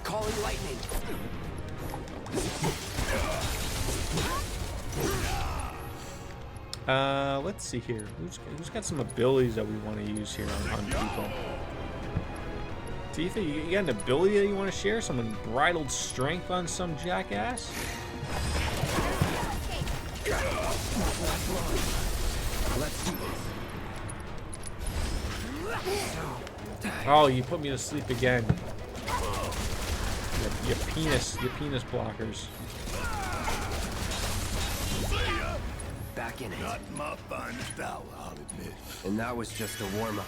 Calling lightning.
Let's see here. Who's got some abilities that we want to use here on people? Tifa, you got an ability that you want to share? Some unbridled strength on some jackass?
Let's do this.
Oh, you put me to sleep again. Your penis blockers.
Back in it.
Not my finest hour, I'll admit.
And that was just a warm-up.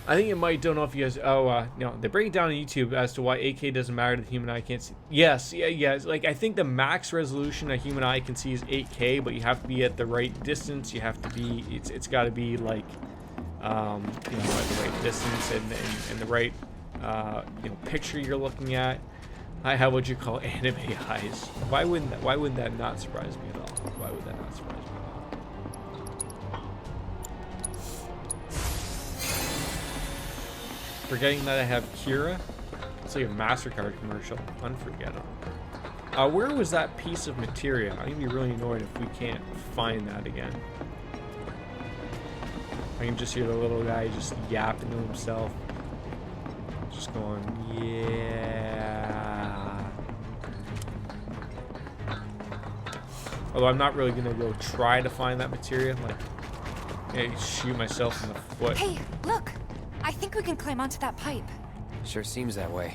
I think it might. Don't know if you guys. They break it down on YouTube as to why 8K doesn't matter to the human eye can't see. Yes, yeah. Like I think the max resolution a human eye can see is 8K, but you have to be at the right distance. You have to be. It's got to be like, at the right distance and the right, picture you're looking at. I have what you call anime eyes. Why wouldn't that not surprise me at all? Why would that not surprise me at all? Forgetting that I have Kira. It's like a MasterCard commercial. Unforgettable. Where was that piece of materia? I'm gonna be really annoyed if we can't find that again. I can just hear the little guy just yapping to himself. Just going, yeah. Although I'm not really gonna go try to find that materia. Like, shoot myself in the foot.
Hey, look! I think we can climb onto that pipe.
Sure seems that way.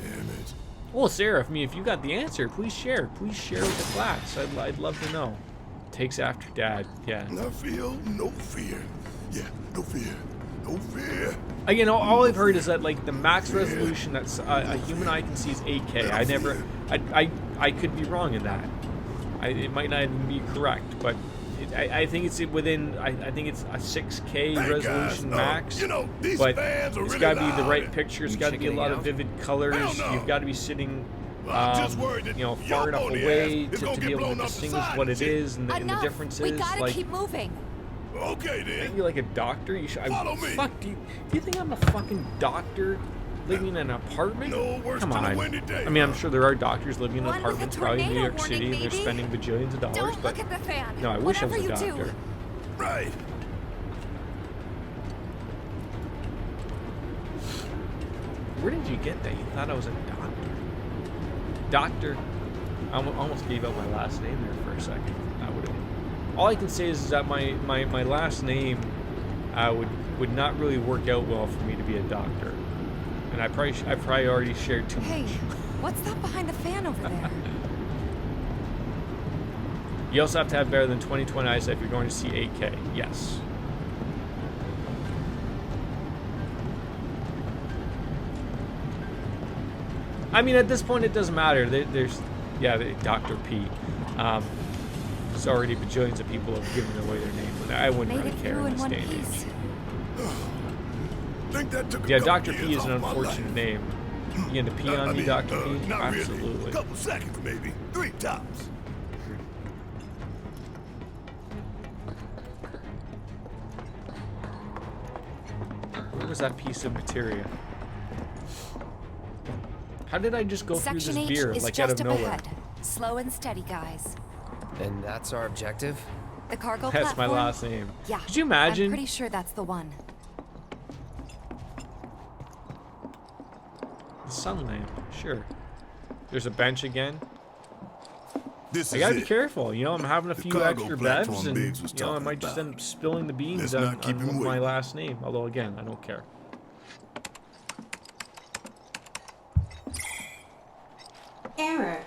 Damn it.
Well, Sarah, if you got the answer, please share. Please share with the class. I'd love to know. Takes after Dad. Yeah.
I feel no fear. Yeah, no fear. No fear.
Again, all I've heard is that like the max resolution that's a human eye can see is 8K. I could be wrong in that. It might not even be correct, but I think it's within. I think it's a 6K resolution max.
These
but
fans are
it's
really
got to be the
loud.
right picture. It's got to be a lot of vivid colors. You've got to be sitting, far enough away to be able to distinguish what it is and the differences.
We gotta
like,
keep moving.
Okay then.
You're like a doctor. You should.
Follow me.
Fuck. Do you think I'm a fucking doctor? Living in an apartment?
No worse
Come
than a
on.
windy day,
I mean, I'm
huh?
sure there are doctors living in
One with a
apartments, probably in New
tornado
York City, and
warning,
they're
baby.
spending bajillions of dollars.
Don't
But
look at the fan.
no, I wish I was a
Whatever you do.
doctor.
Right.
Where did you get that? You thought I was a doctor? I almost gave out my last name there for a second. I would have. All I can say is that my last name would not really work out well for me to be a doctor, and I probably already shared too
Hey,
much.
what's that behind the fan over there?
You also have to have better than 20/20 eyesight if you're going to see 8K. Yes. I mean, at this point, it doesn't matter. There's Dr. P. There's already bajillions of people have given away their name, but I wouldn't
Made
really
it
care
through
in
in
this
one
day and
piece.
age.
Think that took a
Yeah,
couple
Dr. P
years
is an
off my
unfortunate
life.
name. You gonna pee on me, Dr. P?
Not
Absolutely.
really. Couple seconds, maybe. 3 tops.
Where was that piece of materia? How did I just go
Section
through this
H
beer
is
like
just
out of
up
nowhere?
ahead. Slow and steady, guys.
And that's our objective?
The cargo
That's my
platform?
last name.
Yeah.
Could you imagine?
I'm pretty sure that's the one.
The sun lamp, sure. There's a bench again.
This
I
is
gotta be
it.
careful. You know, I'm having a
The
few
cargo
extra
platform
bevs, and
Biggs was
you know, I
talking
might just
about.
end up spilling the beans
Let's
on,
not keep him
my
waiting.
last name. Although again, I don't care.
Error.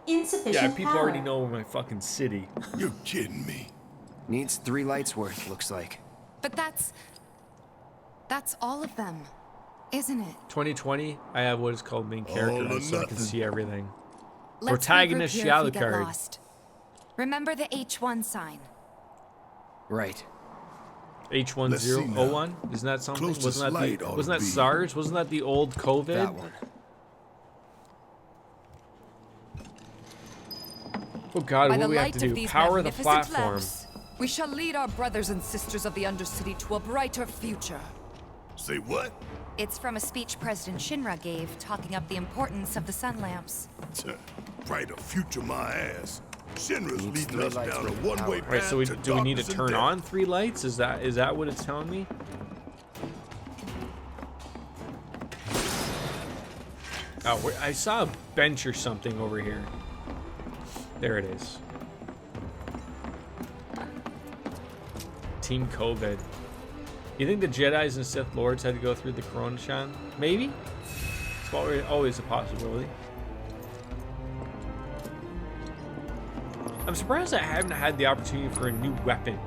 Insufficient
Yeah, people
power.
already know my fucking city.
You're kidding me.
Needs 3 lights worth, looks like.
But that's all of them, isn't it?
2020, I have what is called main character,
All or
so I can
nothing.
see everything.
Let's
Protagonist
regroup here if we
shadow
get
card.
lost. Remember the H1 sign.
Right.
H1001? Isn't that something?
Closest light ought to
Wasn't that
be-
SARS? Wasn't that the old COVID?
That one.
Oh god,
By
what
the
do we have
light
to
of
do?
these
Power the
magnificent
platform.
lamps, we shall lead our brothers and sisters of the Undercity to a brighter future.
Say what?
It's from a speech President Shinra gave, talking up the importance of the sun lamps.
Brighter future, my ass. Shinra's
Needs
leading
3
us
lights
down a
worth of
one-way
power.
path
Right, so
to
do we need to
darkness and
turn
death.
on 3 lights? Is that what it's telling me? Oh, I saw a bench or something over here. There it is. Team COVID. You think the Jedis and Sith Lords had to go through the Corona-chan? Maybe? It's always a possibility. I'm surprised I haven't had the opportunity for a new weapon.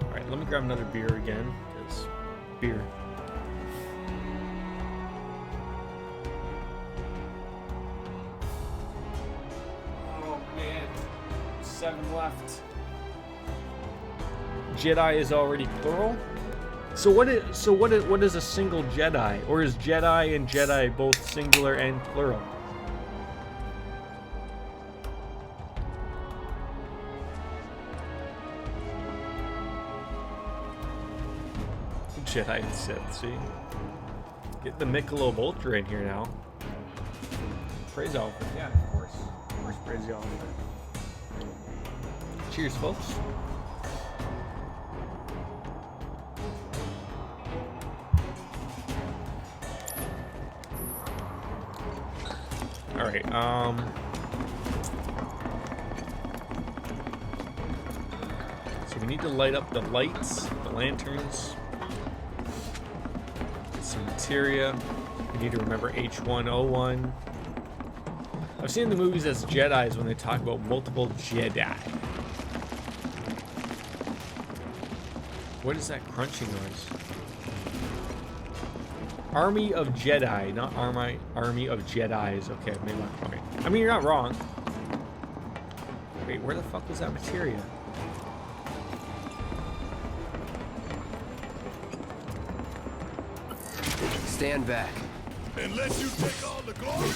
Alright, let me grab another beer again, because beer. Oh man, 7 left. Jedi is already plural? So what is a single Jedi? Or is Jedi and Jedi both singular and plural? Jedi and Sith, see? Get the Michelob Ultra in here now. Praise Alpha, yeah, of course. Of course, praise the Alpha. Cheers, folks. Alright, so we need to light up the lights, the lanterns. Get some materia. We need to remember H101. I've seen the movies as Jedis when they talk about multiple Jedi. What is that crunching noise? Army of Jedi, not Army of Jedis. Okay, maybe not. Okay. I mean, you're not wrong. Wait, where the fuck was that materia?
Stand back.
And let you take all the glory?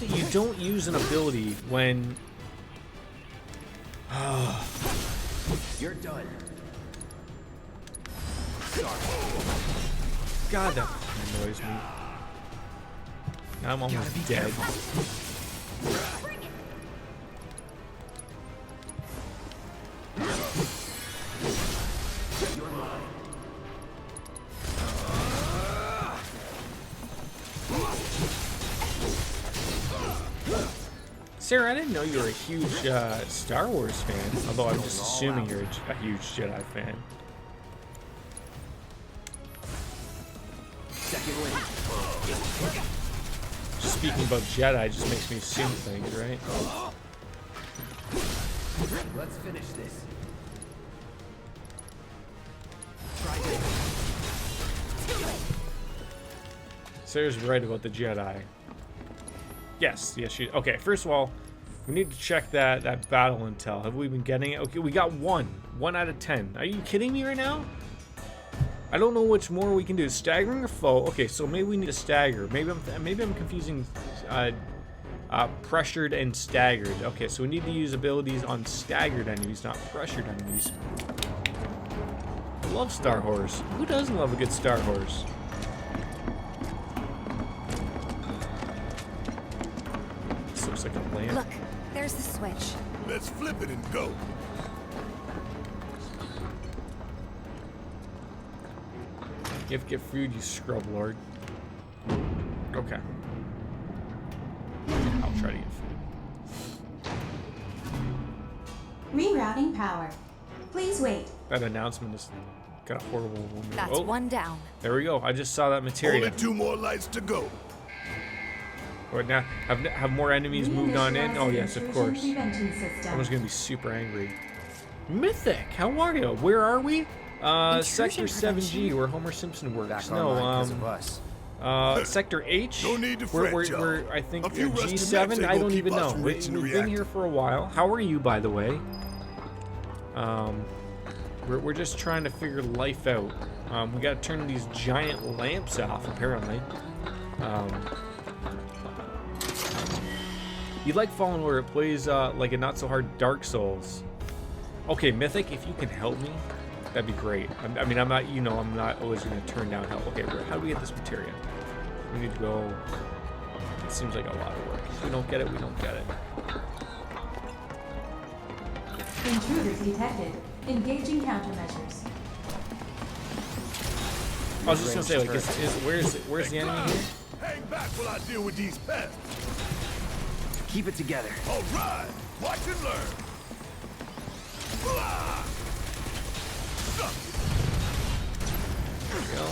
that you don't use an ability when...
You're done.
God, that annoys me. Now I'm almost dead. Sarah, I didn't know you were a huge Star Wars fan, although I'm just assuming you're a huge Jedi fan.
Second win.
Speaking about Jedi just makes me assume things, right?
Let's finish this.
Sarah's right about the Jedi. Yes, she... Okay, first of all, we need to check that battle intel. Have we been getting it? Okay, we got 1 out of 10. Are you kidding me right now? I don't know which more we can do. Staggering or foe? Okay, so maybe we need to stagger. Maybe I'm confusing pressured and staggered. Okay, so we need to use abilities on staggered enemies, not pressured enemies. I love Star Horse. Who doesn't love a good Star Horse? This looks like a lamp.
Look, there's the switch.
Let's flip it and go.
Get food, you scrub lord. Okay. I'll try to get food.
Rerouting power. Please wait.
That announcement is got a horrible one.
That's
Oh,
one down.
there we go. I just saw that materia.
Only 2 more lights to go.
Right now, have more enemies moved on in? Oh yes, of course.
Prevention system.
Everyone's gonna be super angry. Mythic, how are you? Where are we? Sector 7G, where Homer Simpson works.
Back
No,
online 'cause of us.
Sector H.
No need to fret,
We're
y'all.
I think
A few rusty
G7.
mechs ain't
I don't
gonna
even
keep
know.
us from
We've
reaching
been
reactor.
here for a while. How are you, by the way? We're just trying to figure life out. We gotta turn these giant lamps off, apparently. You like Fallen Order? It plays like a not so hard Dark Souls. Okay, Mythic, if you can help me, that'd be great. I mean, I'm not, you know, I'm not always gonna turn down help. Okay, how do we get this materia? We need to go. It seems like a lot of work. If we don't get it, we don't get it.
Intruders detected. Engaging countermeasures.
I was just gonna say, like, where's the enemy here?
Hang back while I deal with these pests.
Keep it together.
All right, watch and learn.
There we go.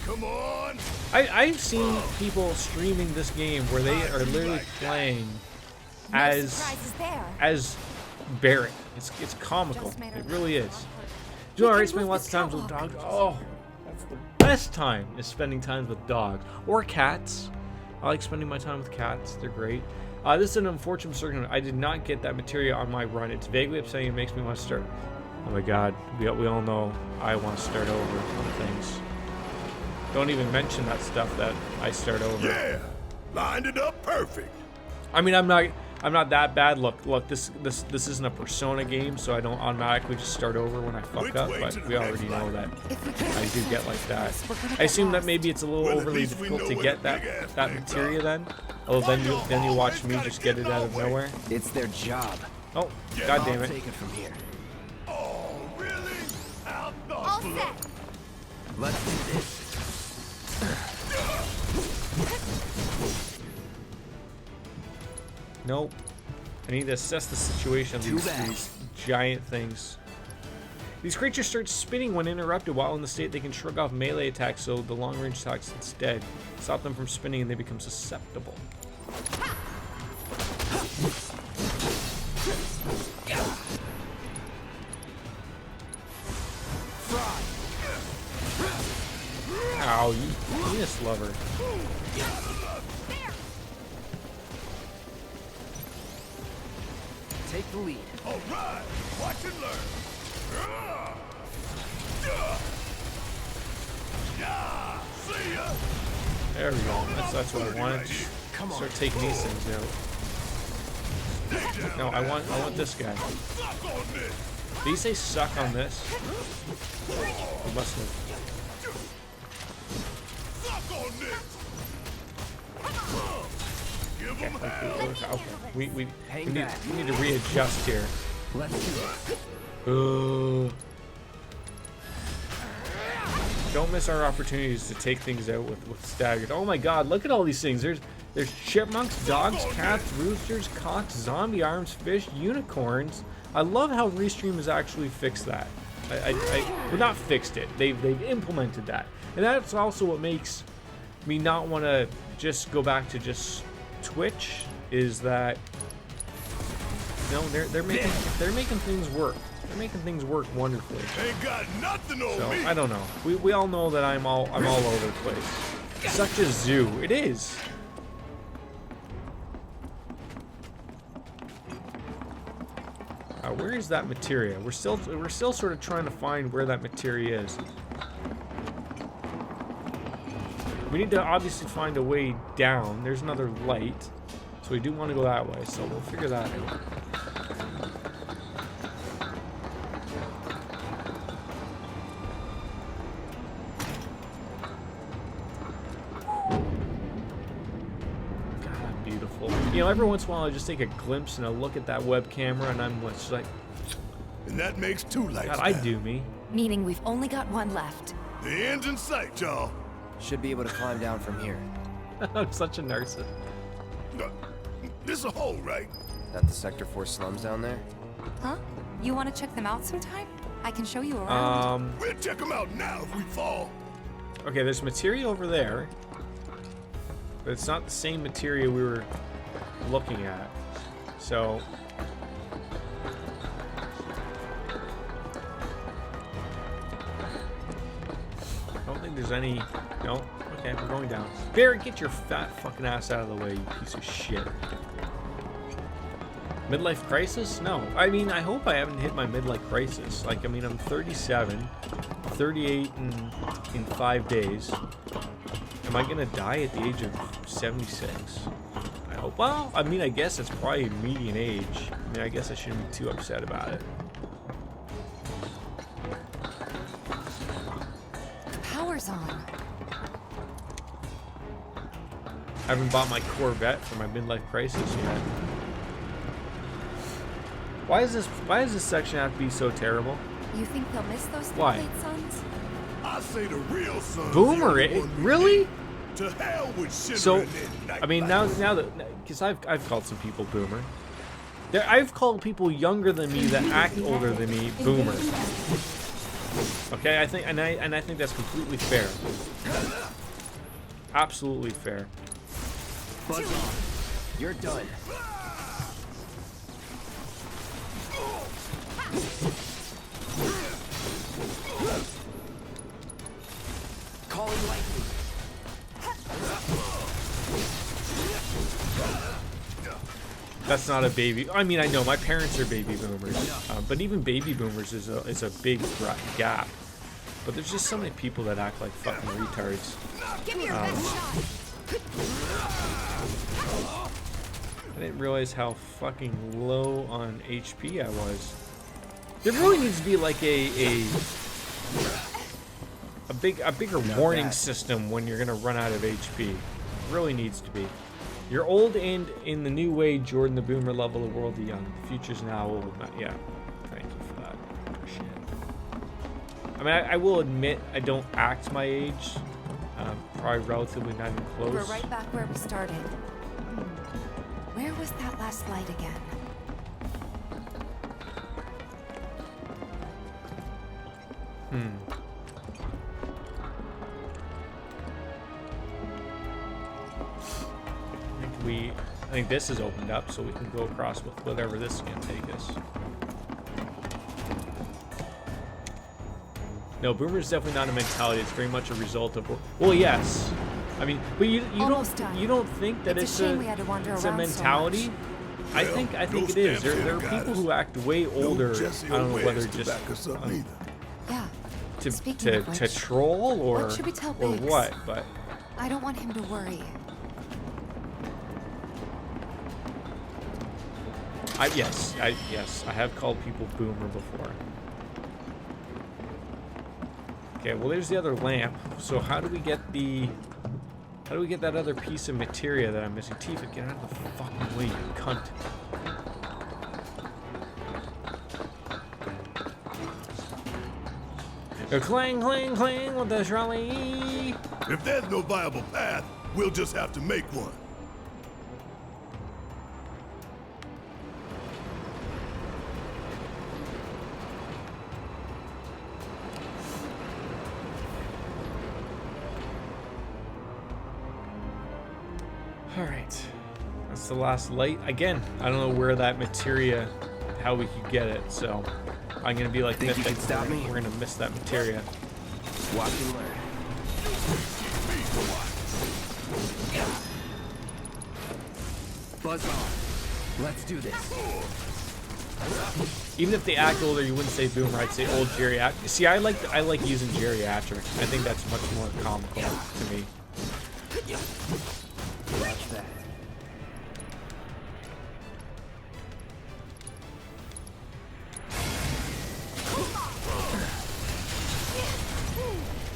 Come on.
I've seen people streaming this game where they are literally playing as Barrett. It's comical. It really is. Do you know, I spend lots of times with dogs. Oh, that's the best time is spending time with dogs or cats. I like spending my time with cats. They're great. This is an unfortunate circumstance. I did not get that materia on my run. It's vaguely upsetting. It makes me want to start. Oh my God, we all know I want to start over on things. Don't even mention that stuff that I start over.
Yeah, lined it up perfect.
I mean, I'm not that bad. Look, this isn't a Persona game, so I don't automatically just start over when I fuck up. But we already know that I do get like that. I assume that maybe it's a little overly difficult to get that materia then. Although then you watch me just get it out of nowhere.
It's their job.
Oh, God damn
I'll
it!
take it from here.
Oh, really? How
All
thoughtful.
set.
Let's do this.
Nope. I need to assess the situation of these giant things. These creatures start spinning when interrupted. While in the state, they can shrug off melee attacks, so the long-range attacks instead stop them from spinning and they become susceptible. Ow, you penis lover.
Take the lead.
All right, watch and learn.
There we go. That's what I wanted. Start taking these things out. No, I want this guy. Did he say suck on this? He must have. Okay. We need to readjust here.
Let's do it.
Don't miss our opportunities to take things out with staggered. Oh my god, look at all these things. There's chipmunks, dogs, cats, roosters, cocks, zombie arms, fish, unicorns. I love how Restream has actually fixed that. Well, not fixed it. They've implemented that. And that's also what makes me not want to just go back to just Twitch, is that they're making things work. They're making things work wonderfully.
Ain't got nothing on
So
me.
I don't know. We all know that I'm all over the place. Such a zoo. It is. Where is that materia? We're still sort of trying to find where that materia is. We need to obviously find a way down. There's another light, so we do want to go that way. So we'll figure that out. God, beautiful. You know, every once in a while I just take a glimpse and I look at that web camera and I'm just like,
And that makes 2 lights.
God, I do me.
Meaning we've only got one left.
The end's in sight, y'all.
Should be able to climb down from here.
I'm such a narcissist.
This a hole, right?
That the Sector 4 slums down there?
Huh? You want to check them out sometime? I can show you around.
We'll check them out now if we fall.
Okay, there's materia over there, but it's not the same materia we were looking at. So I don't think there's any. No. Okay, we're going down. Barrett, get your fat fucking ass out of the way, you piece of shit. Midlife crisis? No. I mean, I hope I haven't hit my midlife crisis. Like, I mean, I'm 37, 38 in 5 days. Am I gonna die at the age of 76? I hope. Well, I mean, I guess it's probably median age. I mean, I guess I shouldn't be too upset about it.
The power's on.
I haven't bought my Corvette for my midlife crisis yet. Why does this section have to be so terrible?
You think they'll miss those
Why?
late suns?
I say the real sun.
Boomer, really?
To hell with shit.
So, I mean, now that, because I've called some people boomer. I've called people younger than me that act older than me boomer. Okay, I think, and I think that's completely fair. Absolutely fair.
Buzz on. You're done. Calling lightning.
That's not a baby. I mean, I know my parents are baby boomers, but even baby boomers is a big gap. But there's just so many people that act like fucking retards.
Give me your best shot.
I didn't realize how fucking low on HP I was. There really needs to be like a bigger warning system when you're gonna run out of HP. It really needs to be. You're old, and in the new way, Jordan the Boomer level, the world the young. The future's now old. Yeah, thank you for that. Shit. I mean, I will admit I don't act my age. Probably relatively not even close.
We're right back where we started. Where was that last light again?
I think this is opened up, so we can go across with whatever this is gonna take us. No, boomer is definitely not a mentality. It's very much a result of. Well, yes. I mean, but you don't think that it's a mentality? I think it is. There are people who act way older. I don't know whether just
Yeah. Speaking of
to
which,
troll or
what should we tell
or
Biggs?
what? But
I don't want him to worry.
yes, I have called people boomer before. Okay, well there's the other lamp. So how do we get that other piece of materia that I'm missing? Tifa, get out of the fucking way, you cunt. Clang, clang, clang with the trolley.
If there's no viable path, we'll just have to make one.
Alright. That's the last light. Again, I don't know where that materia, how we could get it, so I'm gonna be like
Think you
Mythic.
can stop me?
We're gonna miss that materia.
Watch and learn. Buzz off. Let's do this.
Even if they act older, you wouldn't say boomer. I'd say old geriatric. See, I like using geriatric. I think that's much more comical to me.
Watch that.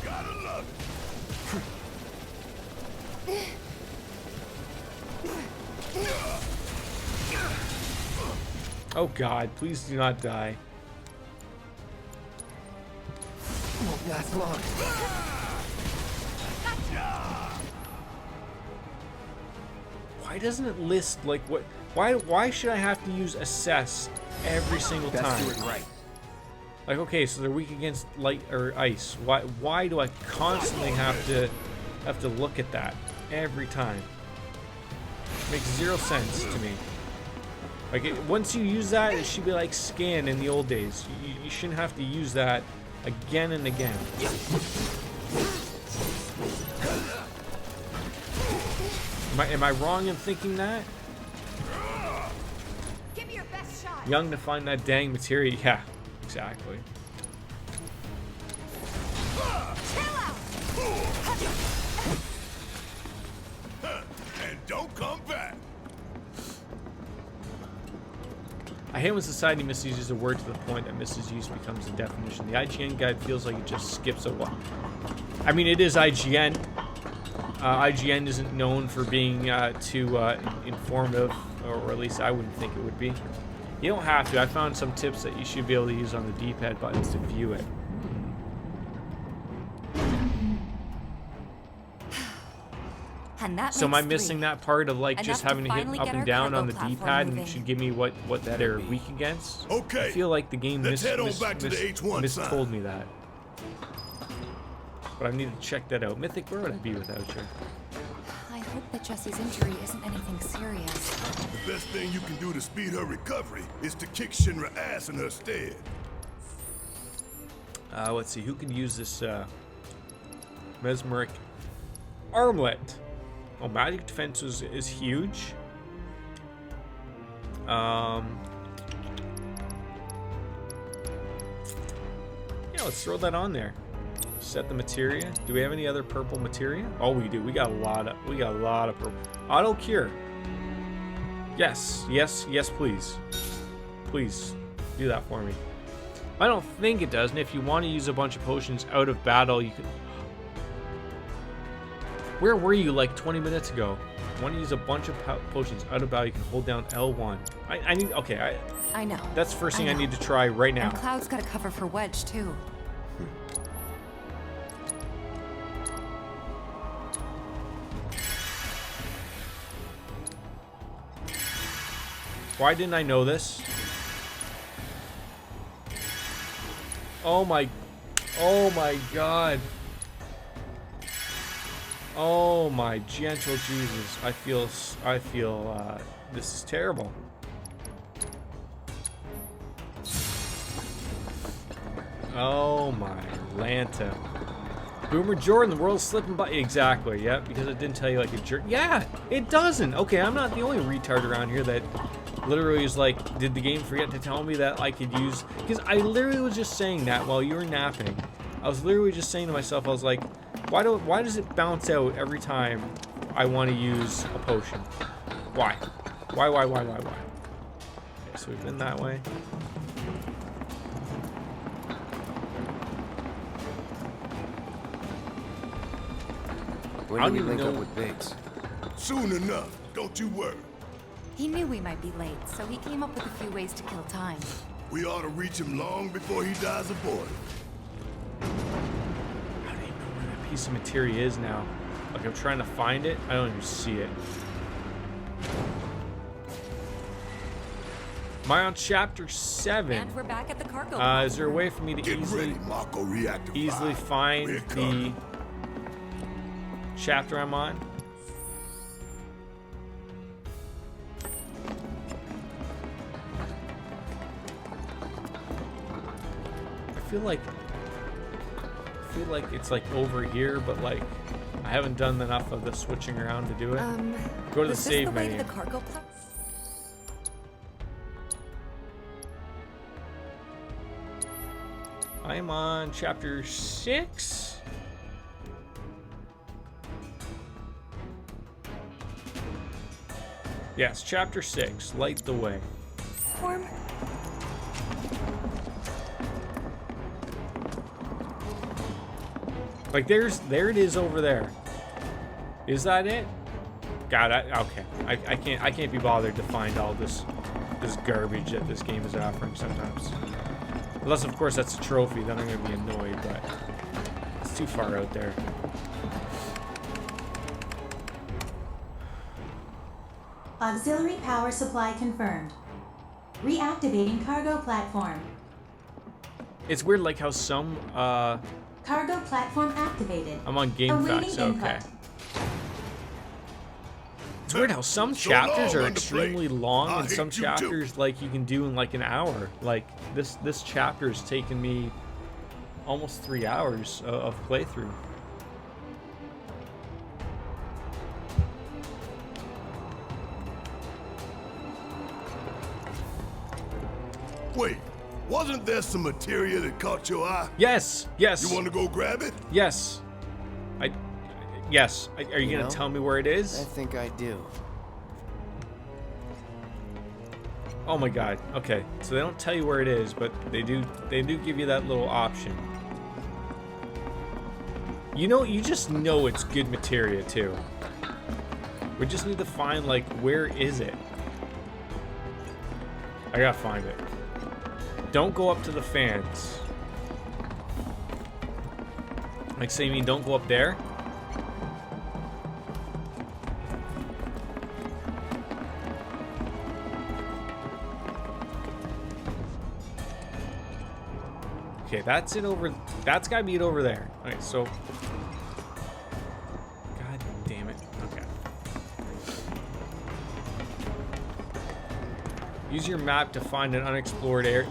Gotta love
Oh God, please do not die.
Won't last long.
Why doesn't it list like what? Why should I have to use assess every single time?
Let's do it right.
Like, okay, so they're weak against light or ice. Why do I constantly have to look at that every time? Makes zero sense to me. Like, once you use that, it should be like scan in the old days. You shouldn't have to use that again and again. Am I wrong in thinking that?
Give me your best shot.
Young to find that dang materia. Yeah, exactly.
and don't come back.
I hate when society misuses a word to the point that misuse becomes the definition. The IGN guide feels like it just skips a one. I mean, it is IGN. IGN isn't known for being too informative, or at least I wouldn't think it would be. You don't have to. I found some tips that you should be able to use on the D-pad buttons to view it.
And that
So am I
makes
missing
3.
that part of like
Enough
just
to
having to hit
finally
up
get
and
our
down on
cargo
the
platform
D-pad and it
moving.
should give me what that are weak against?
Okay.
I feel like the game
Let's head on back to the H1 sign.
mistold me that. But I need to check that out. Mythic, where would I be without you?
I hope that Jessie's injury isn't anything serious.
The best thing you can do to speed her recovery is to kick Shinra ass in her stead.
Let's see, who can use this mesmeric armlet? Oh, magic defense is huge. Yeah, let's throw that on there. Set the materia. Do we have any other purple materia? Oh, we do. We got a lot of purple. Auto cure. Yes, please. Please do that for me. I don't think it does, and if you want to use a bunch of potions out of battle, you can. Where were you like 20 minutes ago? Want to use a bunch of potions out of battle? You can hold down L1. I need. Okay,
I know.
that's the first thing I
know.
need to try right now.
And Cloud's got a cover for Wedge too.
Why didn't I know this? Oh my God. Oh my gentle Jesus. I feel this is terrible. Oh my Lanta. Boomer Jordan, the world's slipping by. Exactly, yeah, because it didn't tell you like a jerk. Yeah, it doesn't. Okay, I'm not the only retard around here that literally is like, did the game forget to tell me that I could use? Because I literally was just saying that while you were napping. I was literally just saying to myself, I was like, why does it bounce out every time I want to use a potion? Why? Why? Okay, so we've been that way.
When do we link up with Biggs?
Soon enough, don't you worry.
He knew we might be late, so he came up with a few ways to kill time.
We ought to reach him long before he dies aboard.
I don't even know where that piece of materia is now. Like, I'm trying to find it. I don't even see it. Am I on chapter 7?
And we're back at the cargo.
Is there a way for me to easily find the chapter I'm on? I feel like it's like over here, but like I haven't done enough of the switching around to do it. Go to the save menu.
The cargo
I'm on chapter 6. Yes, chapter 6. Light the way.
platform?
Like there it is over there. Is that it? God, okay. I can't be bothered to find all this garbage that this game is offering sometimes. Unless of course that's a trophy, then I'm gonna be annoyed, but it's too far out there.
Auxiliary power supply confirmed. Reactivating cargo platform.
It's weird like how some
Cargo platform activated.
I'm on game
Awaiting
facts,
input.
okay. It's weird how some chapters are extremely long and some chapters like you can do in like an hour. Like this chapter's taken me almost 3 hours of playthrough.
Wait, wasn't there some materia that caught your eye?
Yes, yes.
You want to go grab it?
Yes. Yes. Are you gonna tell me where it is?
I think I do.
Oh my god. Okay. So they don't tell you where it is, but they do give you that little option. You just know it's good materia too. We just need to find like where is it? I gotta find it. Don't go up to the fans. Like, say you mean don't go up there? Okay, that's it over. That's gotta be it over there. Okay, so. God damn it. Okay. Use your map to find an unexplored area.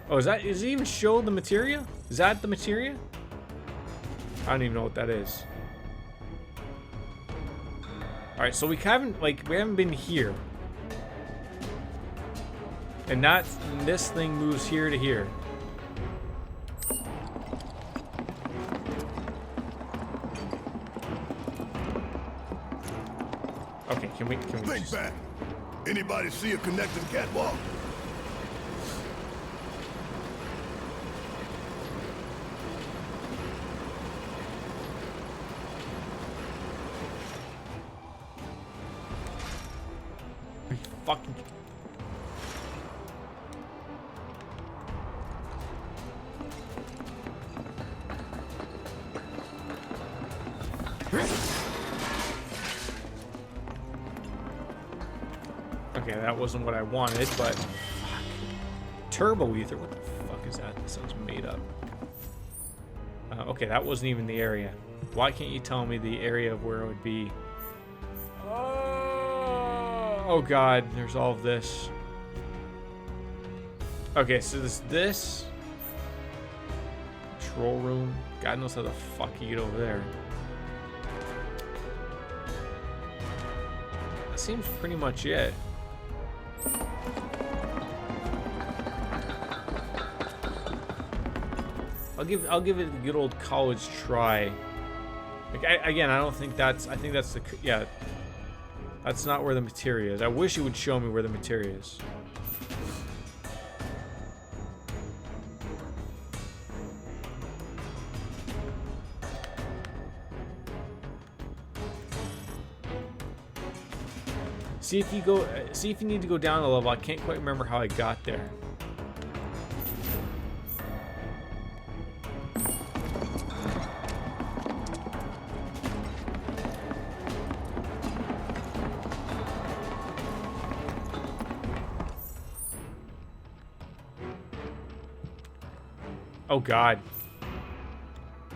Oh, does it even show the materia? Is that the materia? I don't even know what that is. Alright, so we haven't been here. And this thing moves here to here. Okay, can we
think back? Anybody see a connecting catwalk?
Are you fucking... Okay, that wasn't what I wanted, but fuck. Turbo ether, what the fuck is that? That sounds made up. Okay, that wasn't even the area. Why can't you tell me the area of where it would be? Oh god, there's all of this. Okay, so there's this control room. God knows how the fuck you get over there. That seems pretty much it. I'll give it a good old college try. Like again, I don't think that's. I think that's the yeah. That's not where the materia is. I wish it would show me where the materia is. See if you need to go down a level. I can't quite remember how I got there. Oh God.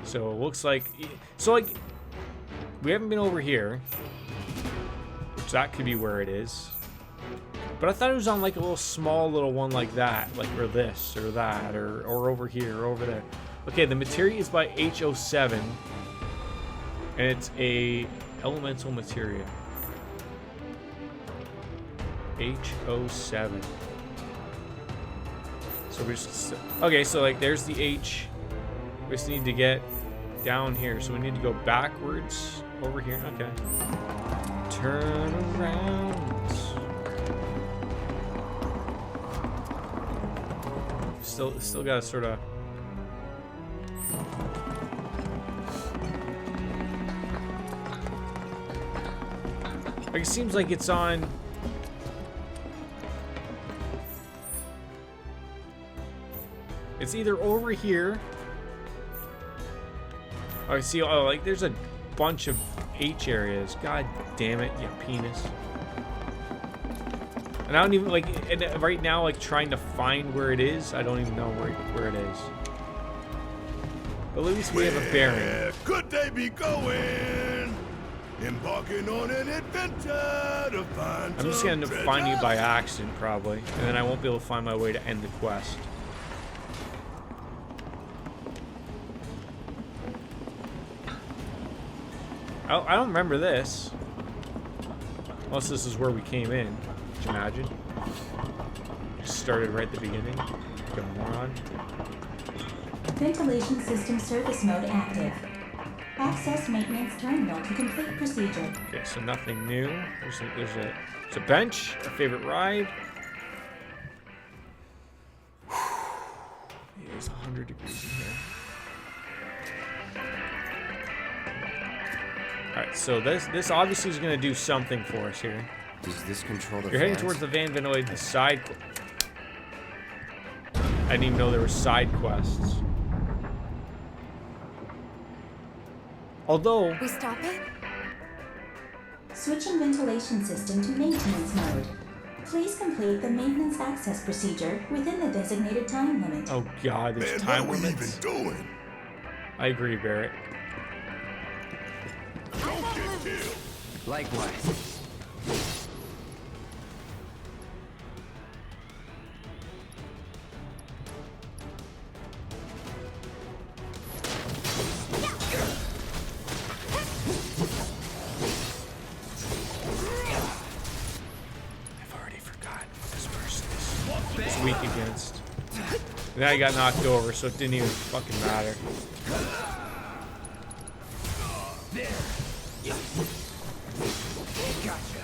So it looks like we haven't been over here. Which that could be where it is. But I thought it was on like a small little one like that, like or this or that or over here or over there. Okay, the materia is by H07 and it's a elemental materia. H07. So we just okay, so like there's the H. We just need to get down here. So we need to go backwards over here. Okay. Turn around. Still gotta sort of. Like it seems like it's on. It's either over here. Oh, I see. Oh, like there's a bunch of H areas. God damn it, you penis. And I don't even like right now. Like trying to find where it is. I don't even know where it is. But at least we have a bearing.
Could they be going? Embarking on an adventure to find.
I'm just gonna end up finding it by accident probably, and then I won't be able to find my way to end the quest. I don't remember this. Unless this is where we came in. Could you imagine? Just started right at the beginning. Like a moron.
Ventilation system service mode active. Access maintenance terminal to complete procedure.
Okay, so nothing new. There's a bench. Our favorite ride. It is 100 degrees in here. Alright, so this obviously is going to do something for us here.
Does this control the
You're heading towards the Van Vanoid side. I didn't even know there were side quests. Although...
We stop it?
Switching ventilation system to maintenance mode. Please complete the maintenance access procedure within the designated time limit.
Oh God, there's time limits.
What are we even doing?
I agree, Barrett.
Don't get killed.
Likewise.
I've already forgotten what this person is weak against. And then I got knocked over, so it didn't even fucking matter.
There. Gotcha.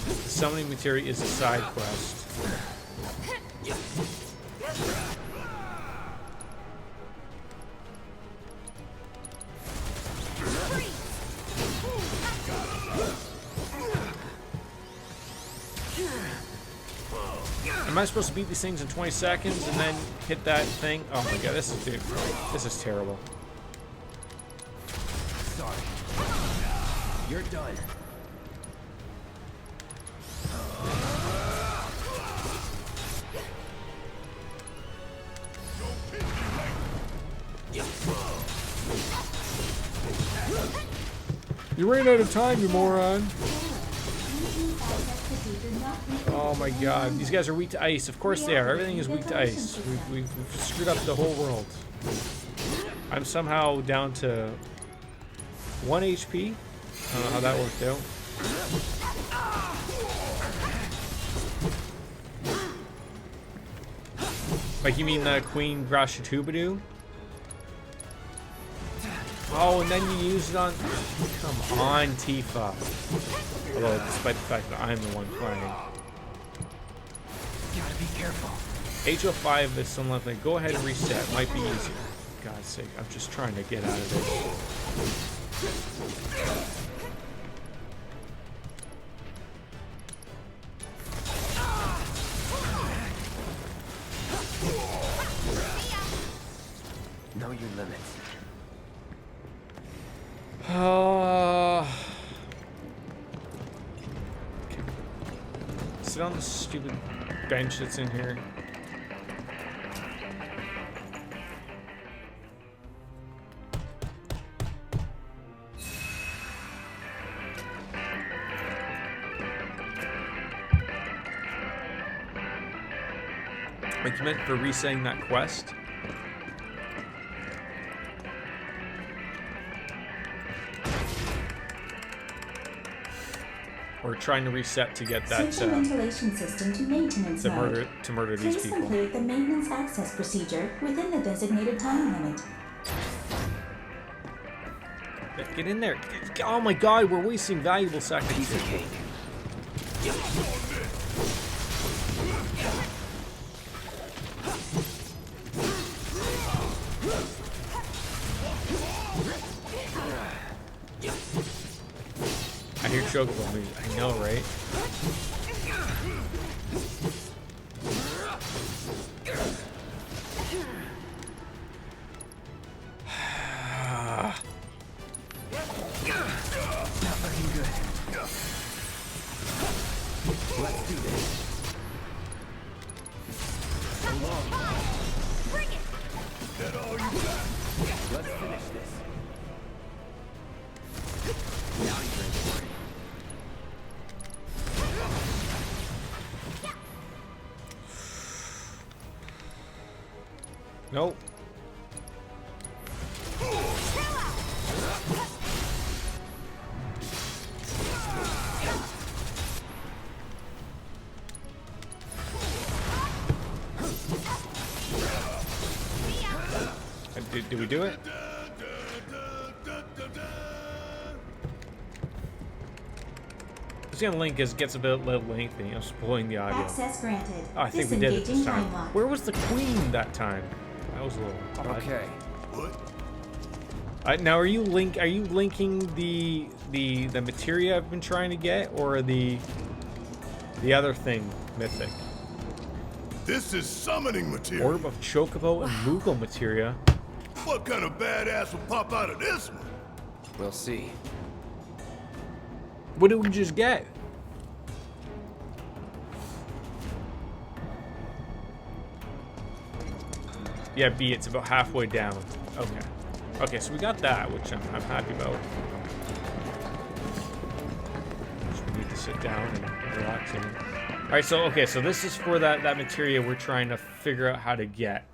The summoning materia is a side quest. Am I supposed to beat these things in 20 seconds and then hit that thing? Oh my God, this is terrible.
Sorry. You're done.
You ran out of time, you moron. Oh my God, these guys are weak to ice. Of course they are. Everything is weak to ice. We've screwed up the whole world. I'm somehow down to 1 HP. I don't know how that worked out. Like, you mean Queen Grashitubadu? Oh, and then you use it on... Come on, Tifa. Although, despite the fact that I'm the one playing.
Gotta be careful.
HO5 is some left. Like, go ahead and reset. Might be easier. For God's sake, I'm just trying to get out of this.
Know your limits.
Sit on the stupid bench that's in here. Like, you meant for resetting that quest? Or trying to reset to get that
Switch the ventilation system to maintenance mode.
to murder these
Please
people.
complete the maintenance access procedure within the designated time limit.
Get in there. Oh my god, we're wasting valuable seconds.
Piece of cake.
I hear Chocobo music. I know, right?
Not looking good. Let's do this.
Bring it!
That all you got?
Let's finish this. Now you're in for it.
Nope. Did we do it? It's gonna link as it gets a bit lengthy. I'm spoiling the audio.
Access granted.
Oh, I think we did it this
Disengaging
time.
time lock.
Where was the queen that time? That was a little odd.
Okay.
What?
Now, are you linking the materia I've been trying to get, or the other thing, mythic?
This is summoning material.
Orb of Chocobo and Moogle materia.
What kind of badass will pop out of this one?
We'll see.
What did we just get? Yeah, B, it's about halfway down. Okay. Okay, so we got that, which I'm happy about. So we need to sit down and relax in. Alright, so okay, so this is for that materia we're trying to figure out how to get.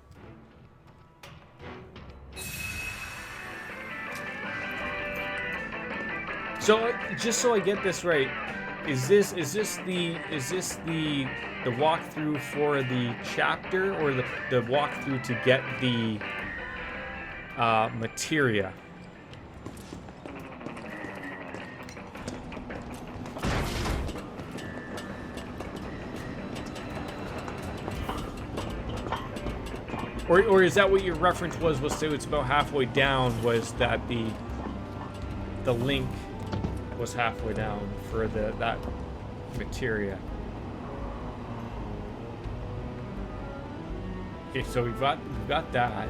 So just so I get this right, is this the walkthrough for the chapter, or the walkthrough to get the materia? Or is that what your reference was say it's about halfway down, was that the link was halfway down for that materia? Okay, so we've got that.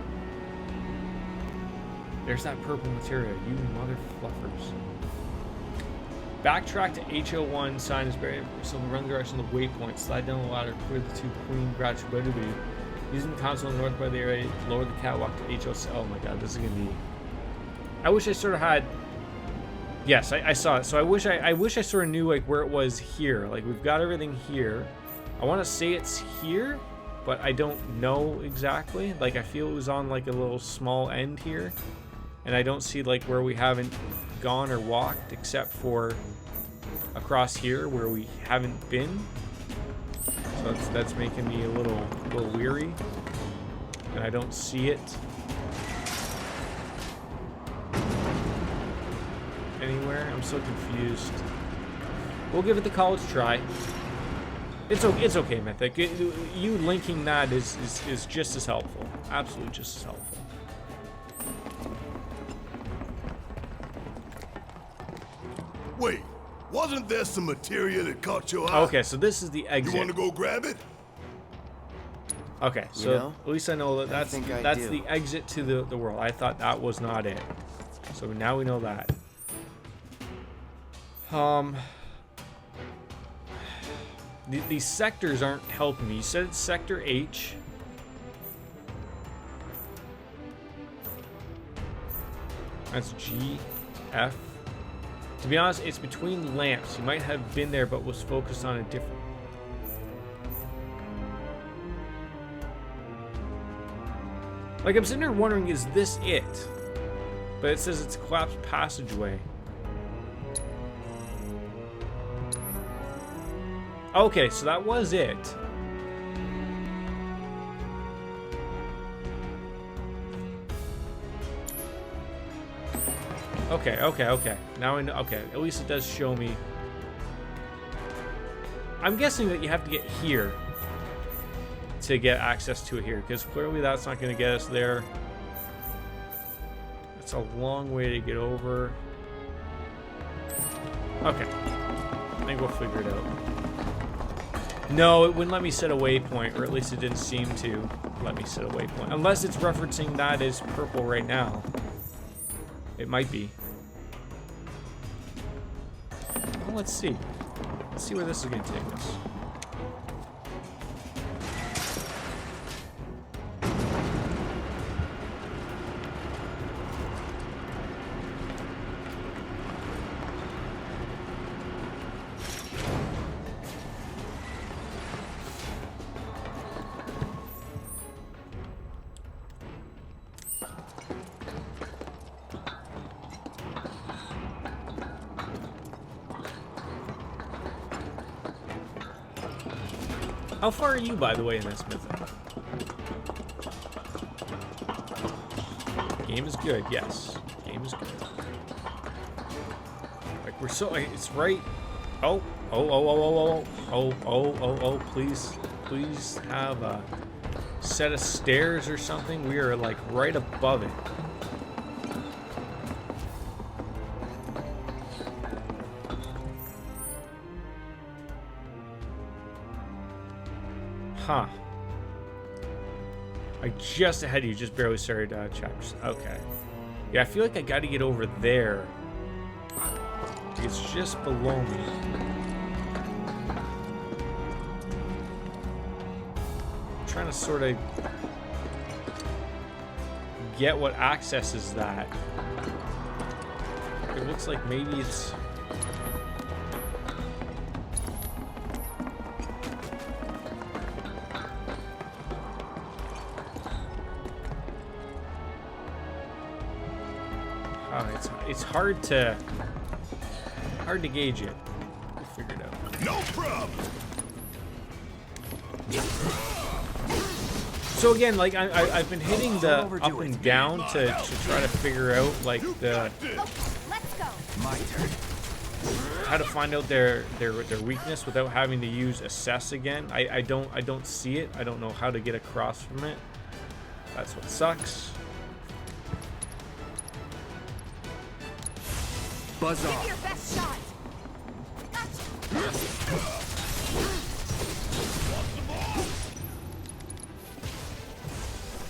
There's that purple materia, you mother fluffers. Backtrack to HO1, sign is buried, so run the direction of the waypoint, slide down the ladder, clear the two Queen Grashitubadu. Using the console in the north by the area, lower the catwalk to HO. Oh my god, this is gonna be. I wish I sort of had. Yes, I saw it. So I wish I sort of knew like where it was here. Like, we've got everything here. I want to say it's here, but I don't know exactly. Like, I feel it was on like a little small end here, and I don't see like where we haven't gone or walked except for across here where we haven't been. So that's making me a little weary, and I don't see it anywhere. I'm so confused. We'll give it the college try. It's okay, Mythic. You linking that is just as helpful. Absolutely just as helpful.
Wait, wasn't there some materia that caught your eye?
Okay, so this is the exit.
You want to go grab it?
Okay, so
You know,
at least I know that that's
do.
the exit to the world. I thought that was not it. So now we know that. These sectors aren't helping me. You said it's Sector H. That's G, F. To be honest, it's between lamps. You might have been there, but was focused on a different. Like, I'm sitting there wondering, is this it? But it says it's a collapsed passageway. Okay, so that was it. Okay. Now I know. Okay, at least it does show me. I'm guessing that you have to get here to get access to it here, because clearly that's not going to get us there. It's a long way to get over. Okay. I think we'll figure it out. No, it wouldn't let me set a waypoint, or at least it didn't seem to let me set a waypoint. Unless it's referencing that as purple right now. It might be. Well, let's see. Let's see where this is going to take us. How far are you, by the way, in this mythic? Game is good, yes. Game is good. Like, we're so... Like, it's right... Oh, please have a set of stairs or something. We are, like, right above it. Huh. I just ahead of you, just barely started chapters. Okay. Yeah, I feel like I gotta get over there. It's just below me. I'm trying to sort of get what accesses that. It looks like maybe it's... It's hard to gauge it. We'll figure it out.
No problem.
So again, like I've been hitting the up and down to try to figure out like the
My turn.
how to find out their weakness without having to use assess again. I don't see it. I don't know how to get across from it. That's what sucks.
Buzz off.
Give your best shot.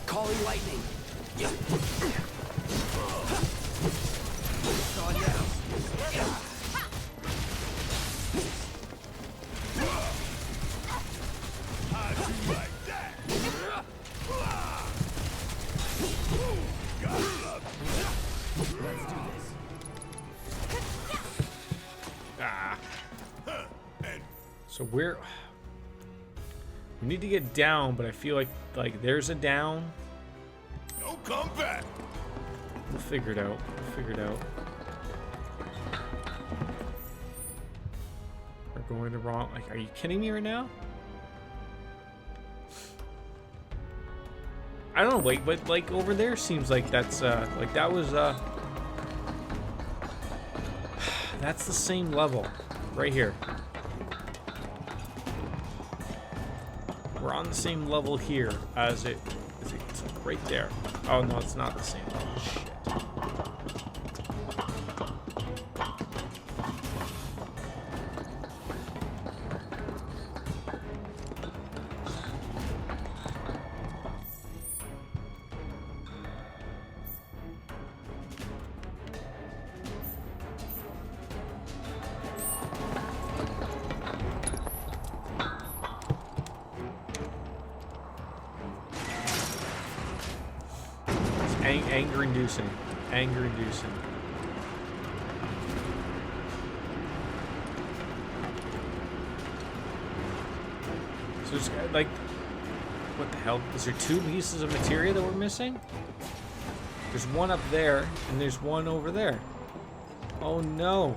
Calling lightning.
So we need to get down, but I feel like there's a down.
No come back.
We'll figure it out. We're going the wrong. Like, are you kidding me right now? I don't know. Wait, but like over there seems like that's like that was that's the same level right here. We're on the same level here as it's right there. Oh no, it's not the same level. Shit. Anger-inducing. Anger-inducing. So there's like, what the hell? Is there 2 pieces of materia that we're missing? There's one up there, and there's one over there. Oh no.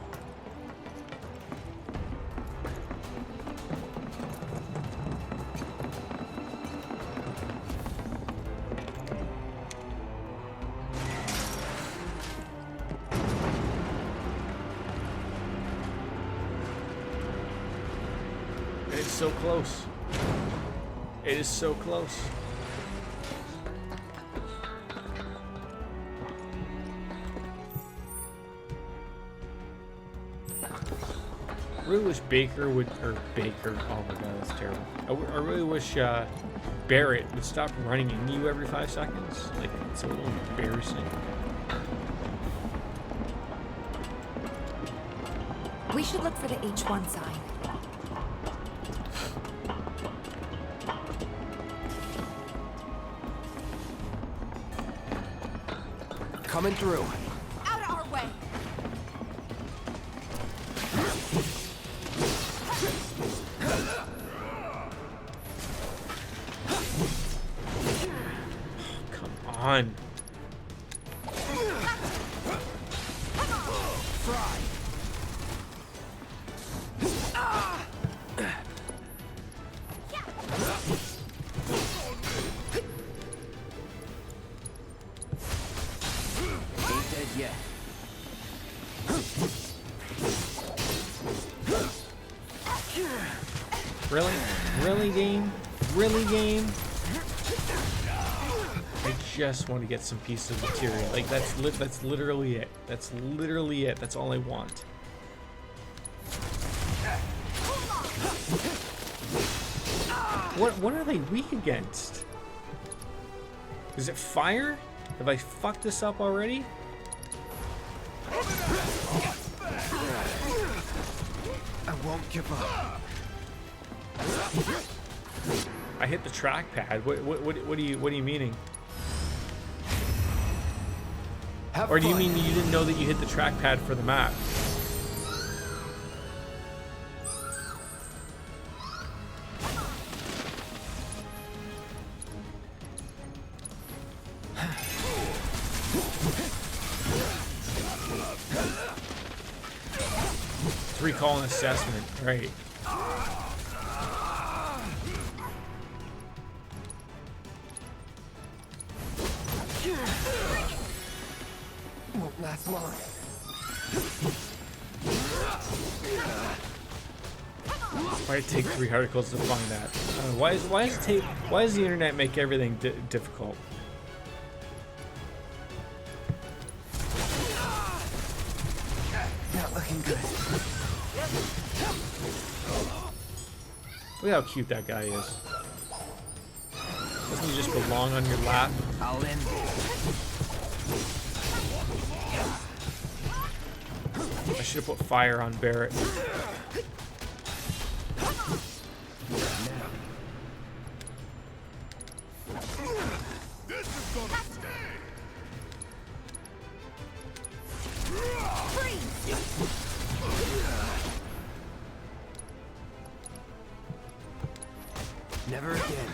So close. It is so close. I really wish Baker would, or Baker, oh my god, that's terrible. I really wish Barrett would stop running into you every 5 seconds. Like, it's a little embarrassing.
We should look for the H1 sign.
Coming through.
Out of our way!
Come on.
Fry. Yeah.
Really? Really, game? Really, game? I just want to get some pieces of material. Like, that's literally it. That's literally it. That's all I want. What are they weak against? Is it fire? Have I fucked this up already?
I won't give up.
I hit the trackpad. What are you meaning? Or do you mean you didn't know that you hit the trackpad for the map? Recall an assessment, right?
Won't last long.
Why did it take 3 articles to find that? Why does the internet make everything difficult?
Not looking good.
Look how cute that guy is. Doesn't he just belong on your lap?
I'll in.
I should have put fire on Barrett.
Never again.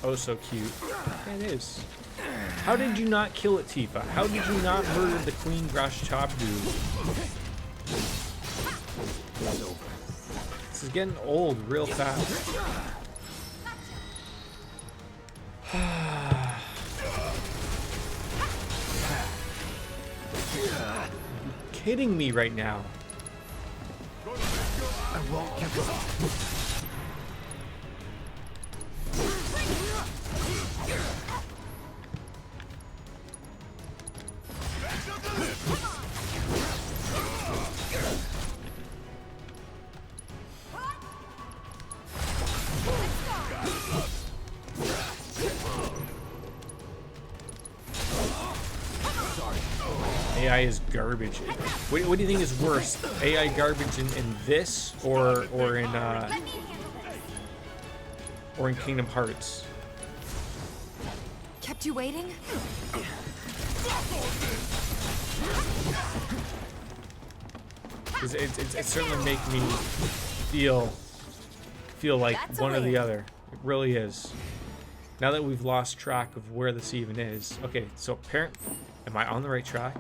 oh so cute. Yeah, it is. How did you not kill it, Tifa? How did you not murder the Queen Grash Chop dude? This is getting old real fast. Kidding me right now.
I won't give up.
AI is garbage. What do you think is worse? AI garbage in this or in Kingdom Hearts?
Kept you waiting?
It certainly make me feel like
That's a
one or the
win.
other. It really is. Now that we've lost track of where this even is. Okay, so am I on the right track?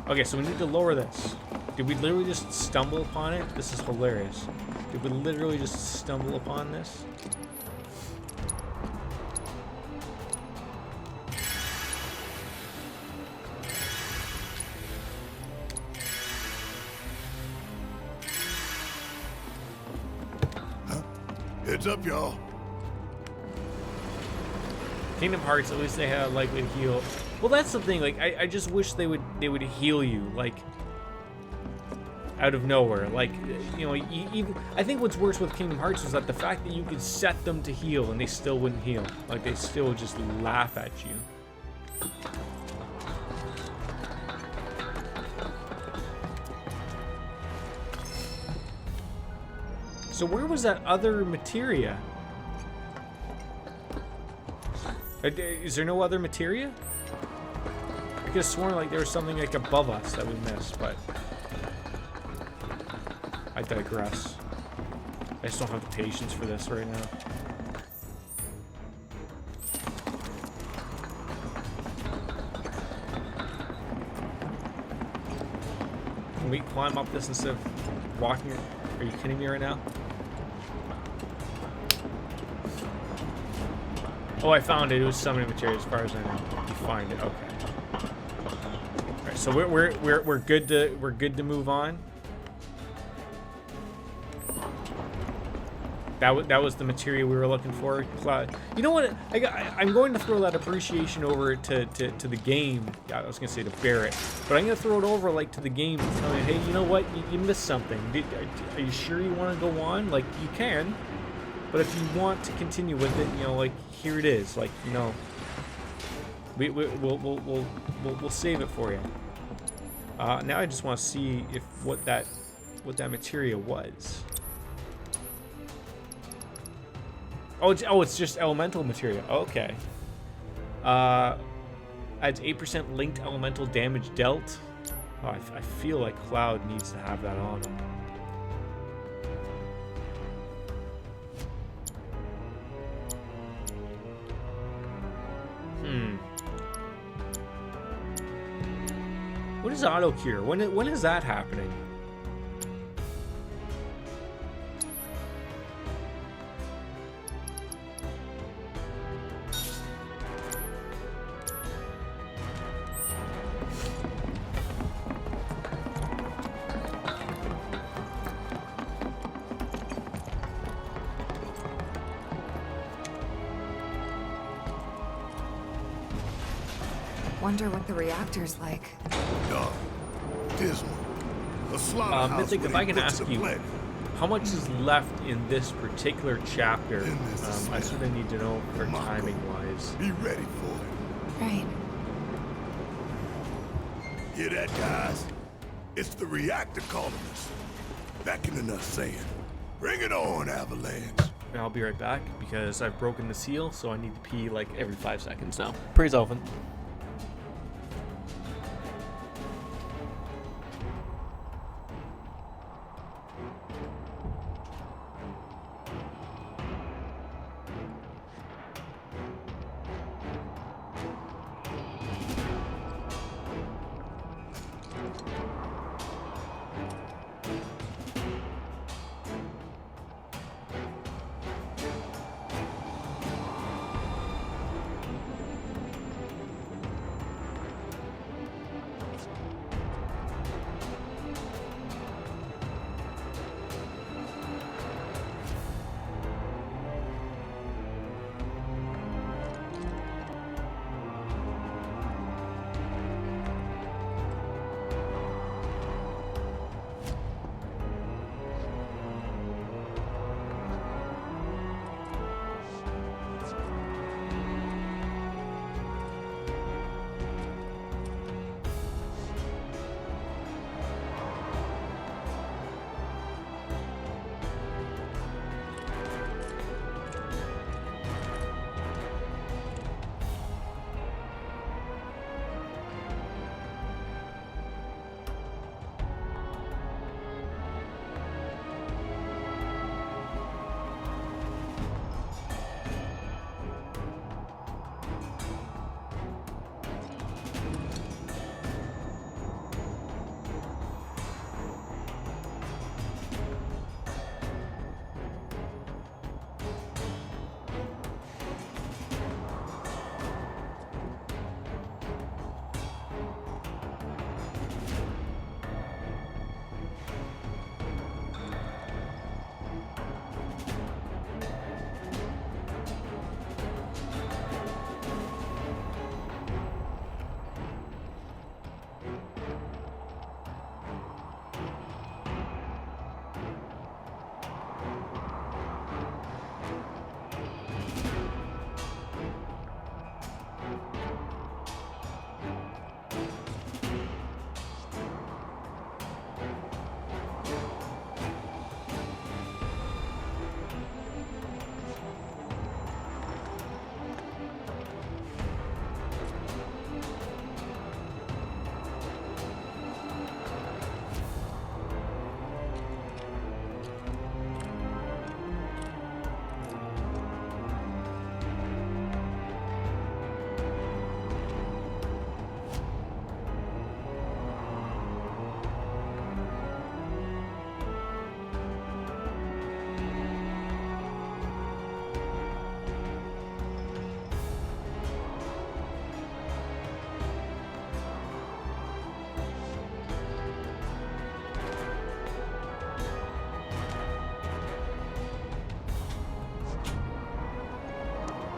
Okay, so we need to lower this. Did we literally just stumble upon it? This is hilarious. Did we literally just stumble upon this?
Heads up, y'all.
Kingdom Hearts, at least they had a likely to heal. Well, that's the thing. Like, I just wish they would heal you, like, out of nowhere. Like, you know, even I think what's worse with Kingdom Hearts is that the fact that you could set them to heal and they still wouldn't heal. Like, they still just laugh at you. So where was that other materia? Is there no other materia? I could have sworn like there was something like above us that we missed, but I digress. I just don't have the patience for this right now. Can we climb up this instead of walking? Are you kidding me right now? Oh, I found it. It was summoning material as far as I know. You find it. Okay. Alright, so we're good to move on. That was the material we were looking for. Cloud. You know what? I'm going to throw that appreciation over to the game. I was gonna say to Barrett, but I'm gonna throw it over like to the game and tell me, hey, you know what? You missed something. Are you sure you want to go on? Like, you can. But if you want to continue with it, you know, like, here it is. Like, you know, we'll save it for you. Now I just want to see if what that material was. Oh, it's just elemental material. Okay. Adds 8% linked elemental damage dealt. Oh, I feel like Cloud needs to have that on him. What is auto cure? When is that happening?
Wonder what the reactor's like.
Dark, dismal, a slaughterhouse.
Mythic, if I can ask you,
planet.
how much is left in this particular chapter? I sort of need to know for timing-wise.
Be ready for it.
Right.
Hear that, guys? It's the reactor calling us. Beckoning us, saying, "Bring it on, Avalanche."
And I'll be right back because I've broken the seal, so I need to pee like every 5 seconds now. Praise Elvin.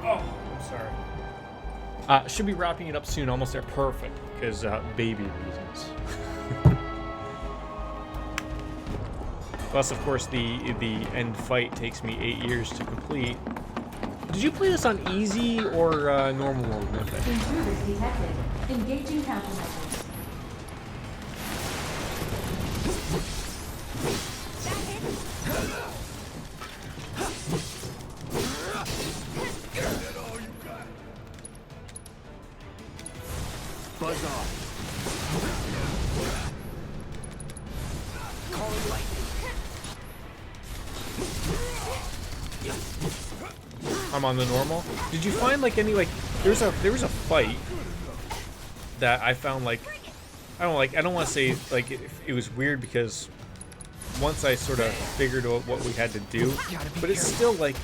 Oh, I'm sorry. Should be wrapping it up soon. Almost there. Perfect. Because baby reasons. Plus, of course, the end fight takes me 8 years to complete. Did you play this on easy or normal mode, Mythic?
Intruders detected. Engaging countermeasures.
Buzz off. Calling lightning.
I'm on the normal. Did you find like any there was a fight that I found like I don't want to say like it was weird because once I sort of figured out what we had to do, but it's still like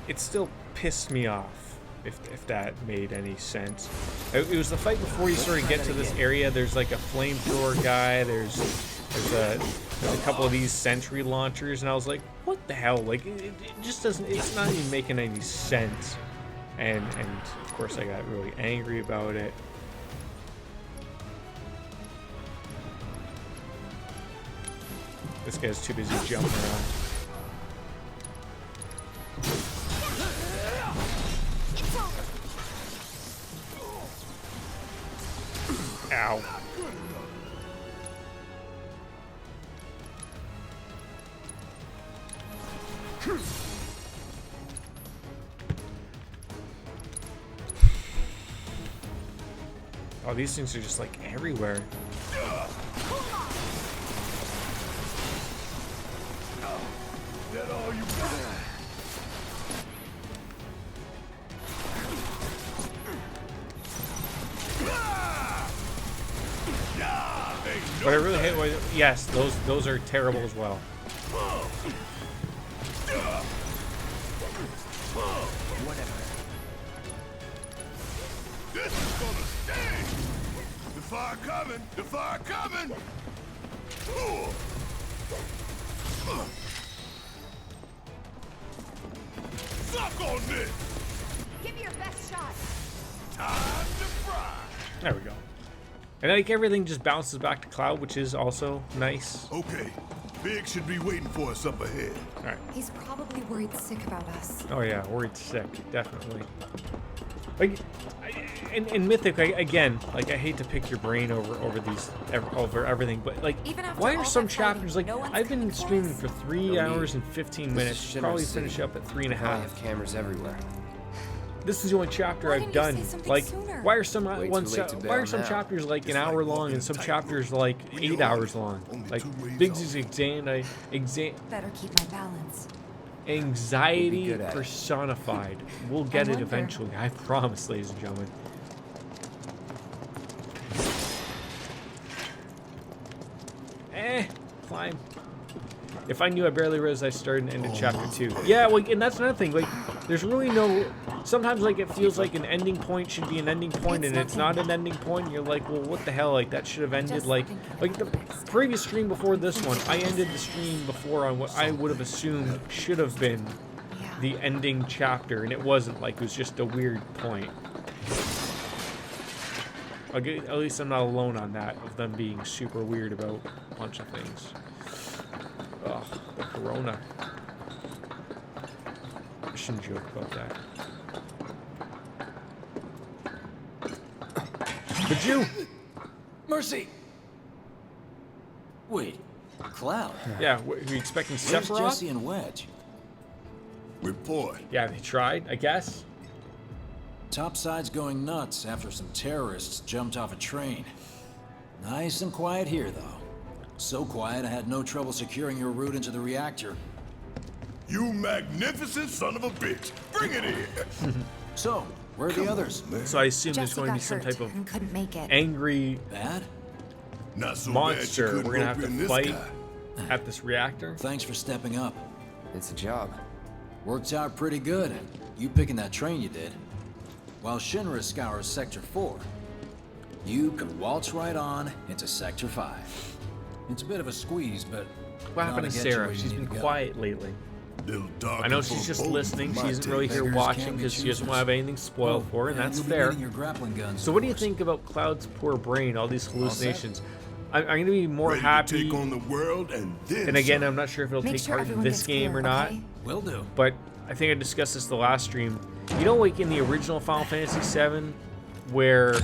it still pissed me off if that made any sense. It was the fight before you sort of get to this area. There's like a flamethrower guy. There's a couple of these sentry launchers, and I was like, what the hell? Like it just doesn't. It's not even making any sense. And of course I got really angry about it. This guy's too busy jumping around. Ow. Oh, these things are just like everywhere. But I really hate what, yes, those are terrible as well.
Whatever. This is gonna sting! The fire coming! The fire coming! Suck on this!
Give me your best shot.
Time to fry!
There we go. And like everything just bounces back to Cloud, which is also nice.
Okay, Big should be waiting for us up ahead.
All right.
He's probably worried sick about us.
Oh yeah, worried sick, definitely. Like, in Mythic, again, like I hate to pick your brain over everything, but like, why are some chapters like I've been streaming for 3 hours and 15 minutes, probably finish up at 3.5.
I have cameras everywhere.
This is the only chapter I've done. Like, why are some chapters like an hour long and some chapters like 8 hours long? Like, Biggs'
Better keep my balance.
anxiety personified. We'll get it eventually. I promise, ladies and gentlemen. Climb. If I knew I barely realized I started and ended chapter 2. Yeah, like, and that's another thing. Like, there's really no. Sometimes, like, it feels like an ending point should be an ending point, and it's not an ending point. And you're like, well, what the hell? Like, that should have ended. Like the previous stream before this one, I ended the stream before on what I would have assumed should have been the ending chapter, and it wasn't. Like, it was just a weird point. At least I'm not alone on that, of them being super weird about a bunch of things. Ugh, the corona. I shouldn't joke about that. But you!
Mercy! Wait, Cloud?
Yeah, were you expecting
Where's
Sephiroth?
Jesse and Wedge?
Report.
Yeah, they tried, I guess.
Topside's going nuts after some terrorists jumped off a train. Nice and quiet here, though. So quiet I had no trouble securing your route into the reactor.
You magnificent son of a bitch! Bring it in!
So, where are the others?
So I assume there's
Jesse
going to be
got
some
hurt
type of
and couldn't make it.
angry
Bad?
Not so
monster.
bad you
We're gonna have
couldn't
to
rope in this
fight
guy.
at this reactor.
Thanks for stepping up.
It's a job.
Worked out pretty good. You picking that train you did. While Shinra scours Sector 4, you can waltz right on into Sector 5. It's a bit of a squeeze, but
What happened to
ought to get you
Sarah?
where you
She's
need
been
to go.
quiet lately.
Little darker
I know
for
she's just
both
listening.
for
She
my
isn't really
taste.
here
Beggars
watching
can't be
because she doesn't want to
choosers.
have anything spoiled for her, and that's
you'll be
fair.
needing your grappling guns,
So
of
what do you
course.
think about Cloud's poor brain, all these hallucinations? I'm going to be more
Ready to
happy.
take on the world and then
And again,
some.
I'm not sure if it'll
Make
take
sure
part in
everyone
this
gets
game
clear,
or not.
okay?
Will do.
But I think I discussed this the last stream. You know, like in the original Final Fantasy VII, where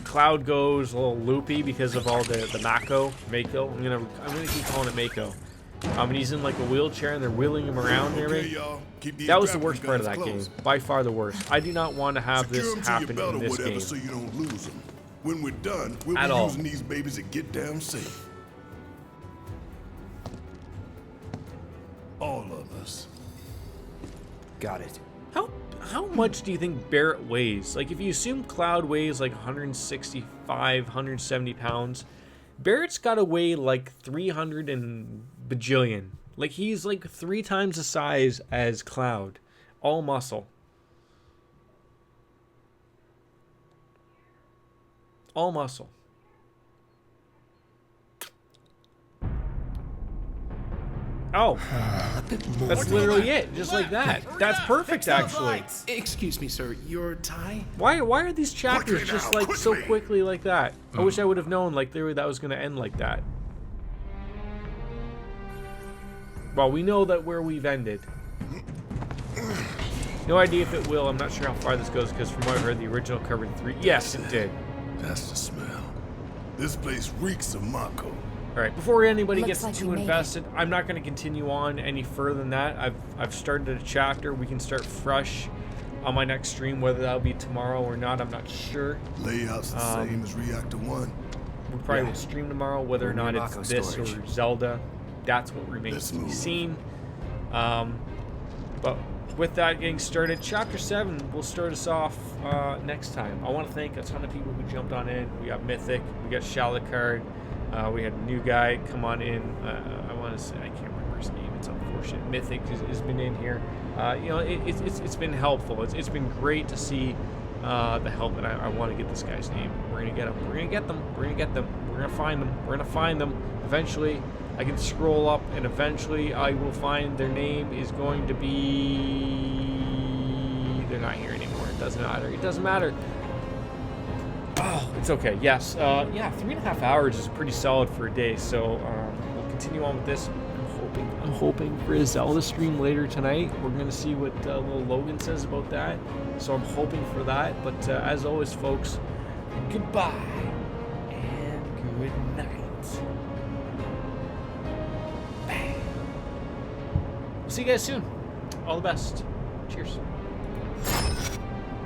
Cloud goes a little loopy because of all the Mako. I'm gonna keep calling it Mako. And he's in like a wheelchair and they're wheeling him around and
Okay,
everything.
y'all. Keep these
That was the
grappling
worst part of that
guns
game.
close.
By far the worst. I do not want to have
Secure
this
'em to your
happen
belt
in
or
this
whatever
game.
so you don't lose them. When we're done, we'll
At
be
all.
using these babies to get down safe. All of us.
Got it.
How much do you think Barrett weighs? Like, if you assume Cloud weighs like 165, 170 pounds, Barrett's got to weigh like 300 and bajillion. Like, he's like 3 times the size as Cloud. All muscle. All muscle. Oh, that's literally it. Just like that. That's perfect, actually.
Excuse me, sir. Your tie?
Why are these chapters
Quickly
just
now,
like so
quickly.
quickly like that? I wish I would have known like that was going to end like that. Well, we know that where we've ended. No idea if it will. I'm not sure how far this goes because from what I heard, the original covered 3. Yes, it did.
That's the smell. This place reeks of Mako.
All right, before anybody
Looks
gets
like
too
we made it.
invested, I'm not going to continue on any further than that. I've started a chapter. We can start fresh on my next stream, whether that'll be tomorrow or not. I'm not sure.
Layout's the same as Reactor 1.
We probably will stream tomorrow, whether or not it's
Mako
this
storage.
or Zelda. That's what remains
Let's
to be
move.
seen. But with that getting started, Chapter 7 will start us off next time. I want to thank a ton of people who jumped on in. We got Mythic, we got Shalakard, we had a new guy come on in. I want to say, I can't remember his name. It's unfortunate. Mythic has been in here. You know, it's been helpful. It's been great to see the help, and I want to get this guy's name. We're gonna get him. We're gonna get them. We're gonna get them. We're gonna find them. We're gonna find them. Eventually, I can scroll up, and eventually I will find their name is going to be. They're not here anymore. It doesn't matter. It doesn't matter. Oh, it's okay. Yes. Yeah, 3.5 hours is pretty solid for a day. So we'll continue on with this. I'm hoping for a Zelda stream later tonight. We're gonna see what little Logan says about that. So I'm hoping for that. But as always, folks, goodbye and good night. Bang. We'll see you guys soon. All the best. Cheers.